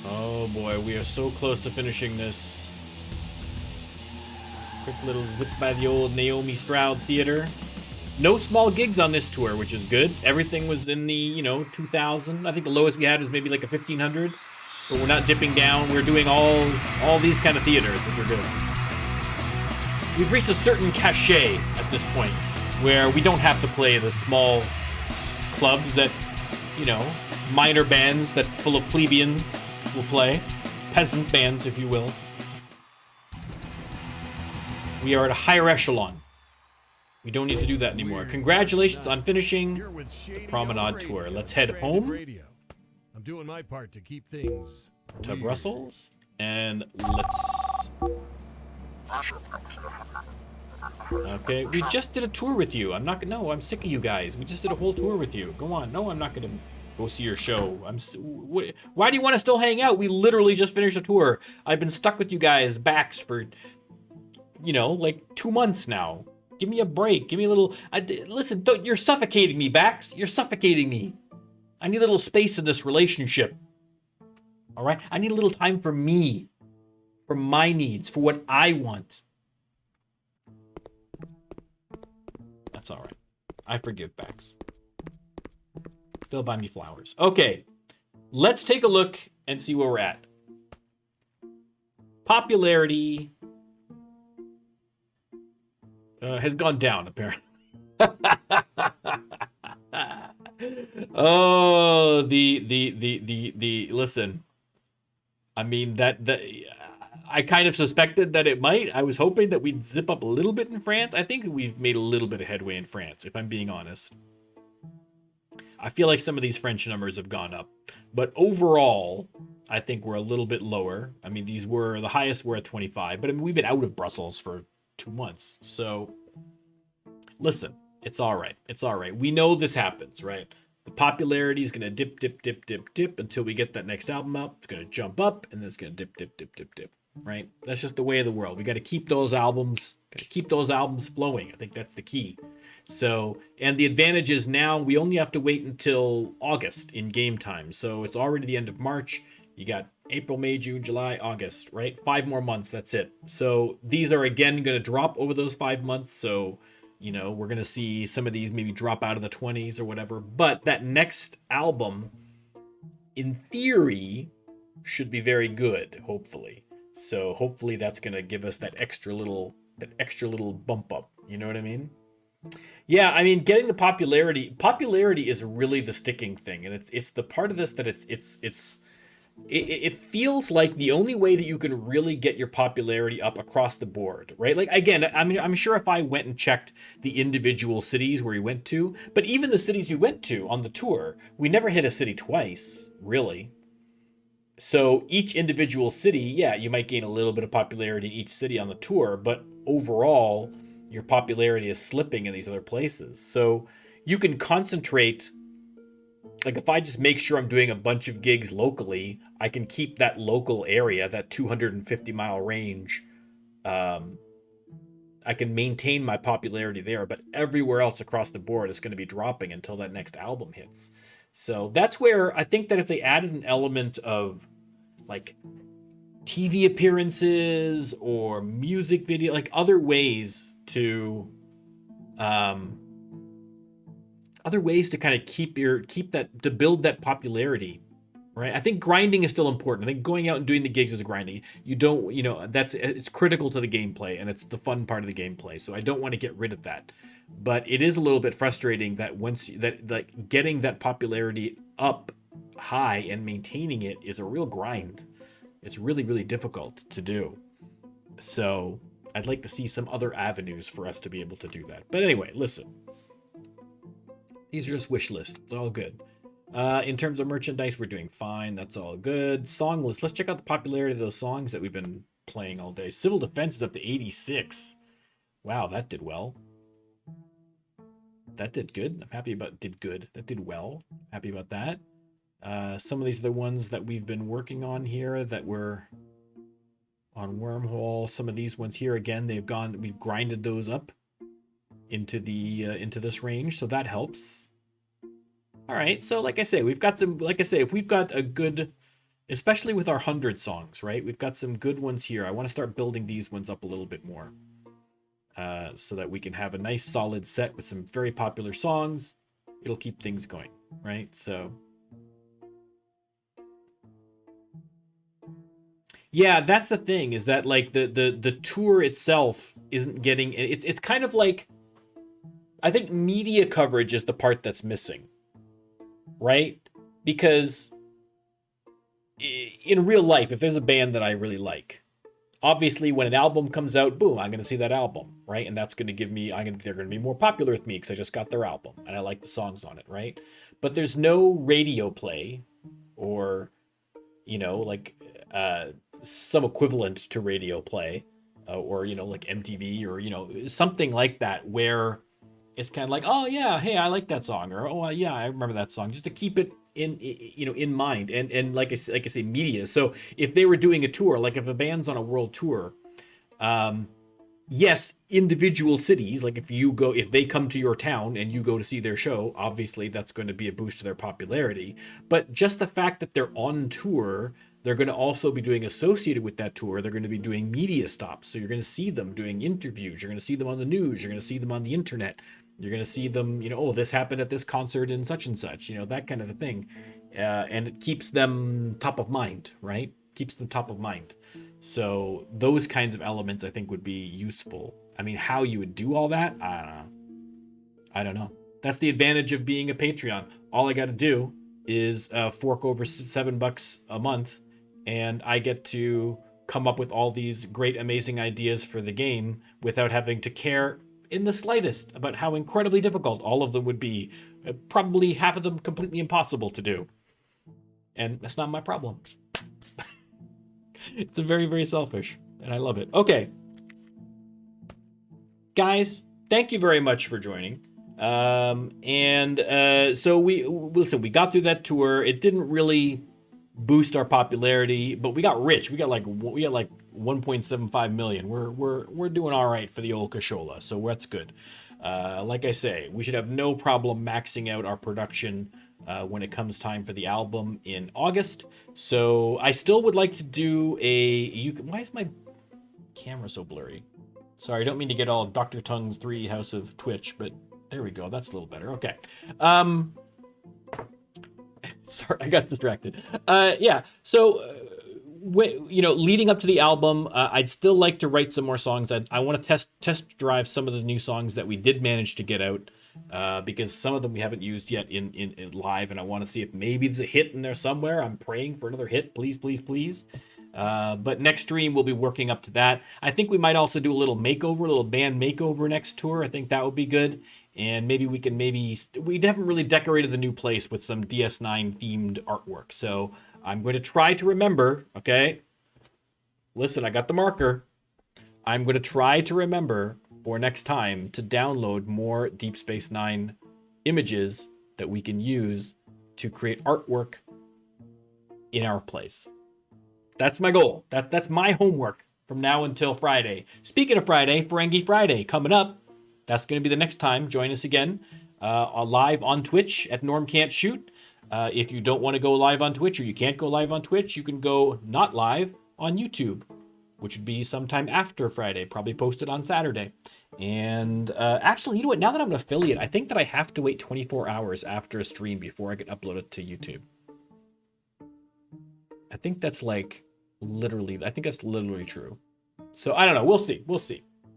A: Oh boy, we are so close to finishing this. Quick little whip by the old Naomi Stroud Theater. No small gigs on this tour, which is good. Everything was in the, 2,000. I think the lowest we had was maybe like a 1,500. But we're not dipping down. We're doing all these kind of theaters, which are good. We've reached a certain cachet at this point, where we don't have to play the small clubs that, minor bands that full of plebeians. will play. Peasant bands, if you will. We are at a higher echelon. We don't need to do that anymore. Congratulations on finishing the Promenade Tour. Let's head home
B: I'm doing my part to keep things
A: to
B: weird.
A: Brussels, and let's... Okay, we just did a tour with you. I'm not gonna... No, I'm sick of you guys. We just did a whole tour with you. Go on. No, I'm not gonna go see your show. Why do you want to still hang out? We literally just finished a tour. I've been stuck with you guys' backs for, you know, like 2 months now. Give me a break. Give me a little... listen, you're suffocating me, Bax. You're suffocating me. I need a little space in this relationship. All right? I need a little time for me. For my needs. For what I want. That's all right. I forgive Bax. They'll buy me flowers. Okay. Let's take a look and see where we're at. Popularity... has gone down, apparently. Oh, listen. I mean, I kind of suspected that it might. I was hoping that we'd zip up a little bit in France. I think we've made a little bit of headway in France, if I'm being honest. I feel like some of these French numbers have gone up. But overall, I think we're a little bit lower. I mean, the highest were at 25, but I mean, we've been out of Brussels for 2 months. So, listen, it's all right. It's all right. We know this happens, right? The popularity is going to dip until we get that next album up. It's going to jump up, and then it's going to dip, right? That's just the way of the world. We got to keep those albums flowing. I think that's the key. So, and the advantage is now we only have to wait until August in game time. So it's already the end of March. You got April, May, June, July, August, right? 5 more months, that's it. So these are, again, going to drop over those 5 months. So, you know, we're going to see some of these maybe drop out of the 20s or whatever. But that next album, in theory, should be very good, hopefully. So hopefully that's going to give us that extra little bump up. You know what I mean? Yeah, I mean, getting the popularity is really the sticking thing. And it's the part of this that it feels like the only way that you can really get your popularity up across the board, right? Like, again, I mean, I'm sure if I went and checked the individual cities where we went to, but even the cities we went to on the tour, we never hit a city twice, really. So each individual city, yeah, you might gain a little bit of popularity in each city on the tour, but overall, your popularity is slipping in these other places. So you can concentrate... Like, if I just make sure I'm doing a bunch of gigs locally, I can keep that local area, that 250-mile range. I can maintain my popularity there, but everywhere else across the board is going to be dropping until that next album hits. So that's where I think that if they added an element of, like, TV appearances or music video, like other ways to kind of to build that popularity, right? I think grinding is still important. I think going out and doing the gigs is grinding. It's critical to the gameplay, and it's the fun part of the gameplay. So I don't want to get rid of that. But it is a little bit frustrating that getting that popularity up high and maintaining it is a real grind. It's really, really difficult to do. So I'd like to see some other avenues for us to be able to do that. But anyway, listen. These are just wish lists. It's all good. In terms of merchandise, we're doing fine. That's all good. Song list. Let's check out the popularity of those songs that we've been playing all day. Civil Defense is up to 86. Wow, that did well. That did good. I'm happy about did good. That did well. Happy about that. Some of these are the ones that we've been working on here that were on Wormhole. Some of these ones here, again, we've grinded those up into this range, so that helps. All right, so like I say, if we've got a good, especially with our 100 songs, right? We've got some good ones here. I want to start building these ones up a little bit more, so that we can have a nice solid set with some very popular songs. It'll keep things going, right? So yeah, that's the thing, is that like the tour itself isn't getting, it's kind of like, I think media coverage is the part that's missing, right? Because in real life, if there's a band that I really like, obviously when an album comes out, boom, I'm gonna see that album, right? And that's gonna give me, they're gonna be more popular with me because I just got their album and I like the songs on it, right? But there's no radio play or, like some equivalent to radio play, or like MTV or something like that where it's kind of like, oh yeah, hey, I like that song, or oh yeah, I remember that song, just to keep it in mind. And like I say, media. So if they were doing a tour, like if a band's on a world tour, yes, individual cities, like if they come to your town and you go to see their show, obviously that's going to be a boost to their popularity. But just the fact that they're on tour, they're going to also be doing, associated with that tour, they're going to be doing media stops. So you're going to see them doing interviews, you're going to see them on the news, you're going to see them on the internet, you're going to see them, oh, this happened at this concert in such and such, that kind of a thing. And it keeps them top of mind, right? Keeps them top of mind. So those kinds of elements I think would be useful. I mean, how you would do all that, I don't know. I don't know. That's the advantage of being a Patreon. All I got to do is fork over $7 a month, and I get to come up with all these great, amazing ideas for the game without having to care in the slightest about how incredibly difficult all of them would be. Probably half of them completely impossible to do. And that's not my problem. It's a very, very selfish, and I love it. Okay. Guys, thank you very much for joining. So we got through that tour. It didn't really boost our popularity, but we got rich. We got like 1.75 million. We're doing all right for the old cashola, so that's good. Like I say, we should have no problem maxing out our production when it comes time for the album in August. So I still would like to do why is my camera so blurry? Sorry, I don't mean to get all Dr. Tongue's 3 House of Twitch, but there we go. That's a little better. Okay. Sorry, I got distracted. Yeah. So, leading up to the album, I'd still like to write some more songs. I want to test drive some of the new songs that we did manage to get out, because some of them we haven't used yet in live, and I want to see if maybe there's a hit in there somewhere. I'm praying for another hit, please, please, please. But next stream we'll be working up to that. I think we might also do a little band makeover next tour. I think that would be good. And maybe we haven't really decorated the new place with some DS9 themed artwork. So I'm going to try to remember, okay? Listen, I got the marker. I'm going to try to remember for next time to download more Deep Space Nine images that we can use to create artwork in our place. That's my goal. That's my homework from now until Friday. Speaking of Friday, Ferengi Friday coming up. That's going to be the next time. Join us again live on Twitch at Norm Can't Shoot. If you don't want to go live on Twitch, or you can't go live on Twitch, you can go not live on YouTube, which would be sometime after Friday, probably posted on Saturday. And actually, you know what? Now that I'm an affiliate, I think that I have to wait 24 hours after a stream before I can upload it to YouTube. I think that's literally true. So I don't know. We'll see.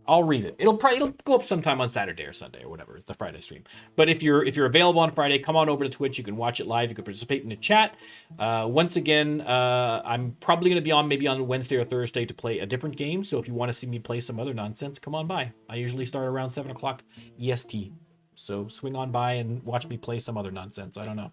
A: I'll read it. It'll go up sometime on Saturday or Sunday or whatever, the Friday stream. But if you're available on Friday, come on over to Twitch. You can watch it live. You can participate in the chat. Once again, I'm probably going to be maybe on Wednesday or Thursday to play a different game. So if you want to see me play some other nonsense, come on by. I usually start around 7 o'clock EST. So swing on by and watch me play some other nonsense. I don't know.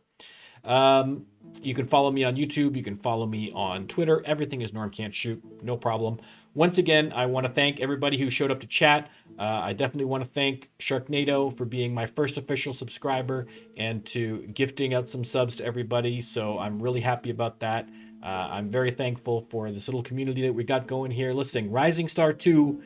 A: You can follow me on YouTube. You can follow me on Twitter. Everything is Norm Can't Shoot. No problem. Once again, I want to thank everybody who showed up to chat. I definitely want to thank Sharknado for being my first official subscriber and to gifting out some subs to everybody. So I'm really happy about that. I'm very thankful for this little community that we got going here. Listen, Rising Star 2,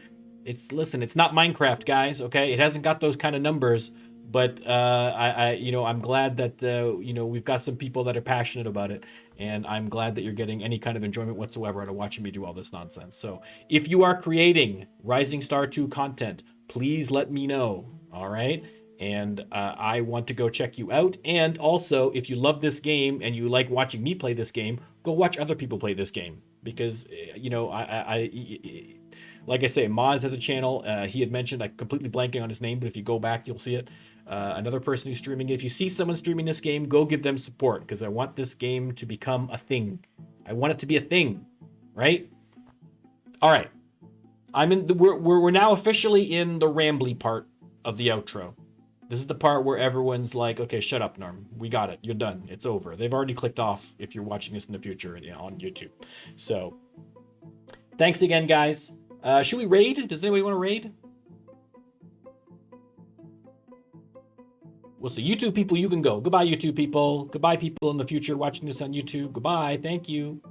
A: it's not Minecraft, guys, okay? It hasn't got those kind of numbers. But I'm glad that we've got some people that are passionate about it, and I'm glad that you're getting any kind of enjoyment whatsoever out of watching me do all this nonsense. So if you are creating Rising Star 2 content, please let me know. All right, and I want to go check you out. And also, if you love this game and you like watching me play this game, go watch other people play this game, because like I say, Maz has a channel. He had mentioned, I'm completely blanking on his name, but if you go back, you'll see it. Another person who's streaming it. If you see someone streaming this game, go give them support, because I want this game to become a thing. I want it to be a thing, right? All right. We're now officially in the rambly part of the outro. This is the part where everyone's like, okay, shut up, Norm. We got it. You're done. It's over. They've already clicked off if you're watching this in the future on YouTube. So, thanks again, guys. Should we raid? Does anybody want to raid? Well, so YouTube people, you can go. Goodbye, YouTube people. Goodbye, people in the future watching this on YouTube. Goodbye. Thank you.